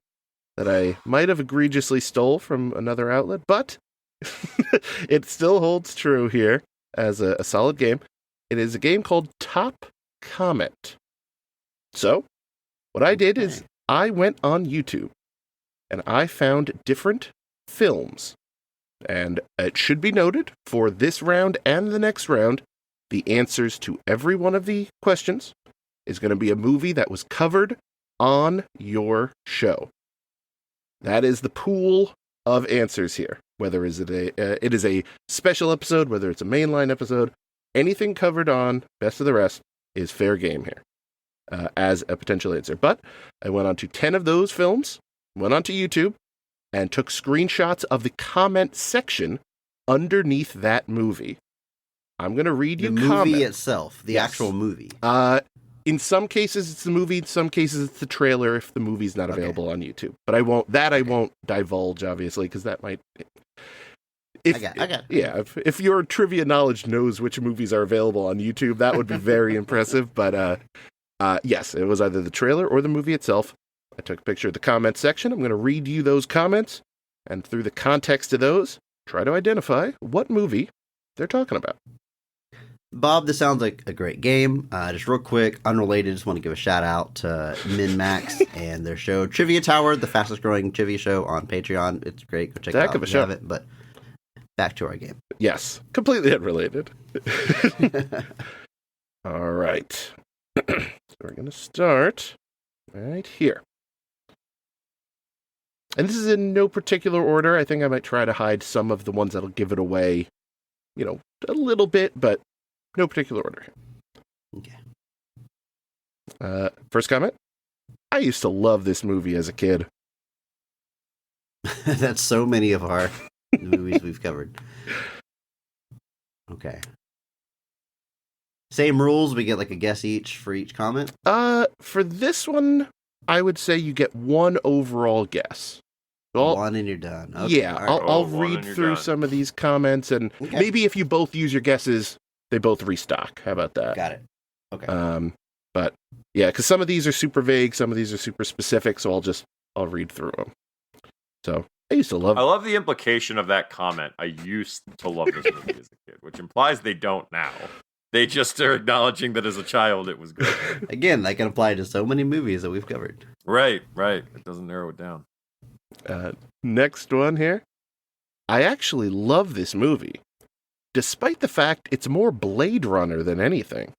that I might have egregiously stole from another outlet, but it still holds true here as a solid game. It is a game called Top Comment. So, what I did is I went on YouTube and I found different films. And it should be noted for this round and the next round, the answers to every one of the questions is going to be a movie that was covered on your show. That is the pool of answers here. Whether it is a special episode, whether it's a mainline episode, anything covered on Best of the Rest is fair game here as a potential answer. But I went on to 10 of those films, went onto YouTube, and took screenshots of the comment section underneath that movie. I'm going to read you the comments. movie itself, the Yes. actual movie. In some cases, it's the movie. In some cases, it's the trailer if the movie's not available on YouTube. But I won't divulge, obviously, because that might... I got it. Yeah, if your trivia knowledge knows which movies are available on YouTube, that would be very impressive. But yes, it was either the trailer or the movie itself. I took a picture of the comment section. I'm going to read you those comments, and through the context of those, try to identify what movie they're talking about. Bob, this sounds like a great game. Just real quick, unrelated, just want to give a shout out to MinMax and their show Trivia Tower, the fastest growing trivia show on Patreon. It's great. Go check it out if you have it. But back to our game. Yes, completely unrelated. All right. So we're going to start right here. And this is in no particular order. I think I might try to hide some of the ones that'll give it away, a little bit, but no particular order. Okay. First comment. I used to love this movie as a kid. That's so many of our movies we've covered. Okay. Same rules. We get like a guess each for each comment. For this one, I would say you get one overall guess. One and you're done. Okay. Yeah, All right. I'll one read and you're through done. some of these comments, and Okay. maybe if you both use your guesses, they both restock. How about that? Got it. Okay. But yeah, because some of these are super vague, some of these are super specific, so I'll read through them. So I used to love. I love the implication of that comment. I used to love this movie as a kid, which implies they don't now. They just are acknowledging that as a child it was good. Again, that can apply to so many movies that we've covered. Right. It doesn't narrow it down. Next one here. I actually love this movie, despite the fact it's more Blade Runner than anything.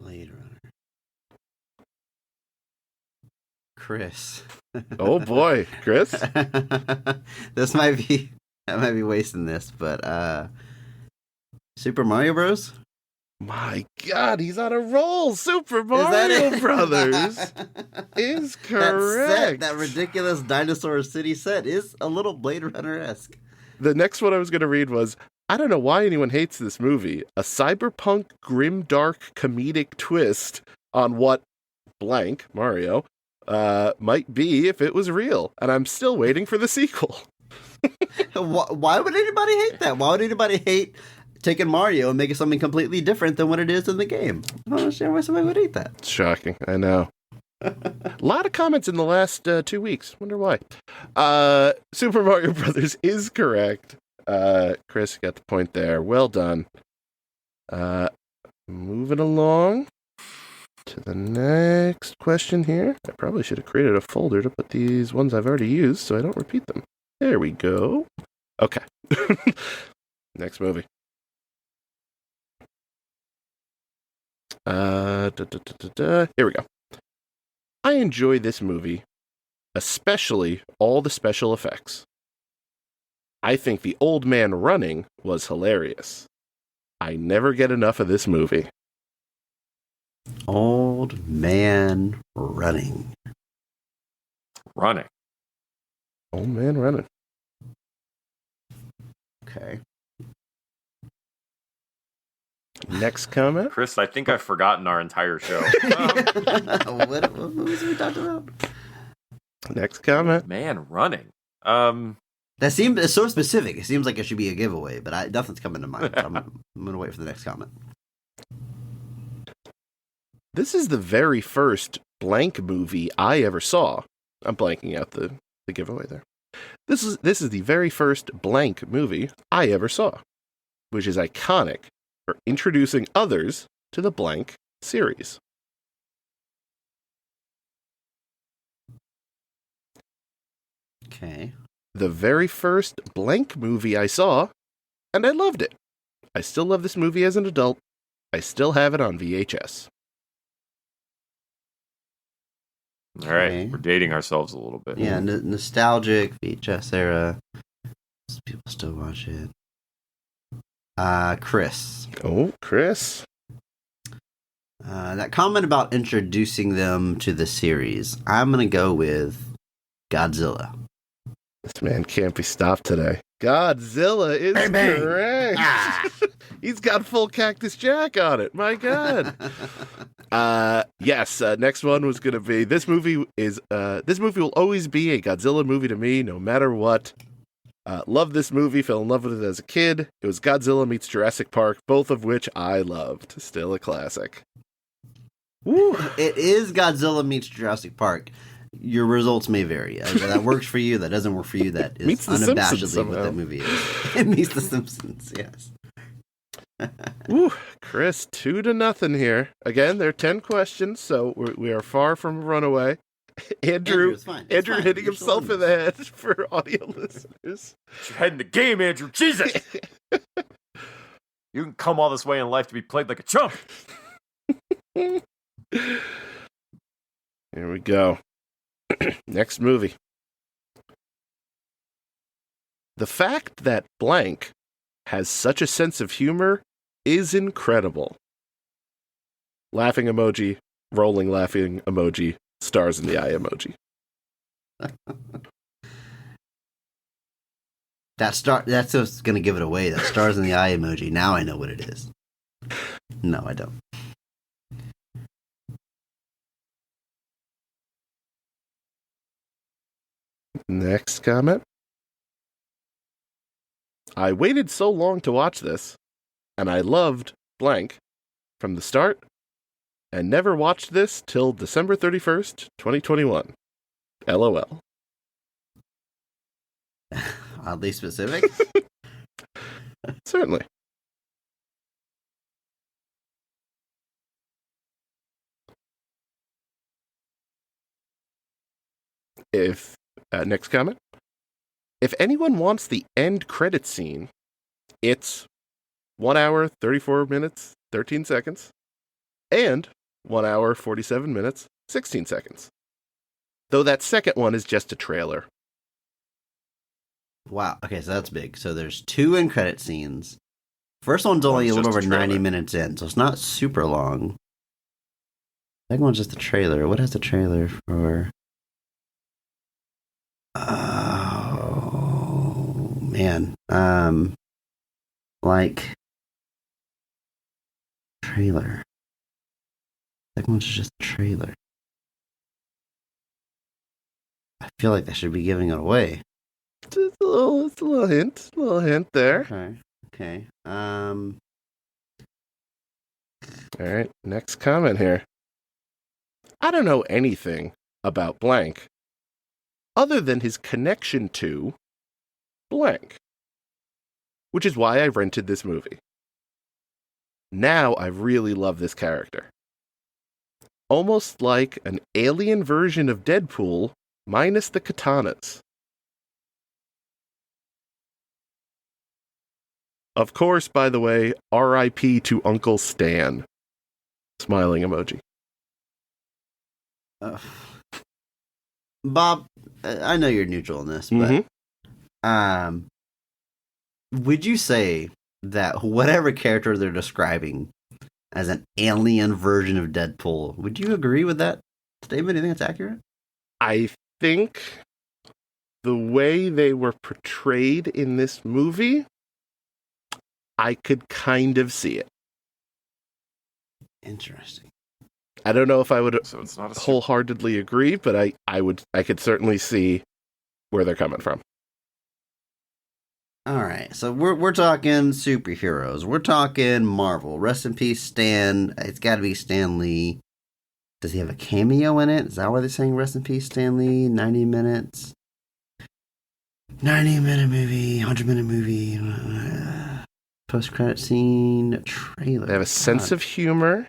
Blade Runner. Chris. Oh boy, Chris. This might be wasting this, but Super Mario Bros. My God, he's on a roll. Super Is that Mario it? Brothers is correct. That ridiculous dinosaur city set is a little Blade Runner-esque. The next one I was going to read was, I don't know why anyone hates this movie. A cyberpunk, grimdark, comedic twist on what blank, Mario, might be if it was real. And I'm still waiting for the sequel. Why would anybody hate that? Why would anybody hate taking Mario and making something completely different than what it is in the game? I don't understand why somebody would hate that. It's shocking. I know. A lot of comments in the last 2 weeks. Wonder why. Super Mario Brothers is correct. Chris, you got the point there. Well done. Moving along to the next question here. I probably should have created a folder to put these ones I've already used so I don't repeat them. There we go. Okay. Next movie. Here we go. I enjoy this movie, especially all the special effects. I think the old man running was hilarious. I never get enough of this movie. Old man running. Running. Old man running. Okay. Next comment. Chris, I think I've forgotten our entire show. What movies are we talking about? Next comment. Man, running. That seems it's so specific. It seems like it should be a giveaway, but nothing's coming to mind. I'm going to wait for the next comment. This is the very first blank movie I ever saw. I'm blanking out the giveaway there. This is the very first blank movie I ever saw, which is iconic for introducing others to the blank series. Okay. The very first blank movie I saw, and I loved it. I still love this movie as an adult. I still have it on VHS. All right, Okay. we're dating ourselves a little bit. Yeah, nostalgic VHS era. People still watch it. Chris. Oh, Chris. That comment about introducing them to the series, I'm going to go with Godzilla. This man can't be stopped today. Godzilla is Bang, bang. correct. Ah. He's got full Cactus Jack on it. My God. Yes. Next one was going to be this movie will always be a Godzilla movie to me, no matter what. Love this movie. Fell in love with it as a kid. It was Godzilla meets Jurassic Park, both of which I loved. Still a classic. Woo. It is Godzilla meets Jurassic Park. Your results may vary. That works for you. That doesn't work for you. That is Meets The Simpsons unabashedly what somehow. that movie is. It meets The Simpsons. Yes. Woo, Chris, 2-0 here. Again, there are 10 questions, so we are far from a runaway. Andrew it's fine. It's fine. hitting You're still himself in in the head for audio listeners. Get your head in the game, Andrew. Jesus! You can come all this way in life to be played like a chump. Here we go. Next movie. The fact that blank has such a sense of humor is incredible. Laughing emoji, rolling laughing emoji, stars in the eye emoji. That's what's going to give it away. That stars in the eye emoji. Now I know what it is. No, I don't. Next comment. I waited so long to watch this, and I loved blank from the start, and never watched this till December 31st, 2021. LOL. Oddly specific. Certainly. Next comment. If anyone wants the end credit scene, it's 1 hour, 34 minutes, 13 seconds, and 1 hour, 47 minutes, 16 seconds. Though that second one is just a trailer. Wow. Okay, so that's big. So there's 2 end credit scenes. First one's only One's a little just over a 90 trailer. minutes in, so it's not super long. Second one's just a trailer. What has the trailer for? Oh man. Like trailer. Second one's just a trailer. I feel like I should be giving it away. Just a little hint there. Okay. All right, next comment here. I don't know anything about blank other than his connection to blank, which is why I rented this movie. Now I really love this character. Almost like an alien version of Deadpool, minus the katanas. Of course, by the way, R.I.P. to Uncle Stan. Smiling emoji. Bob, I know you're neutral in this, but would you say that whatever character they're describing as an alien version of Deadpool, would you agree with that statement? Do you think that's accurate? I think the way they were portrayed in this movie, I could kind of see it. Interesting. I don't know if I would So it's not a wholeheartedly agree, but I could certainly see where they're coming from. All right, so we're talking superheroes. We're talking Marvel. Rest in peace, Stan. It's got to be Stan Lee. Does he have a cameo in it? Is that why they're saying rest in peace, Stan Lee? 90 minutes. 90-minute movie, 100-minute movie, post-credit scene, trailer. They have a sense of humor.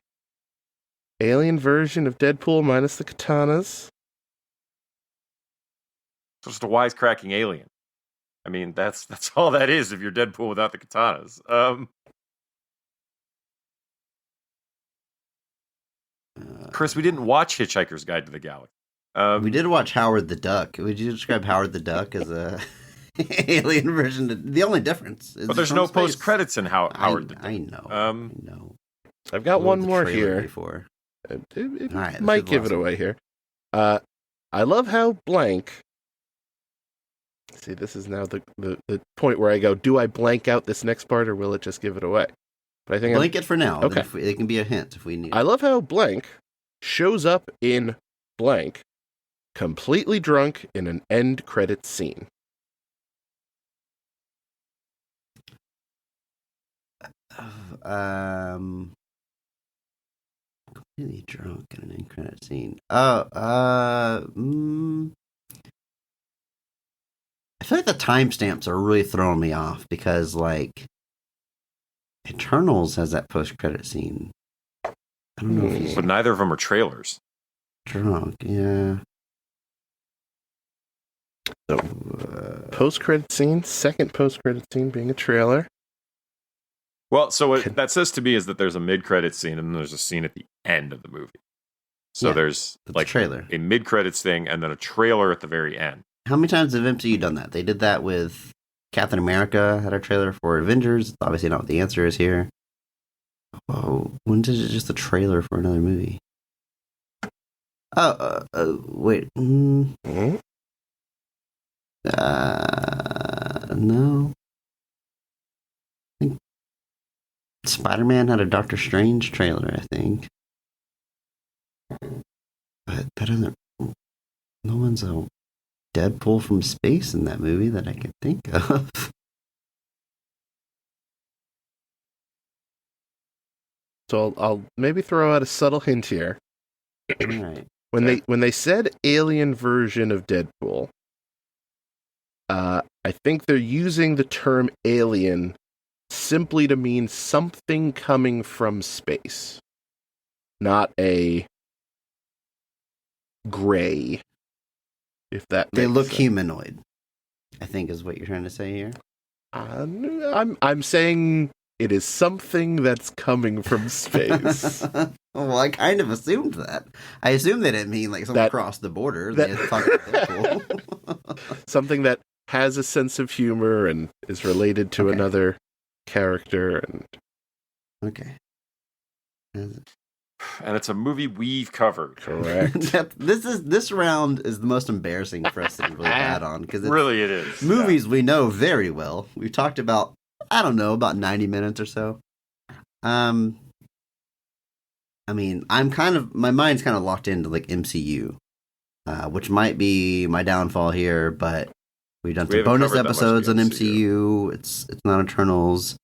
Alien version of Deadpool minus the katanas. just a wisecracking alien. I mean, that's all that is if you're Deadpool without the katanas. Chris, we didn't watch Hitchhiker's Guide to the Galaxy. We did watch Howard the Duck. Would you describe Howard the Duck as a Alien version. The only difference is But there's it's no from space. post credits in Howard the Duck. I know. I know. I've got one The more trailer here. Before. It All right, this might is give it awesome. away here. I love how blank. See, this is now the point where I go, do I blank out this next part or will it just give it away? But I think Blank it for now. Okay. It can be a hint if we need. I love how blank shows up in blank, completely drunk in an end credit scene. Completely drunk in an end credit scene. I feel like the timestamps are really throwing me off because, like, Eternals has that post-credit scene. I don't know if he's But neither of them are trailers. drunk. Yeah. So, post-credit scene, second post-credit scene being a trailer. Well, so what that says to me is that there's a mid-credit scene and then there's a scene at the end of the movie. So Yeah, there's it's like a trailer. a mid-credits thing and then a trailer at the very end. How many times have MCU done that? They did that with Captain America, had a trailer for Avengers. Obviously not what the answer is here. Oh, when did it just a trailer for another movie? Wait. No. I think Spider-Man had a Doctor Strange trailer, I think. But that doesn't... No one's a Deadpool from space in that movie that I can think of. So I'll maybe throw out a subtle hint here. All right. When they said alien version of Deadpool, I think they're using the term alien simply to mean something coming from space, not a gray. If that They makes look sense. humanoid, I think is what you're trying to say here. I'm saying it is something that's coming from space. Well, I kind of assumed that. I assumed they didn't mean like someone That- crossed the border. that- They had talked about Deadpool. Something that has a sense of humor and is related to Okay. another character. And Okay. And it's a movie we've covered. correct. This round is the most embarrassing for us to be really bad on because it's Really, it is. movies we know very well. We've talked about, I don't know, about 90 minutes or so. I mean, my mind's kind of locked into like MCU, which might be my downfall here, but we've done We some haven't bonus covered that much of episodes the on MCU. MCU. It's not Eternals.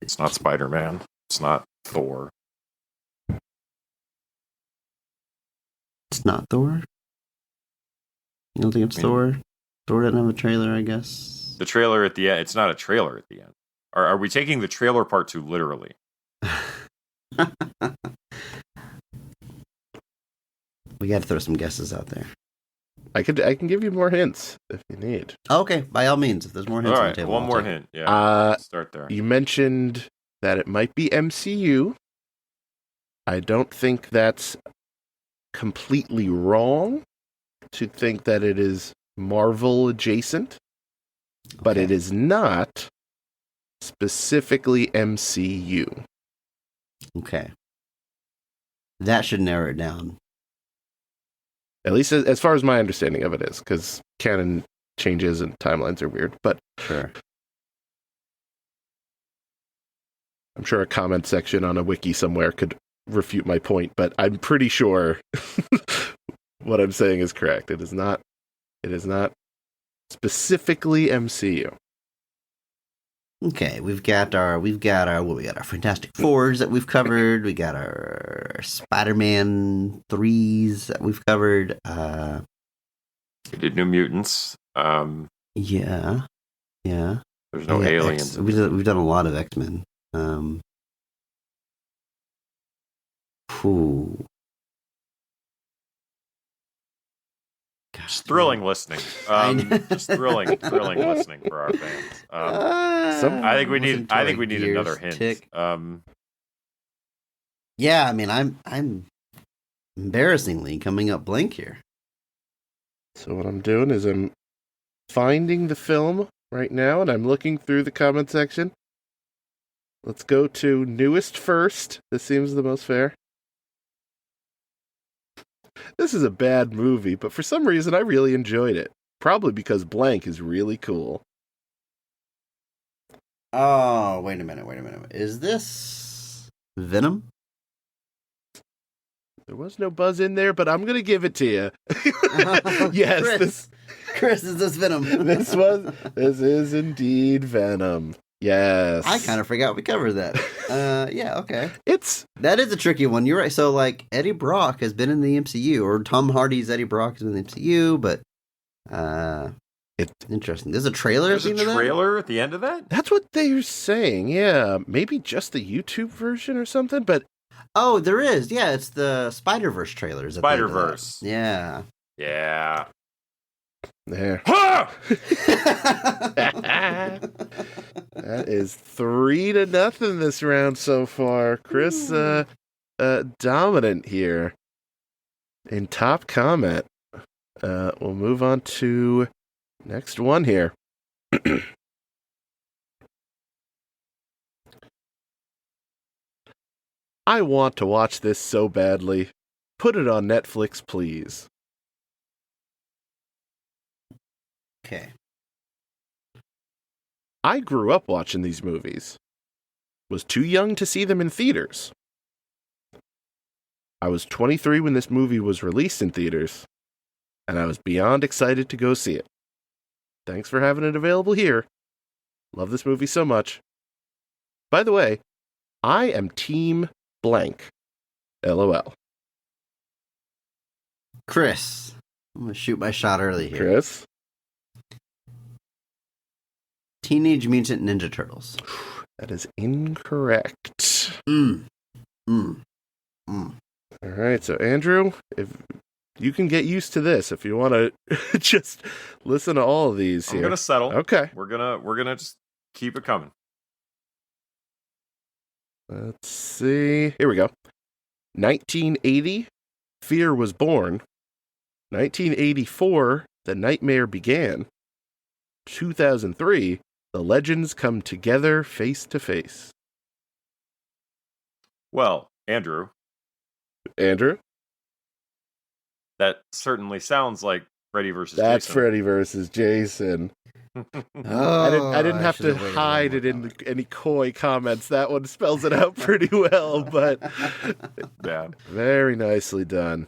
It's not Spider-Man. It's not Thor. It's not Thor. You don't think it's Thor? Thor didn't have a trailer, I guess. The trailer at the end. It's not a trailer at the end. Are we taking the trailer part too literally? We got to throw some guesses out there. I can give you more hints if you need. Okay, by all means, if there's more hints All on right, the table, one I'll more take it. hint. Yeah, let's start there. You mentioned that it might be MCU. I don't think that's completely wrong to think that it is Marvel adjacent, but Okay. it is not specifically MCU. Okay. That should narrow it down. At least as far as my understanding of it is, because canon changes and timelines are weird. But Sure. I'm sure a comment section on a wiki somewhere could refute my point, but I'm pretty sure what I'm saying is correct. It is not specifically MCU. Okay, we've got our we got our Fantastic Fours that we've covered. We got our Spider-Man 3s that we've covered. We did New Mutants. Yeah. There's no Yeah, aliens. We've done a lot of X-Men. Whew. Just thrilling listening. I know. Just thrilling listening for our fans. I think we need another hint. Yeah, I mean, I'm embarrassingly coming up blank here. So what I'm doing is I'm finding the film right now, and I'm looking through the comment section. Let's go to newest first. This seems the most fair. This is a bad movie, but for some reason I really enjoyed it. Probably because blank is really cool. Oh, wait a minute. Is this Venom? There was no buzz in there, but I'm going to give it to you. Yes, Chris, is this Venom? this is indeed Venom. Yes. I kind of forgot we covered that. Yeah, okay. That is a tricky one. You're right. So, like, Eddie Brock has been in the MCU, or Tom Hardy's Eddie Brock has been in the MCU, but it's interesting. There's a trailer. There's a trailer at the end of that? That's what they're saying, yeah. Maybe just the YouTube version or something, but... Oh, there is. Yeah, it's the Spider-Verse trailers. Spider-Verse. Yeah. Yeah. There. Ha! That is 3-0 this round so far. Chris, dominant here in top comment. We'll move on to next one here. I want to watch this so badly. Put it on Netflix, please. Okay. I grew up watching these movies. Was too young to see them in theaters. I was 23 when this movie was released in theaters, and I was beyond excited to go see it. Thanks for having it available here. Love this movie so much. By the way, I am Team Blank. LOL. Chris. I'm going to shoot my shot early here. Chris? Teenage Mutant Ninja Turtles. That is incorrect. All right, so Andrew, if you can get used to this, if you want to just listen to all of these here. I'm gonna settle. Okay. We're gonna just keep it coming. Let's see. Here we go. 1980, Fear was born. 1984, The Nightmare began. 2003, The legends come together face to face. Well, Andrew, that certainly sounds like Freddy versus That's Jason. Freddy versus Jason. I didn't have to hide it in any coy comments. That one spells it out pretty well, but Yeah. Very nicely done.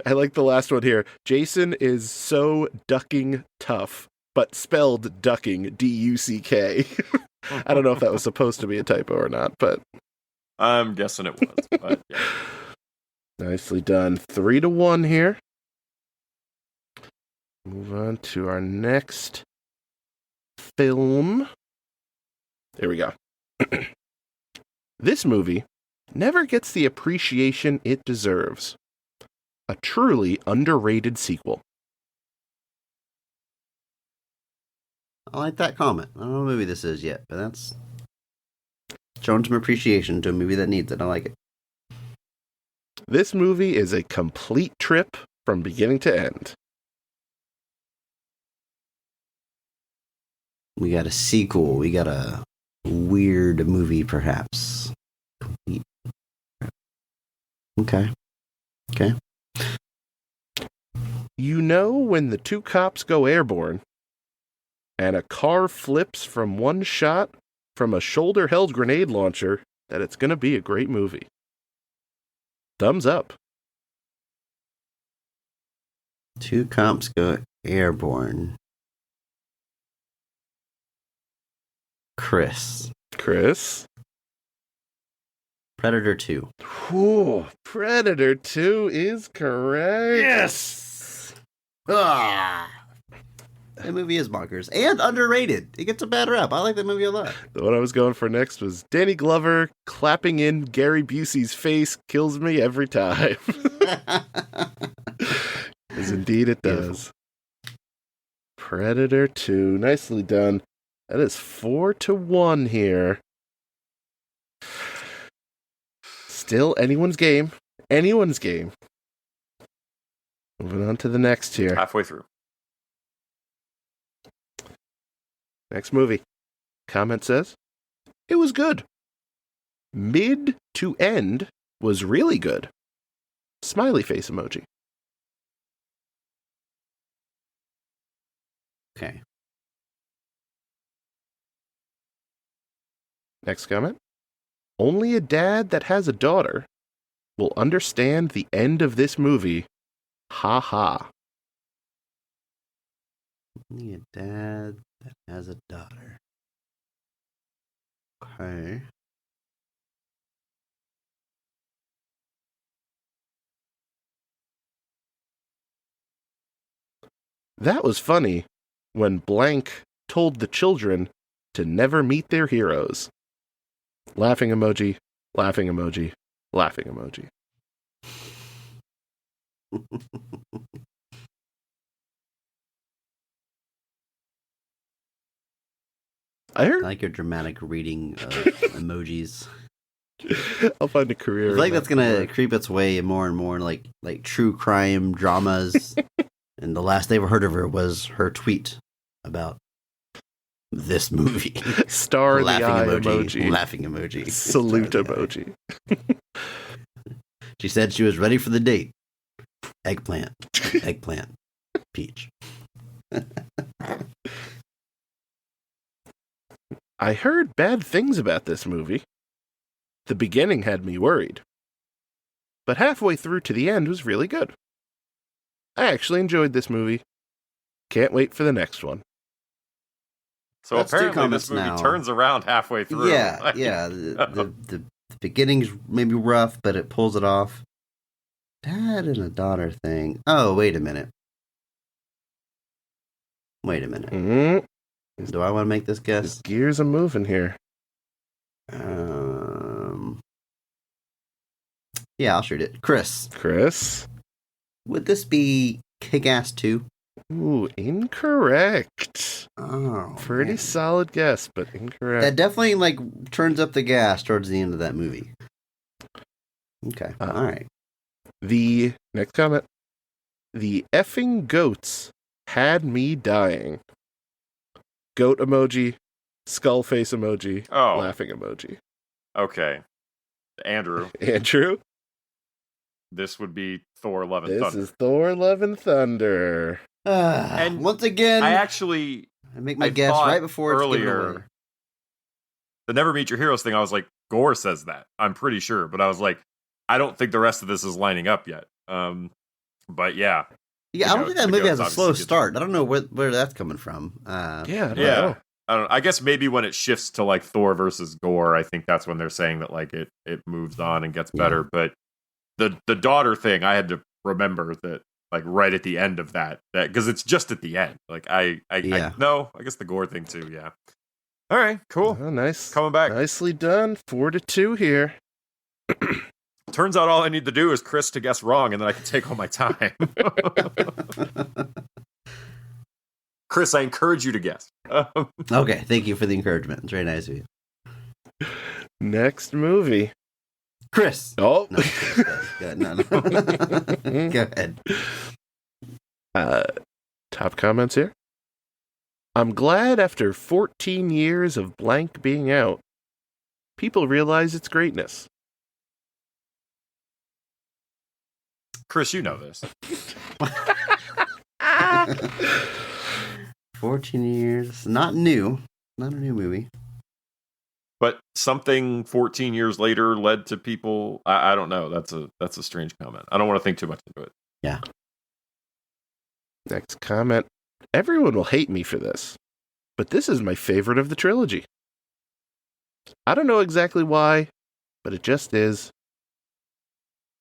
I like the last one here. Jason is so ducking tough, but spelled ducking, D-U-C-K. I don't know if that was supposed to be a typo or not, but I'm guessing it was, but yeah. nicely done. 3-1 here. Move on to our next film. There we go. This movie never gets the appreciation it deserves. A truly underrated sequel. I like that comment. I don't know what movie this is yet, but that's showing some appreciation to a movie that needs it. I like it. This movie is a complete trip from beginning to end. We got a sequel. We got a weird movie, perhaps. Okay. You know when the two cops go airborne and a car flips from one shot from a shoulder-held grenade launcher that it's going to be a great movie. Thumbs up. Two cops go airborne. Chris. Predator 2. Ooh, Predator 2 is correct. Yes! Ah! That movie is bonkers. And underrated. It gets a bad rap. I like that movie a lot. The one I was going for next was Danny Glover clapping in Gary Busey's face kills me every time. As indeed it does. Predator 2. Nicely done. That is 4-1 here. Still anyone's game. Moving on to the next here. Halfway through. Next movie. Comment says, it was good. Mid to end was really good. Smiley face emoji. Okay. Next comment. Only a dad that has a daughter will understand the end of this movie. Ha ha. Only a dad that has a daughter. Okay. That was funny when blank told the children to never meet their heroes. Laughing emoji, laughing emoji, laughing emoji. I I heard. like your dramatic reading of emojis. I'll find a career. I feel like that's gonna creep its way more and more like true crime dramas. And the last they ever heard of her was her tweet about this movie. Star the laughing eye emoji, laughing emoji, salute Star the emoji. She said she was ready for the date. Eggplant, eggplant, peach. I heard bad things about this movie. The beginning had me worried. But halfway through to the end was really good. I actually enjoyed this movie. Can't wait for the next one. So That's two apparently comments this movie now. turns around halfway through. Yeah, Like, yeah. The beginning's maybe rough, but it pulls it off. Dad and a daughter thing. Oh, wait a minute. Wait a minute. Mm-hmm. Do I want to make this His guess? gears are moving here. Yeah, I'll shoot it. Chris, Chris? would this be Kick-Ass 2? Ooh, incorrect. Oh, Pretty man. solid guess, but incorrect. That definitely turns up the gas towards the end of that movie. Okay, all right. The next comment. The effing goats had me dying. Goat emoji, skull face emoji, Oh. laughing emoji. Okay. Andrew, Andrew, this would be Thor Love and this Thunder. is Thor Love and Thunder. And once again, I actually I make my I guess thought right before it's given away. earlier the Never Meet Your Heroes thing, I was like, Gore says that. I'm pretty sure. But I was like, I don't think the rest of this is lining up yet. But yeah. Yeah, I don't think that the movie goats has a slow obviously get start. I don't know where that's coming from. Yeah, I don't Yeah. know. I don't know. I guess maybe when it shifts to like Thor versus Gore, I think that's when they're saying that like it moves on and gets better. But the daughter thing, I had to remember that like right at the end of that because it's just at the end. Like I guess the Gore thing too. Yeah. All right. Cool. Oh, nice. Coming back. Nicely done. 4-2 here. Turns out all I need to do is Chris to guess wrong, and then I can take all my time. Chris, I encourage you to guess. Okay, thank you for the encouragement. It's very nice of you. Next movie. Chris. Oh. No, go ahead. No. Go ahead. Top comments here. I'm glad after 14 years of blank being out, people realize its greatness. Chris, you know this. 14 years. Not new. Not a new movie. But something 14 years later led to people. I don't know. That's a strange comment. I don't want to think too much into it. Yeah. Next comment. Everyone will hate me for this, but this is my favorite of the trilogy. I don't know exactly why, but it just is.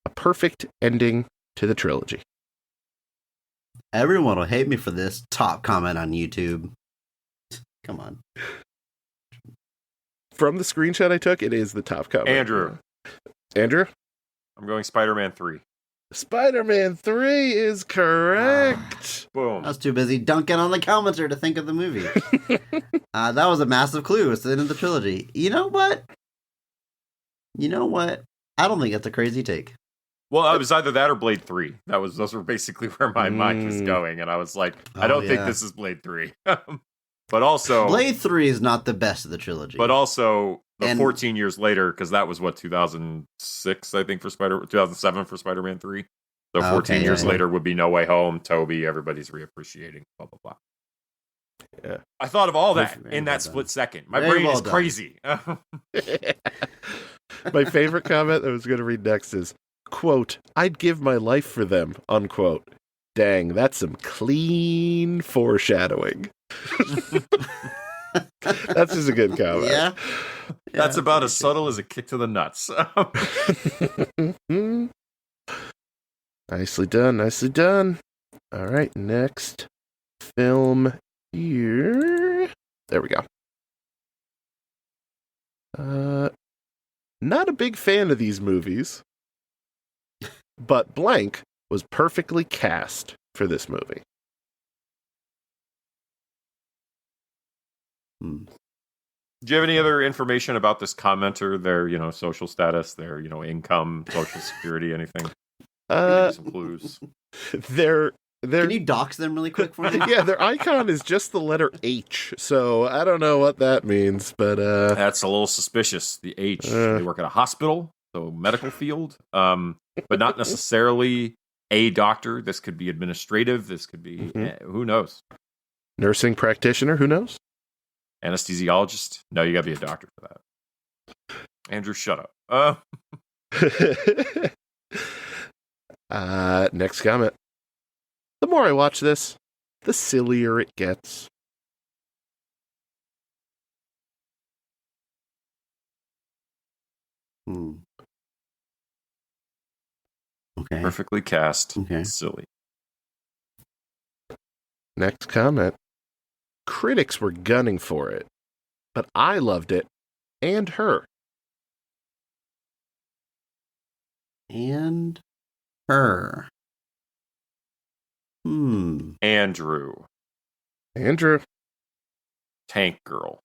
A perfect ending to the trilogy. Everyone will hate me for this. Top comment on YouTube. Come on. From the screenshot I took, it is the top comment. Andrew, I'm going Spider-Man 3. Spider-Man 3 is correct. Boom. I was too busy dunking on the commenter to think of the movie. That was a massive clue. It's the end of the trilogy. You know what? I don't think that's a crazy take. Well, it was either that or Blade 3. Those were basically where my mind was going, and I was like, I don't think this is Blade 3. But also, Blade 3 is not the best of the trilogy. But also, And- 14 years later, because that was 2006, I think, 2007 for Spider-Man 3. So 14 years later would be No Way Home, Toby, everybody's reappreciating, blah, blah, blah. Yeah. I thought of all that Very in well that done. split second. My Very brain well is done. crazy. My favorite comment that I was going to read next is, quote, "I'd give my life for them," unquote. Dang, that's some clean foreshadowing. That's just a good comment. Yeah. That's about as subtle as a kick to the nuts. Nicely done, nicely done. All right, next film here. There we go. Not a big fan of these movies, but blank was perfectly cast for this movie. Do you have any other information about this commenter, their, social status, their, income, social security, anything? Give me some clues. They're Can you dox them really quick for me? yeah, their icon is just the letter H, so I don't know what that means, but That's a little suspicious. The H. They work at a hospital, so medical field, but not necessarily a doctor. This could be administrative. This could be who knows? nursing practitioner, who knows? Anesthesiologist. No, you got to be a doctor for that. Andrew, shut up. Next comment. The more I watch this, the sillier it gets. Okay. Perfectly cast. Okay. Silly. Next comment. Critics were gunning for it, but I loved it, and her. And her. Andrew. Andrew. Tank Girl.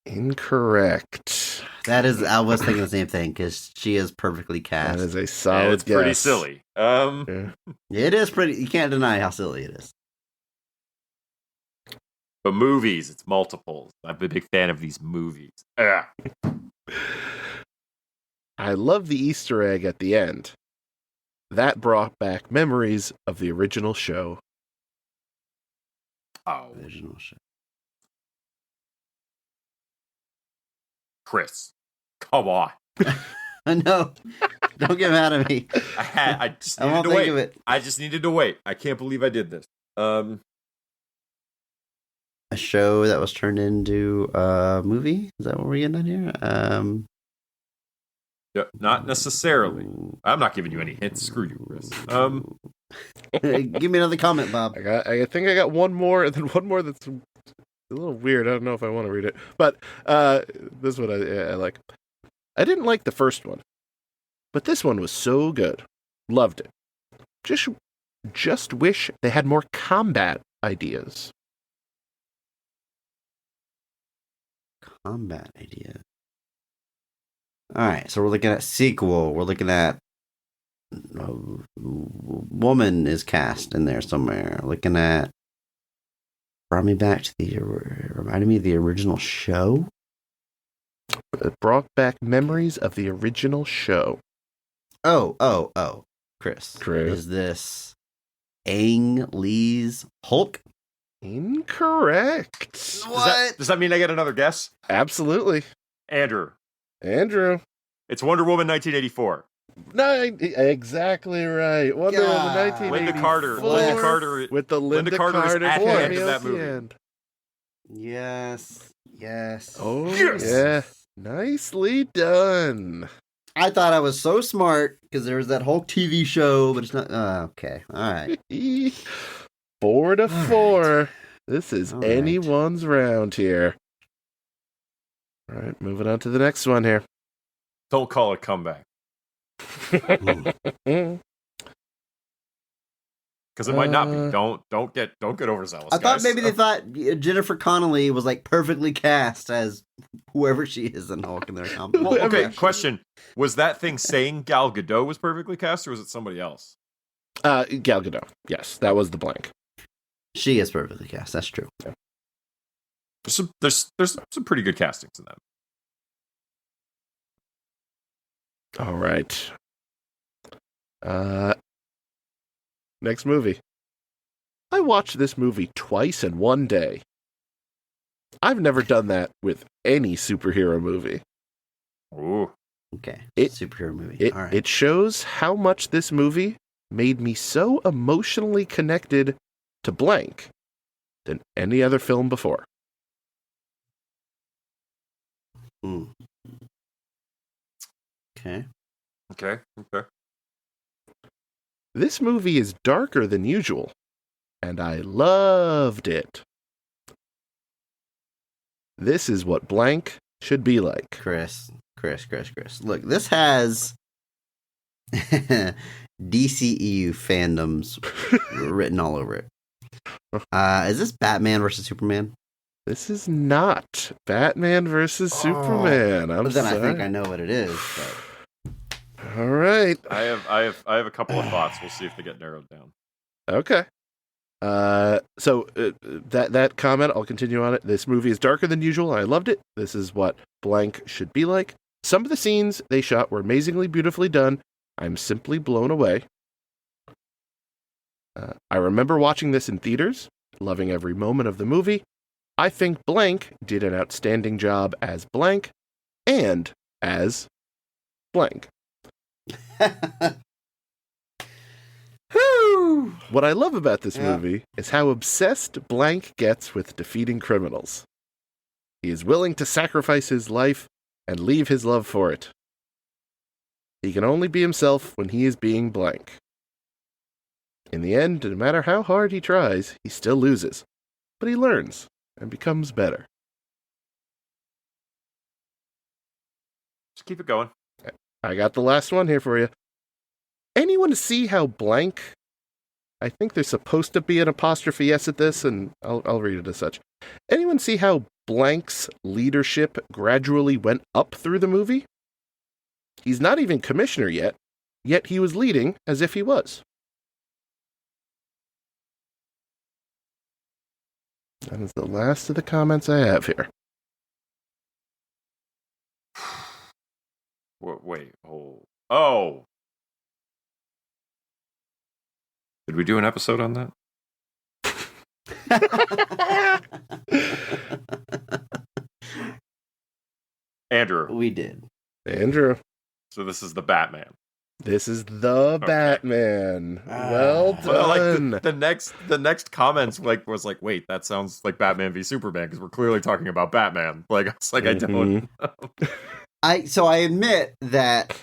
Incorrect. That is, I was thinking the same thing because she is perfectly cast. That is a And solid it's pretty guess. silly. Yeah. It is pretty. You can't deny how silly it is. But movies, it's multiples. I'm a big fan of these movies. Ugh. I love the Easter egg at the end. That brought back memories of the original show. Oh, Original show. Chris. Come on. No, don't get mad at me. I just I needed won't to think wait. of it. I just needed to wait. I can't believe I did this. A show that was turned into a movie. Is that what we're getting at here? Yeah, not necessarily. I'm not giving you any hints. Screw you, Chris. Give me another comment, Bob. I think I got one more, and then one more that's a little weird. I don't know if I want to read it, but this one I like. I didn't like the first one, but this one was so good. Loved it. Just wish they had more combat ideas. Combat idea. All right, so we're looking at sequel. We're looking at woman is cast in there somewhere. Looking at reminded me of the original show. It brought back memories of the original show. Oh, Chris. Chris. Is this Ang Lee's Hulk? Incorrect. Does that mean I get another guess? Absolutely. Andrew. It's Wonder Woman 1984. No, exactly right. Wonder Woman God. 1984. Linda Carter. With the Linda Carter is Carter at the end of cameo that at the movie. end. Yes. Oh, Yes. yeah. Nicely done. I thought I was so smart because there was that Hulk TV show, but it's not. Okay. All right. 4-4. This is All right. anyone's round here. All right, moving on to the next one here. Don't call it comeback. Because it might not be. Don't get overzealous. I thought guys. maybe they thought Jennifer Connelly was like perfectly cast as whoever she is in Hulk in their comedy. Well, okay, question. Was that thing saying Gal Gadot was perfectly cast, or was it somebody else? Gal Gadot. Yes, that was the blank. She is perfectly cast. That's true. There's some pretty good castings in that. All right. Next movie. I watched this movie twice in one day. I've never done that with any superhero movie. Ooh. Okay. It- Superhero movie. All right. It shows how much this movie made me so emotionally connected to blank than any other film before. Mm. Okay. Okay. This movie is darker than usual, and I loved it. This is what blank should be like. Chris. Look, this has DCEU fandoms written all over it. Is this Batman versus Superman? This is not Batman versus Superman. I'm But then sorry. I think I know what it is. But... All right. I have a couple of thoughts. We'll see if they get narrowed down. Okay. So that comment, I'll continue on it. This movie is darker than usual. I loved it. This is what blank should be like. Some of the scenes they shot were amazingly beautifully done. I'm simply blown away. I remember watching this in theaters, loving every moment of the movie. I think blank did an outstanding job as blank and as blank. What I love about this movie is how obsessed blank gets with defeating criminals. He is willing to sacrifice his life and leave his love for it. He can only be himself when he is being blank. In the end, no matter how hard he tries, he still loses. But he learns and becomes better. Just keep it going. I got the last one here for you. Anyone see how blank? I think there's supposed to be an apostrophe S at this, and I'll read it as such. Anyone see how blank's leadership gradually went up through the movie? He's not even commissioner yet he was leading as if he was. That is the last of the comments I have here. Wait. Oh. Did we do an episode on that? Andrew. We did. Andrew. So this is the Batman. This is the Batman. Well done. Like the next comments was like, wait, that sounds like Batman v Superman because we're clearly talking about Batman. Like it's like I don't. I admit that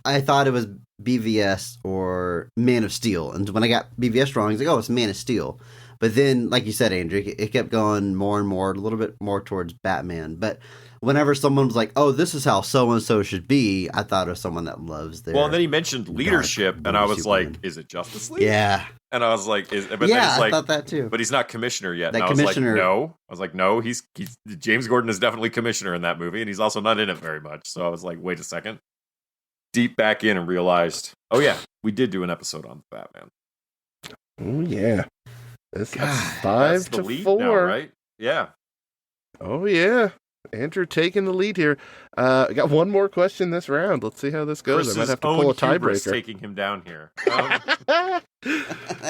I thought it was BVS or Man of Steel, and when I got BVS wrong, I was like, oh, it's Man of Steel. But then, like you said, Andrew, it kept going more and more, a little bit more towards Batman. But whenever someone was like, oh, this is how so-and-so should be, I thought it was someone that loves their... Well, and then he mentioned leadership, and I was like, is it Justice League? Yeah. And I was like, I thought that too. But he's not commissioner yet. That and commissioner... I was like, no, he's James Gordon is definitely commissioner in that movie, and he's also not in it very much. So I was like, wait a second. Deep back in and realized, oh yeah, we did do an episode on Batman. Oh yeah. This is 5 That's the to lead 4, now, right? Yeah. Oh yeah, Andrew taking the lead here. I got one more question this round. Let's see how this goes. Chris's I might have to own pull a hubris tiebreaker. taking him down here.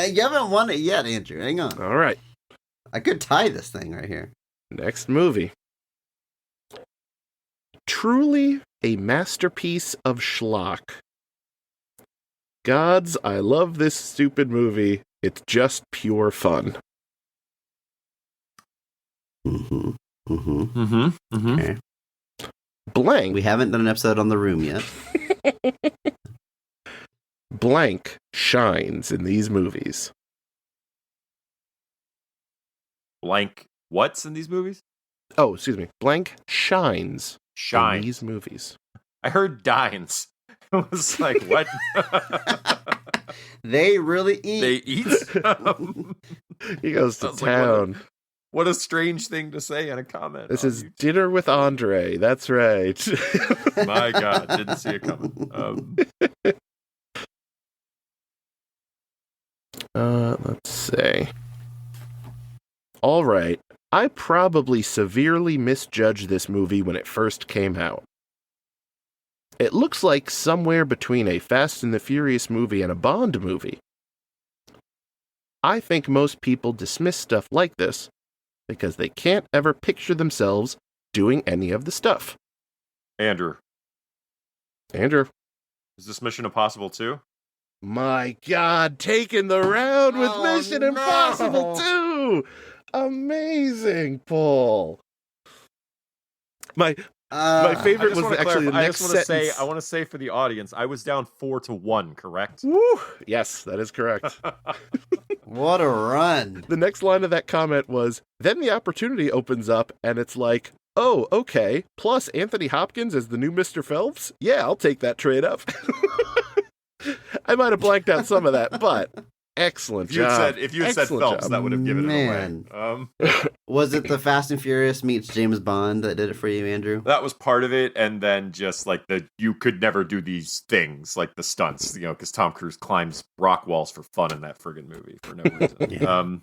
You haven't won it yet, Andrew. Hang on. All right, I could tie this thing right here. next movie. Truly a masterpiece of schlock. Gods, I love this stupid movie. It's just pure fun. Mm-hmm. Mm-hmm. mm-hmm. Mm-hmm. Okay. Blank. We haven't done an episode on The Room yet. Blank shines in these movies. Blank what's in these movies? Oh, excuse me. Blank shines in Shine. these movies. I heard dines. I was like, what? They really eat. They eat? He goes to Sounds like town. What a strange thing to say in a comment. This on is YouTube. Dinner with Andre. That's right. My God, didn't see it coming. Let's see. All right. I probably severely misjudged this movie when it first came out. It looks like somewhere between a Fast and the Furious movie and a Bond movie. I think most people dismiss stuff like this because they can't ever picture themselves doing any of the stuff. Andrew, is this Mission Impossible 2? My God, taking the round with Oh, Mission no. Impossible 2! Amazing, Paul. My favorite was actually the next sentence. I want to say for the audience, I was down 4-1, correct? Woo! Yes, that is correct. What a run. The next line of that comment was, then the opportunity opens up, and it's like, oh, okay, plus Anthony Hopkins as the new Mr. Phelps? Yeah, I'll take that trade up. I might have blanked out some of that, but excellent job. If you had said Excellent Phelps, job. that would have given Man. it away. Was it the Fast and Furious meets James Bond that did it for you, Andrew? That was part of it, and then just like you could never do these things, like the stunts, because Tom Cruise climbs rock walls for fun in that friggin' movie for no reason. Yeah.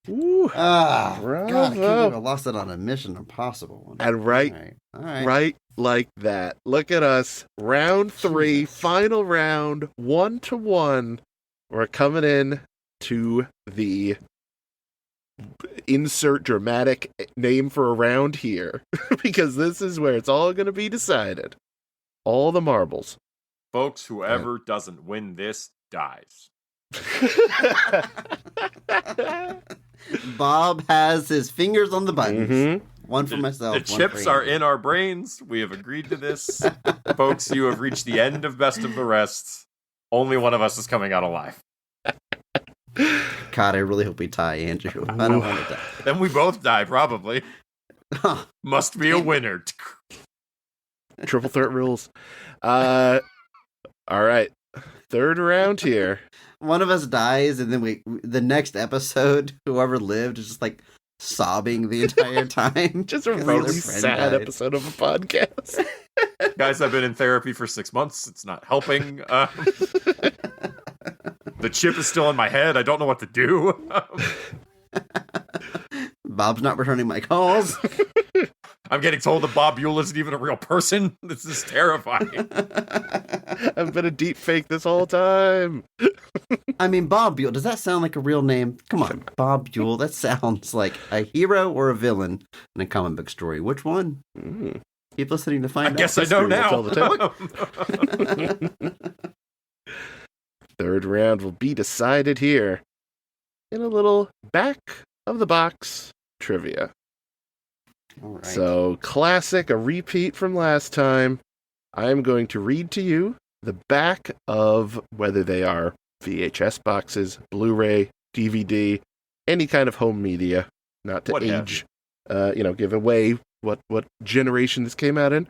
Woo. God, I Bravo. can't believe I lost it on a Mission Impossible one. And right All right. Right like that. Look at us. Round 3, final round, 1-1. We're coming in to the insert dramatic name for a round here, because this is where it's all going to be decided. All the marbles. Folks, whoever doesn't win this dies. Bob has his fingers on the buttons. Mhm. One for myself. The one chips for are Andrew. in our brains. We have agreed to this. Folks, you have reached the end of Best of the Rest. Only one of us is coming out alive. God, I really hope we tie, Andrew. I don't want to die. Then we both die, probably. Must be a winner. Triple threat rules. All right. Third round here. One of us dies, and then the next episode, whoever lived is just like sobbing the entire time. Just a 'cause their really friend sad died. episode of a podcast. Guys, I've been in therapy for 6 months. It's not helping. The chip is still in my head. I don't know what to do. Bob's not returning my calls. I'm getting told that Bob Buel isn't even a real person. This is terrifying. I've been a deep fake this whole time. I mean, Bob Buell, does that sound like a real name? Come on, Bob Buell. That sounds like a hero or a villain in a comic book story. Which one? Keep listening to find out. I guess I know History will now. tell Third round will be decided here in a little back of the box trivia. All right. So, classic, a repeat from last time. I'm going to read to you the back of whether they are VHS boxes, Blu-ray, DVD, any kind of home media, not to What have age, give away what generation this came out in.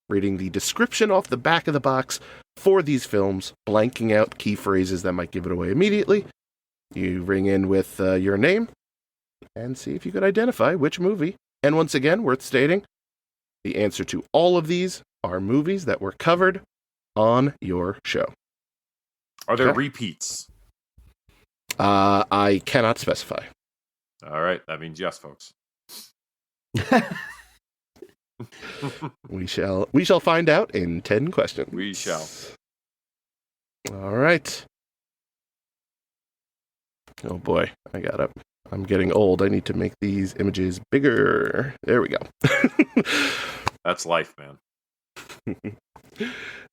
Reading the description off the back of the box for these films, blanking out key phrases that might give it away immediately. You ring in with your name and see if you could identify which movie. And once again, worth stating, the answer to all of these are movies that were covered on your show. Are there Okay. repeats? I cannot specify. All right. That means yes, folks. We shall find out in 10 questions. We shall. All right. Oh boy, I'm getting old. I need to make these images bigger. There we go. That's life, man.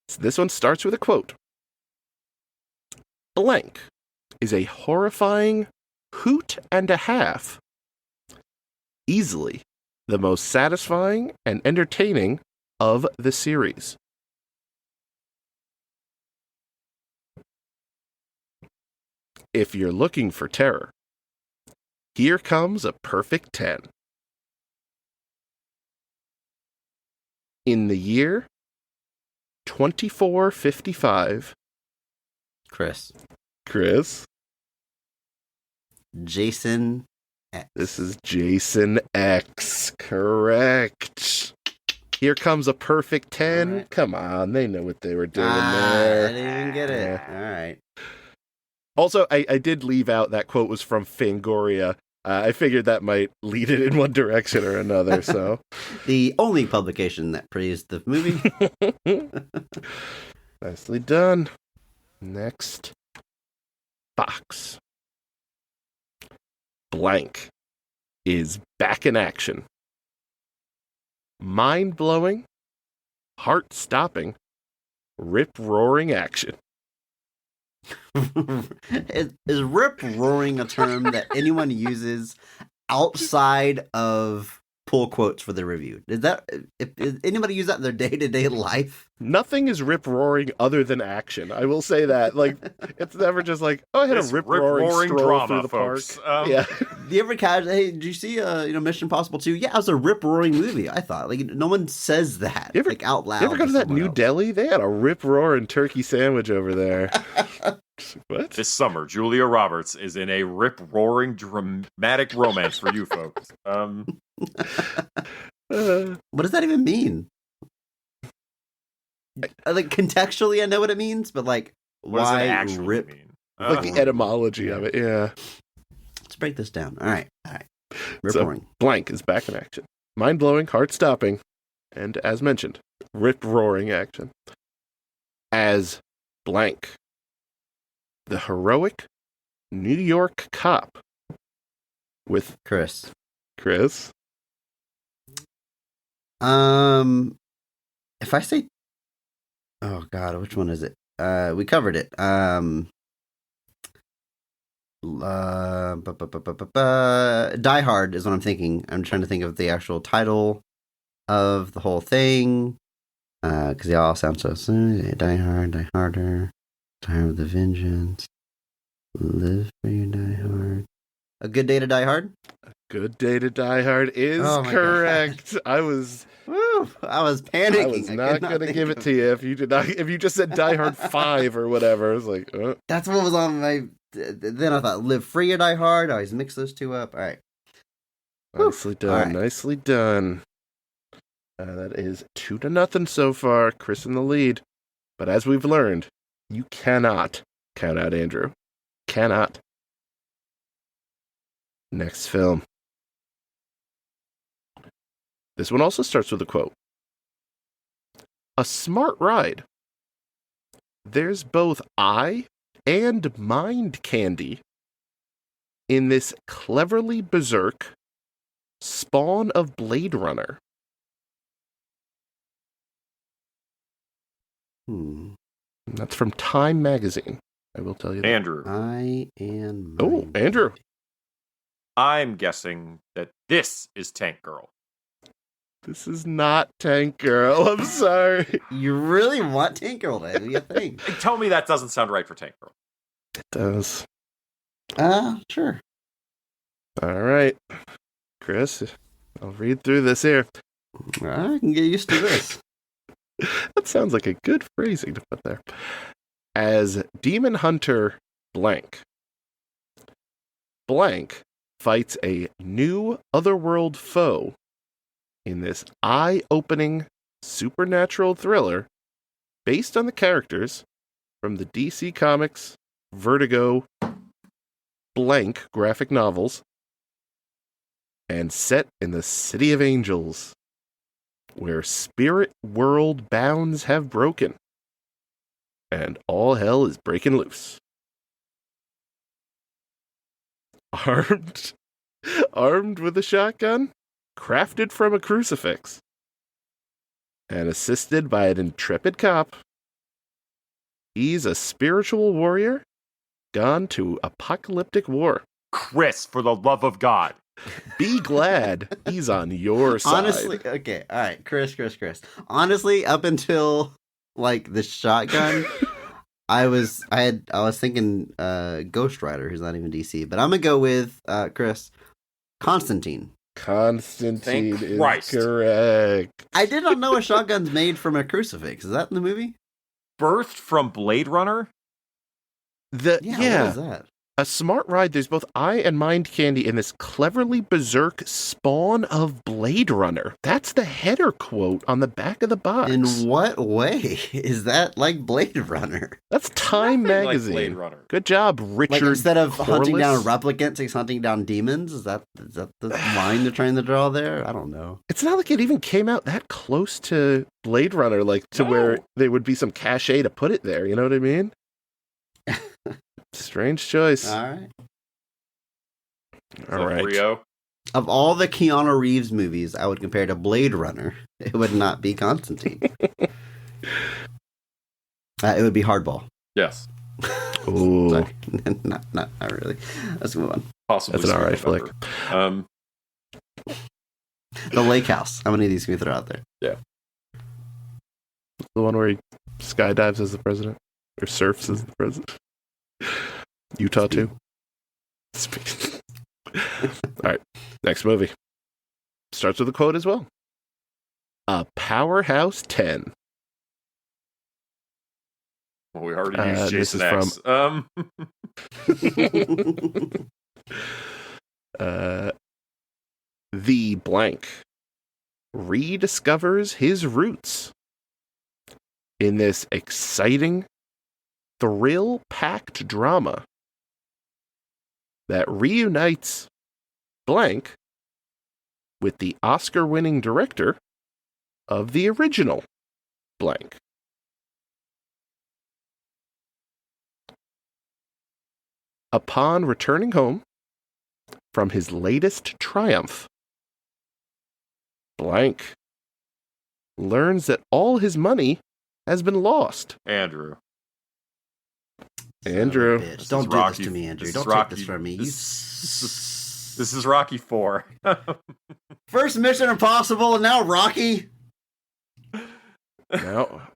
So this one starts with a quote. Blank is a horrifying hoot and a half. Easily the most satisfying and entertaining of the series. If you're looking for terror, here comes a perfect 10. In the year 2455, Chris. Jason X. This is Jason X. Correct. Here comes a perfect 10. All right. Come on, they know what they were doing I there. didn't even get it. Yeah. All right. Also, I did leave out that quote was from Fangoria. I figured that might lead it in one direction or another. So The only publication that praised the movie. nicely done. Next box. Blank is back in action. Mind-blowing, heart-stopping, rip-roaring action. Is rip roaring a term that anyone uses outside of pull quotes for the review? If anybody use that in their day-to-day life? Nothing is rip-roaring other than action. I will say that. Like, it's never just like, oh, I had It's a rip-roaring stroll drama, through the folks. park. Yeah. Do you ever hey, did you see Mission Impossible 2? Yeah, it was a rip roaring movie. I thought like no one says that You ever- like out loud. You ever go to that someone New else. Delhi? They had a rip-roaring turkey sandwich over there. What? This summer, Julia Roberts is in a rip-roaring dramatic romance for you folks. What does that even mean? Like contextually, I know what it means, but like What does it why actually rip? mean? Like the etymology of it, yeah. Let's break this down. All right. Rip So- roaring. Blank is back in action. Mind-blowing, heart-stopping, and as mentioned, rip-roaring action. As Blank, the heroic New York cop with Chris. Chris. If I say, oh God, which one is it? We covered it. Die Hard is what I'm thinking. I'm trying to think of the actual title of the whole thing. Because they all sound so similar. Die Hard, Die Harder, Die Hard with a Vengeance, Live for Your Die Hard. A Good Day to Die Hard? Good Day to Die Hard is Oh my correct. I was Woo! I was panicking. I was not could going to think give it of- to you if you did not. If you just said Die Hard 5 or whatever, I was like, That's what was on my. Then I thought, Live Free or Die Hard. I always mix those two up. All right. nicely done, All right. nicely done. That is 2-0 so far. Chris in the lead. But as we've learned, you cannot count out Andrew. Cannot. Next film. This one also starts with a quote. A smart ride. There's both eye and mind candy in this cleverly berserk spawn of Blade Runner. That's from Time Magazine. I will tell you that. Andrew, I am. Oh, Andrew. I'm guessing that this is Tank Girl. This is not Tank Girl. I'm sorry. You really want Tank Girl to be a thing? Tell me that doesn't sound right for Tank Girl. It does. Sure. All right. Chris, I'll read through this here. I can get used to this. That sounds like a good phrasing to put there. As Demon Hunter Blank. Blank fights a new otherworld foe in this eye-opening supernatural thriller based on the characters from the DC Comics Vertigo Blank graphic novels and set in the City of Angels, where spirit world bounds have broken and all hell is breaking loose. Armed with a shotgun, crafted from a crucifix, and assisted by an intrepid cop, he's a spiritual warrior gone to apocalyptic war. Chris, for the love of God. Be glad he's on your side. Honestly, okay, all right, Chris. Honestly, up until like the shotgun, I was thinking Ghost Rider, who's not even DC, but I'm gonna go with Chris. Constantine. Constantine Thank is Christ. correct. I did not know a shotgun's made from a crucifix. Is that in the movie? Birthed from Blade Runner? The Yeah. yeah, What is that? A smart ride. There's both eye and mind candy in this cleverly berserk spawn of Blade Runner. That's the header quote on the back of the box. In what way is that like Blade Runner? That's Time Nothing like Magazine. Blade Runner. Good job, Richard. Like instead of hunting Corliss. down replicants, he's hunting down demons? Is that the line they're trying to draw there? I don't know. It's not like it even came out that close to Blade Runner, like to where there would be some cachet to put it there. You know what I mean? Strange choice. All right. All right. Rio. Of all the Keanu Reeves movies I would compare to Blade Runner, it would not be Constantine. It would be Hardball. Yes. Ooh, Sorry. not really. Let's move on. Possibly. that's an alright flick. The Lake House. How many of these can we throw out there? The one where he skydives as the president, or surfs as the president. Utah too. All right, next movie starts with a quote as well. A Powerhouse 10. Well, we already used this Jason is X. The blank rediscovers his roots in this exciting, thrill-packed drama that reunites blank with the Oscar-winning director of the original blank. Upon returning home from his latest triumph, blank learns that all his money has been lost. Andrew. Andrew. Son of a bitch. This Don't is do Rocky. this to me, Andrew. This Don't is take Rocky. this from me. This is Rocky 4. First Mission Impossible and now Rocky? Now,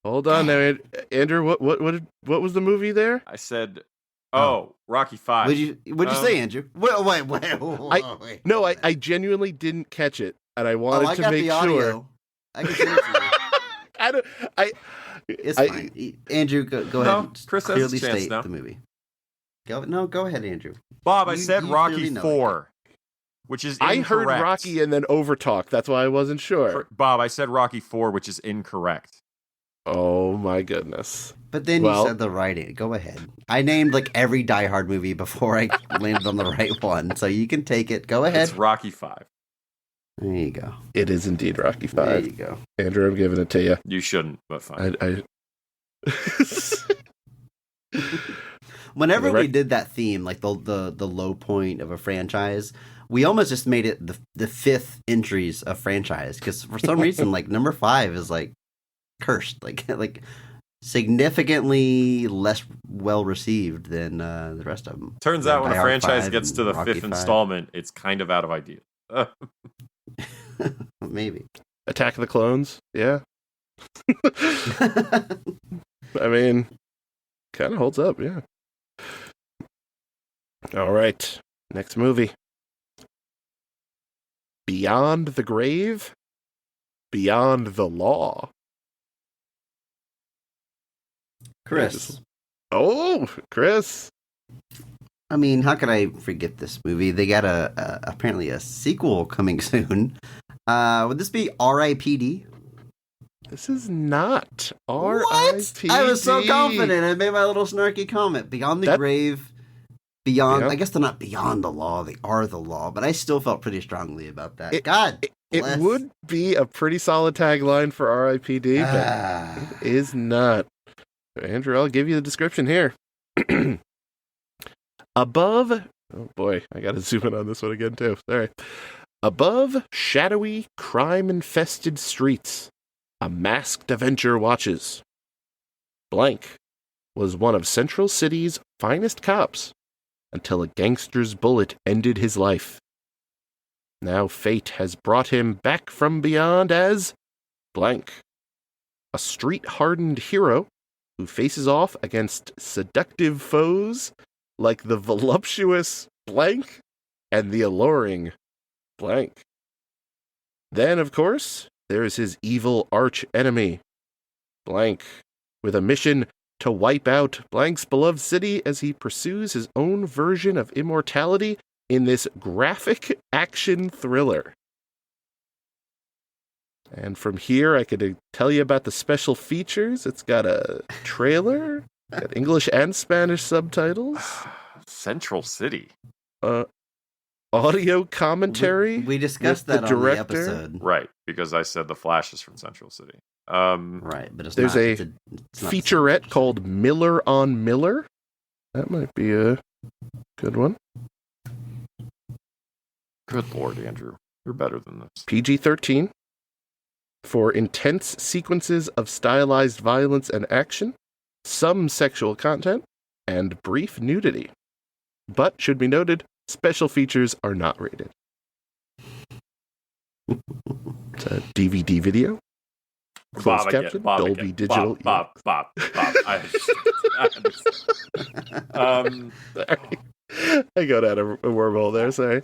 hold on now, Andrew. What was the movie there? I said, Oh. Rocky 5. What'd you say, Andrew? Wait. No, I genuinely didn't catch it, and I wanted I to got make the sure. audio. I can send it to you. I don't. It's fine. Andrew, go ahead. No, And just Chris has a clearly chance state now. the movie. Go ahead, Andrew. Bob, I You- said you Rocky clearly know 4, which is I incorrect. heard Rocky and then overtalk. That's why I wasn't sure. Bob, I said Rocky 4, which is incorrect. Oh my goodness. But then Well- you said the right. Go ahead. I named like every Die Hard movie before I landed on the right one, so you can take it. Go ahead. It's Rocky 5. There you go. It is indeed Rocky There 5. you go. Andrew, I'm giving it to you. You shouldn't, but fine. Whenever Right. we did that theme, like the low point of a franchise, we almost just made it the fifth entries of franchise because for some reason, like number 5 is like cursed, like significantly less well received than the rest of them. Turns out when Die a Hard franchise 5 gets and to the Rocky 5th 5. installment, it's kind of out of ideas. Maybe. Attack of the Clones. Yeah. I mean, kind of holds up. Yeah. All right. Next movie. Beyond the Grave. Beyond the Law. Chris. Oh, Chris. I mean, how could I forget this movie? They got apparently a sequel coming soon. Would this be R.I.P.D.? This is not What? R.I.P.D. I was so confident. I made my little snarky comment. Beyond the grave, beyond. Yeah. I guess they're not beyond the law; they are the law. But I still felt pretty strongly about that. It- God, It bless. would be a pretty solid tagline for R.I.P.D., but Ah. it is not. Andrew, I'll give you the description here. Above, oh boy, I gotta zoom in on this one again too. Sorry. Above shadowy, crime-infested streets, a masked avenger watches. Blank was one of Central City's finest cops until a gangster's bullet ended his life. Now fate has brought him back from beyond as blank, a street-hardened hero who faces off against seductive foes like the voluptuous blank and the alluring blank. Then, of course, there is his evil arch enemy, blank, with a mission to wipe out Blank's beloved city as he pursues his own version of immortality in this graphic action thriller. And from here, I could tell you about the special features. It's got a trailer, got English and Spanish subtitles. Central City. Audio commentary. We discussed with that the on director. the episode. Right, because I said The Flash is from Central City. Right, but it's There's not, a it's not featurette called Miller on Miller. That might be a good one. Good Lord, Andrew. You're better than this. PG-13 for intense sequences of stylized violence and action, some sexual content, and brief nudity. But, should be noted, special features are not rated. It's a DVD video. Closed caption, Dolby Digital. Bob. I go down a wormhole there, sorry.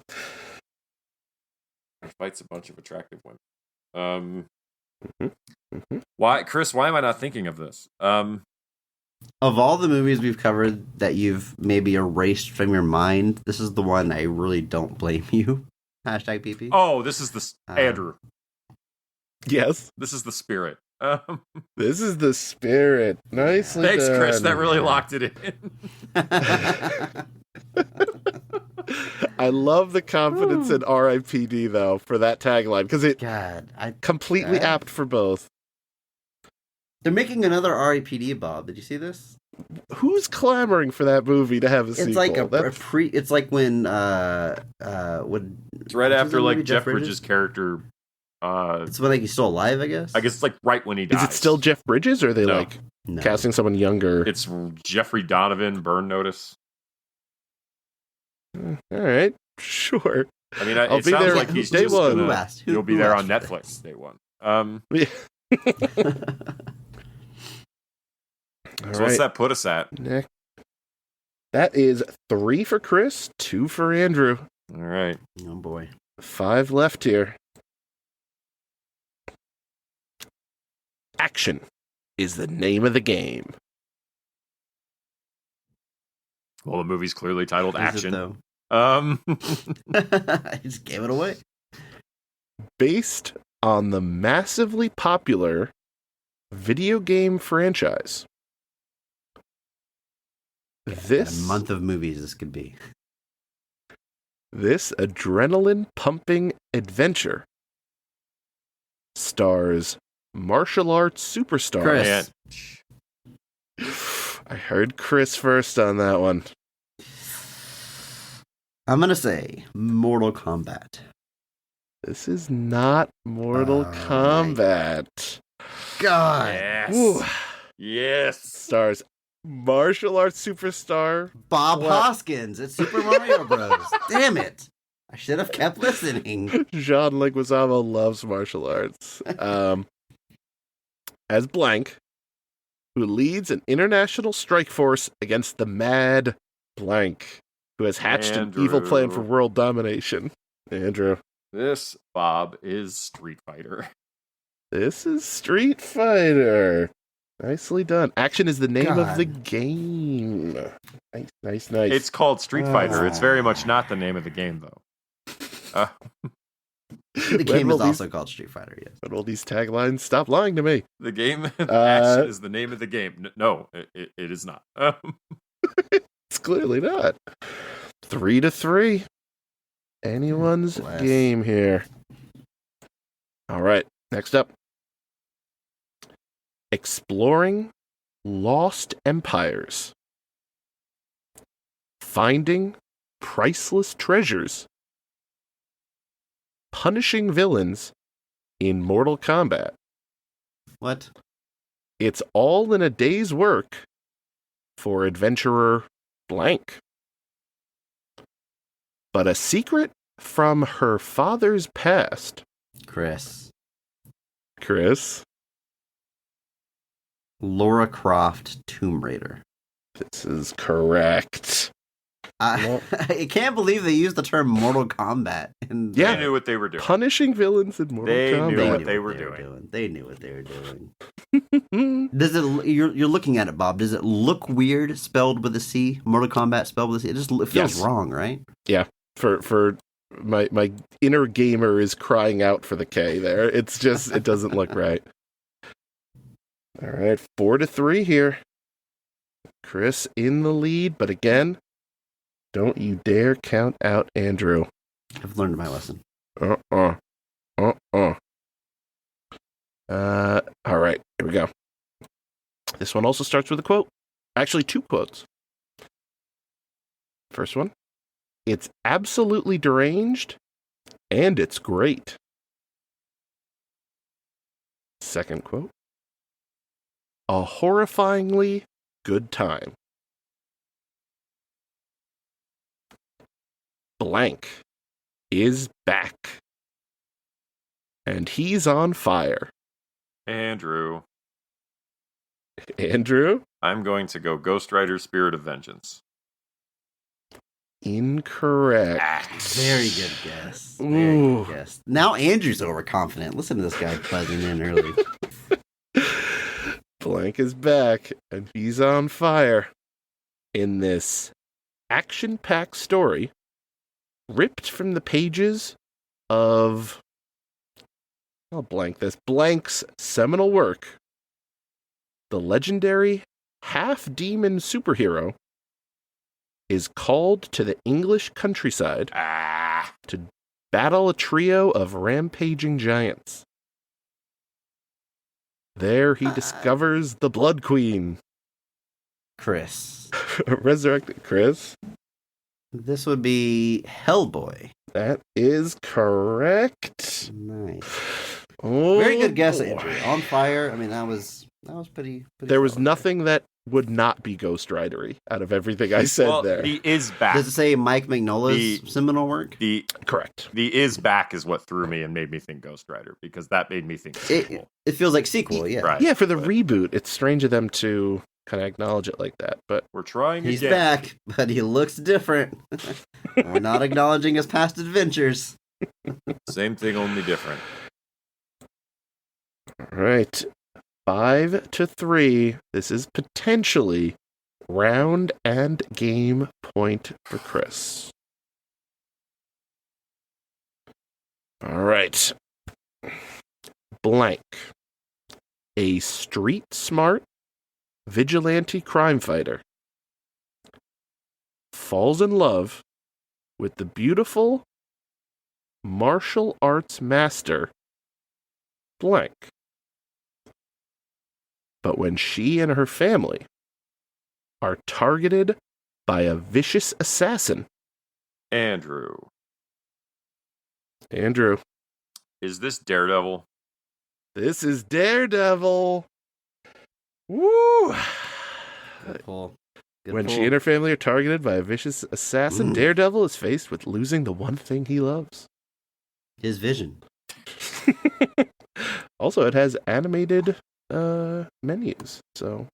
Fights a bunch of attractive women. Why, Chris? Why am I not thinking of this? Of all the movies we've covered that you've maybe erased from your mind, this is the one I really don't blame you. Hashtag PP. Oh, this is the Andrew. Yes. This is the spirit. This is the spirit. Nicely Thanks, done. Chris. That really locked it in. I love the confidence in R.I.P.D. though for that tagline because it completely apt for both. They're making another R.I.P.D. Bob. Did you see this? Who's clamoring for that movie to have a sequel? It's like It's like when it's right after like Jeff Bridges' character. It's when like he's still alive, I guess. I guess it's like right when he dies. Is it still Jeff Bridges, or are they casting someone younger? It's Jeffrey Donovan. Burn Notice. All right, sure. I mean, I'll it be sounds there like he's day just one. You'll be there on Netflix day one. Yeah. So what's that put us at? Nick. That is 3 for Chris, 2 for Andrew. All right. Oh boy. 5 left here. Action is the name of the game. Well, the movie's clearly titled Action. I just gave it away. Based on the massively popular video game franchise. This a month of movies this could be. This adrenaline-pumping adventure stars martial arts superstar. Chris. I heard Chris first on that one. I'm going to say Mortal Kombat. This is not Mortal Kombat. God. Yes. Ooh. Yes. Stars martial arts superstar Bob Hoskins. It's Super Mario Bros. Damn it. I should have kept listening. Jean Leguizamo loves martial arts. As Blank, who leads an international strike force against the mad Blank, who has hatched an evil plan for world domination. Andrew. This, Bob, is Street Fighter. This is Street Fighter. Nicely done. Action is the name of the game. Nice. It's called Street Fighter. It's very much not the name of the game, though. The game is also called Street Fighter, yes. But all these taglines, stop lying to me. The game, Action is the name of the game. No, it is not. It's clearly not. 3-3. Anyone's game here. All right, next up. Exploring lost empires. Finding priceless treasures. Punishing villains in Mortal Kombat. What? It's all in a day's work for adventurer Blank. But a secret from her father's past. Chris. Lara Croft Tomb Raider. This is correct. I can't believe they used the term Mortal Kombat. And Yeah. They knew what they were doing. Punishing villains in Mortal They Kombat. knew what they were doing. They knew what they were doing. Does it? You're looking at it, Bob. Does it look weird spelled with a C? Mortal Kombat spelled with a C. It feels Yes. wrong, right? For my inner gamer is crying out for the K there. It's just, it doesn't look right. All right, 4-3 here. Chris in the lead, but again, don't you dare count out Andrew. I've learned my lesson. All right, here we go. This one also starts with a quote. Actually, 2 quotes. First one. It's absolutely deranged, and it's great. Second quote. A horrifyingly good time. Blank is back. And he's on fire. Andrew, Andrew? I'm going to go Ghost Rider Spirit of Vengeance. Incorrect. Very good guess. Very Ooh. good guess. Now Andrew's overconfident. Listen to this guy buzzing in early. Blank is back, and he's on fire. In this action-packed story, ripped from the pages of... I'll blank this. Blank's seminal work, the legendary half-demon superhero is called to the English countryside to battle a trio of rampaging giants. There he discovers the Blood Queen. Chris. Resurrected Chris. This would be Hellboy. That is correct. Nice. Oh, Very good guess, boy. Andrew. On fire. I mean, that was pretty There was solid. nothing that would not be Ghost Ridery out of everything I said Well, there. the is back. Does it say Mike Mignola's seminal work? The Correct. is back is what threw me and made me think Ghost Rider, because that made me think sequel. It feels like sequel, yeah. Right. Yeah, for the But reboot, it's strange of them to kind of acknowledge it like that. But We're trying He's again. back, but he looks different. We're not acknowledging his past adventures. Same thing, only different. all right, 5-3. This is potentially round and game point for Chris. All right. Blank. A street smart vigilante crime fighter falls in love with the beautiful martial arts master blank. But when she and her family are targeted by a vicious assassin, Andrew, Andrew, is this Daredevil? this is Daredevil. Woo! Good pull. Good When pull. she and her family are targeted by a vicious assassin, Daredevil is faced with losing the one thing he loves. His vision. Also, it has animated menus, so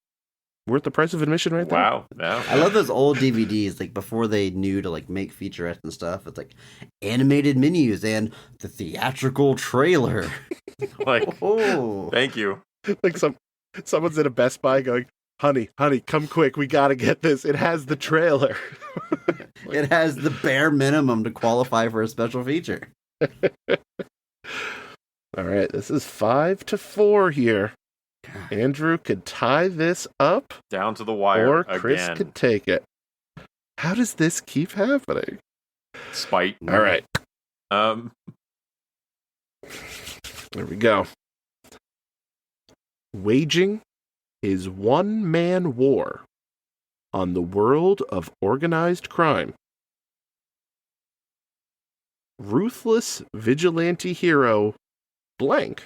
worth the price of admission right there. Wow. No. I love those old DVDs, like before they knew to like make featurettes and stuff. It's like animated menus and the theatrical trailer. Like, Oh, thank you. Like someone's at a Best Buy going, honey, come quick, we gotta get this. It has the trailer. it has the bare minimum to qualify for a special feature. All right, this is 5-4 here. Andrew could tie this up, Down to the wire or Chris again. could take it. How does this keep happening? Spite. All right, Um, there we go. Waging his one-man war on the world of organized crime. Ruthless vigilante hero blank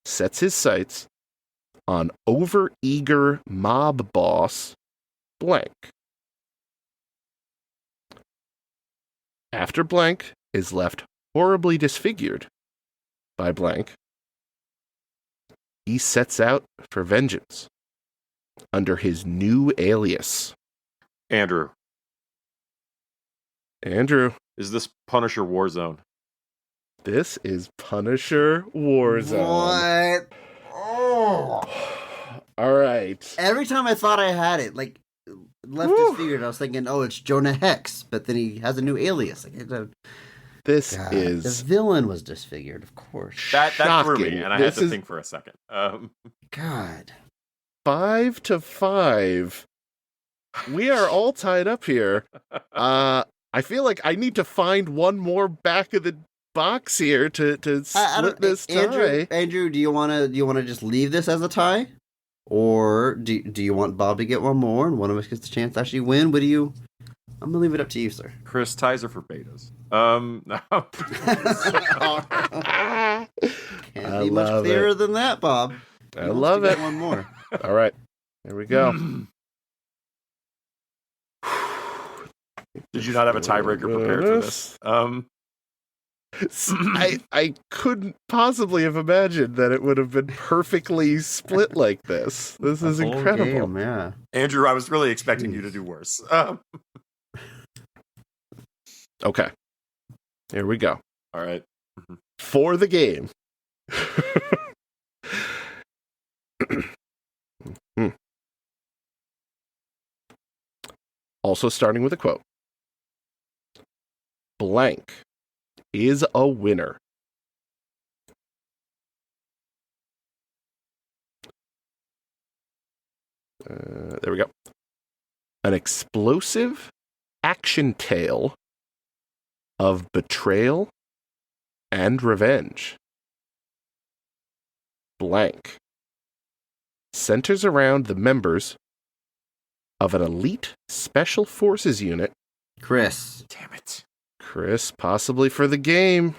sets his sights on overeager mob boss blank. After blank is left horribly disfigured by blank, he sets out for vengeance under his new alias. Andrew, Andrew, Is this Punisher Warzone? this is Punisher Warzone. What? Oh. All right. Every time I thought I had it, like, left disfigured, I was thinking, oh, it's Jonah Hex, but then he has a new alias. Like, This God, is the villain was disfigured, of course. That threw shocking. me, and I This had to is think for a second. God. 5-5. We are all tied up here. I feel like I need to find one more back of the box here to split this tie. Andrew, do you want to just leave this as a tie, or do you want Bob to get one more and one of us gets the chance to actually win? What do you? I'm gonna leave it up to you, sir. Chris, ties are for betas. No. Can't be much clearer than that, Bob. I love it. One more. All right, here we go. Did you not have a tiebreaker prepared for this? I couldn't possibly have imagined that it would have been perfectly split like this. This is Whole incredible. game, yeah. Andrew, I was really expecting you to do worse. Okay, here we go. All right. For the game. Also starting with a quote. Blank is a winner. There we go. An explosive action tale of betrayal and revenge. Blank centers around the members of an elite special forces unit. Chris. Damn it. Chris, possibly for the game.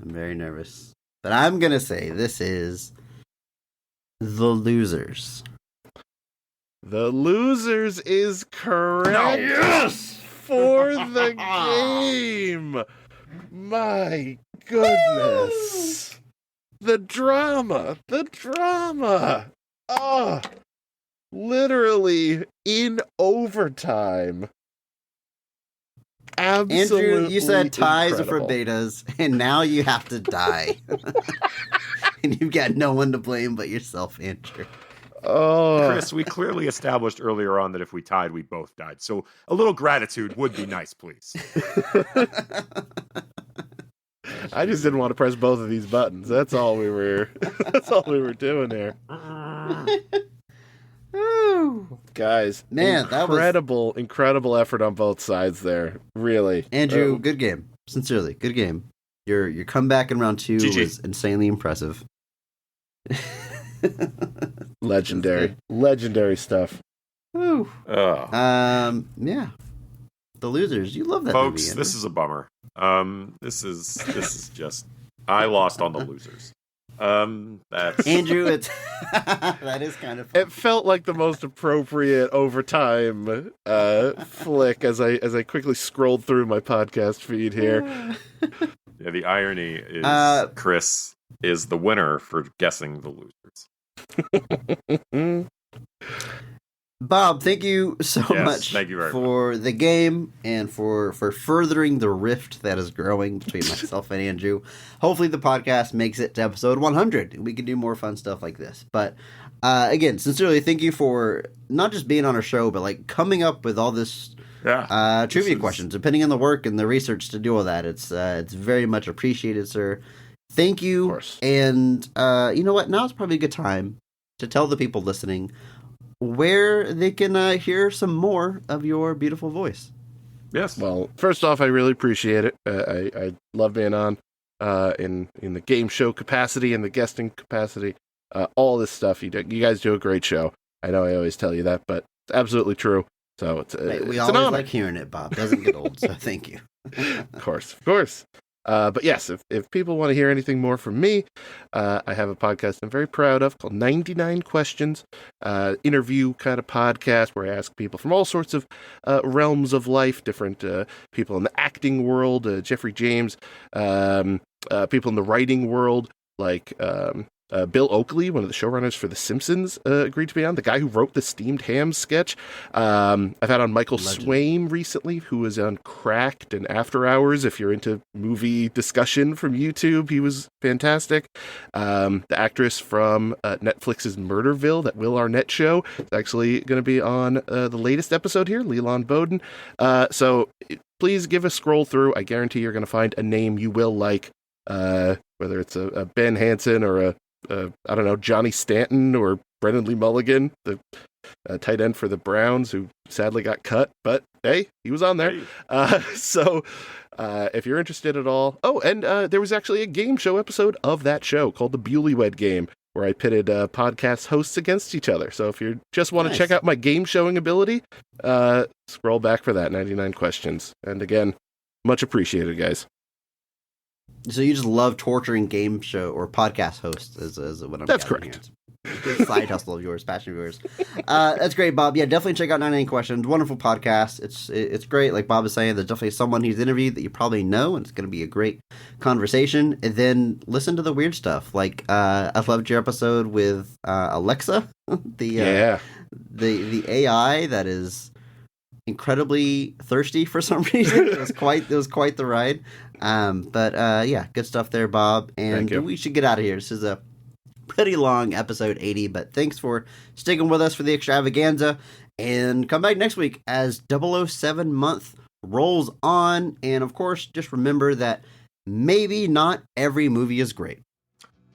I'm very nervous. But I'm going to say this is The Losers. The Losers is correct. No. Yes! For the game. My goodness. The drama. Oh, literally in overtime. Absolutely. Andrew, you said ties are for incredible. betas, and now you have to die. And you've got no one to blame but yourself, Andrew. Oh, Chris, we clearly established earlier on that if we tied, we both died. So a little gratitude would be nice, please. I just didn't want to press both of these buttons. That's all we were. That's all we were doing here, guys. Man, that was- incredible effort on both sides there. Really, Andrew, good game. Sincerely, good game. Your comeback in round 2 GG. was insanely impressive. legendary stuff. Woo. Oh. Yeah. The Losers. You love that Folks, movie, this is a bummer. This is just I lost on the Losers. That's Andrew, it's that is kind of fun. It felt like the most appropriate overtime flick as I quickly scrolled through my podcast feed here. Yeah, the irony is Chris is the winner for guessing the Losers. Bob, thank you so much thank you very for the game and for furthering the rift that is growing between myself and Andrew. Hopefully the podcast makes it to episode 100 and we can do more fun stuff like this. But again, sincerely, thank you for not just being on our show, but like coming up with all this trivia questions, depending on the work and the research to do all that. It's very much appreciated, sir. Thank you. Of course. And you know what? Now is probably a good time to tell the people listening where they can hear some more of your beautiful voice. Yes. Well, first off, I really appreciate it. I love being on in the game show capacity and the guesting capacity. All this stuff. You guys do a great show. I know I always tell you that, but it's absolutely true. So it's We it's always an honor. like hearing it, Bob. Doesn't get old, so thank you. Of course. But yes, if people want to hear anything more from me, I have a podcast I'm very proud of called 99 Questions, interview kind of podcast where I ask people from all sorts of realms of life, different people in the acting world, Jeffrey James, people in the writing world, like Bill Oakley, one of the showrunners for The Simpsons, agreed to be on. The guy who wrote the steamed ham sketch. I've had on Michael Swaim recently, who was on Cracked and After Hours. If you're into movie discussion from YouTube, he was fantastic. The actress from Netflix's Murderville, that Will Arnett show, is actually going to be on the latest episode here, Leland Bowden. So please give a scroll through. I guarantee you're going to find a name you will like, whether it's a Ben Hansen or I don't know, Johnny Stanton or Brendan Lee Mulligan, the tight end for the Browns, who sadly got cut, but hey, he was on there. So if you're interested at all. Oh, and there was actually a game show episode of that show called the Bewlywed Game, where I pitted podcast hosts against each other. So if you just want to check out my game showing ability, scroll back for that, 99 questions. And again, much appreciated, guys. So you just love torturing game show or podcast hosts, is what I'm. That's gathering correct. Here. Good side hustle of yours, passion of yours. That's great, Bob. Yeah, definitely check out 99 Questions. Wonderful podcast. It's great. Like Bob is saying, there's definitely someone he's interviewed that you probably know, and it's going to be a great conversation. And then listen to the weird stuff. Like I loved your episode with Alexa, the AI that is incredibly thirsty for some reason. It was quite the ride. Yeah, good stuff there, Bob. And we should get out of here. This is a pretty long episode 80, but thanks for sticking with us for the extravaganza, and come back next week as 007 month rolls on. And of course, just remember that maybe not every movie is great,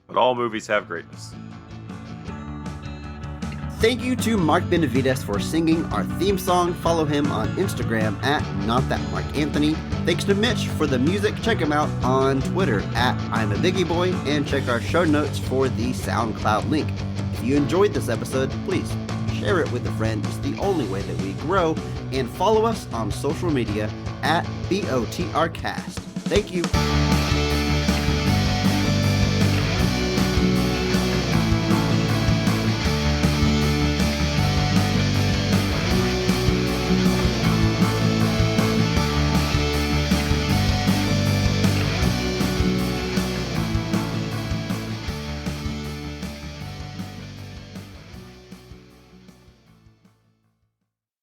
but all movies have greatness. Thank you to Mark Benavides for singing our theme song. Follow him on Instagram at NotThatMarkAnthony. Thanks to Mitch for the music. Check him out on Twitter at I'm a Biggie Boy, and check our show notes for the SoundCloud link. If you enjoyed this episode, please share it with a friend. It's the only way that we grow. And follow us on social media at BOTRcast. Thank you.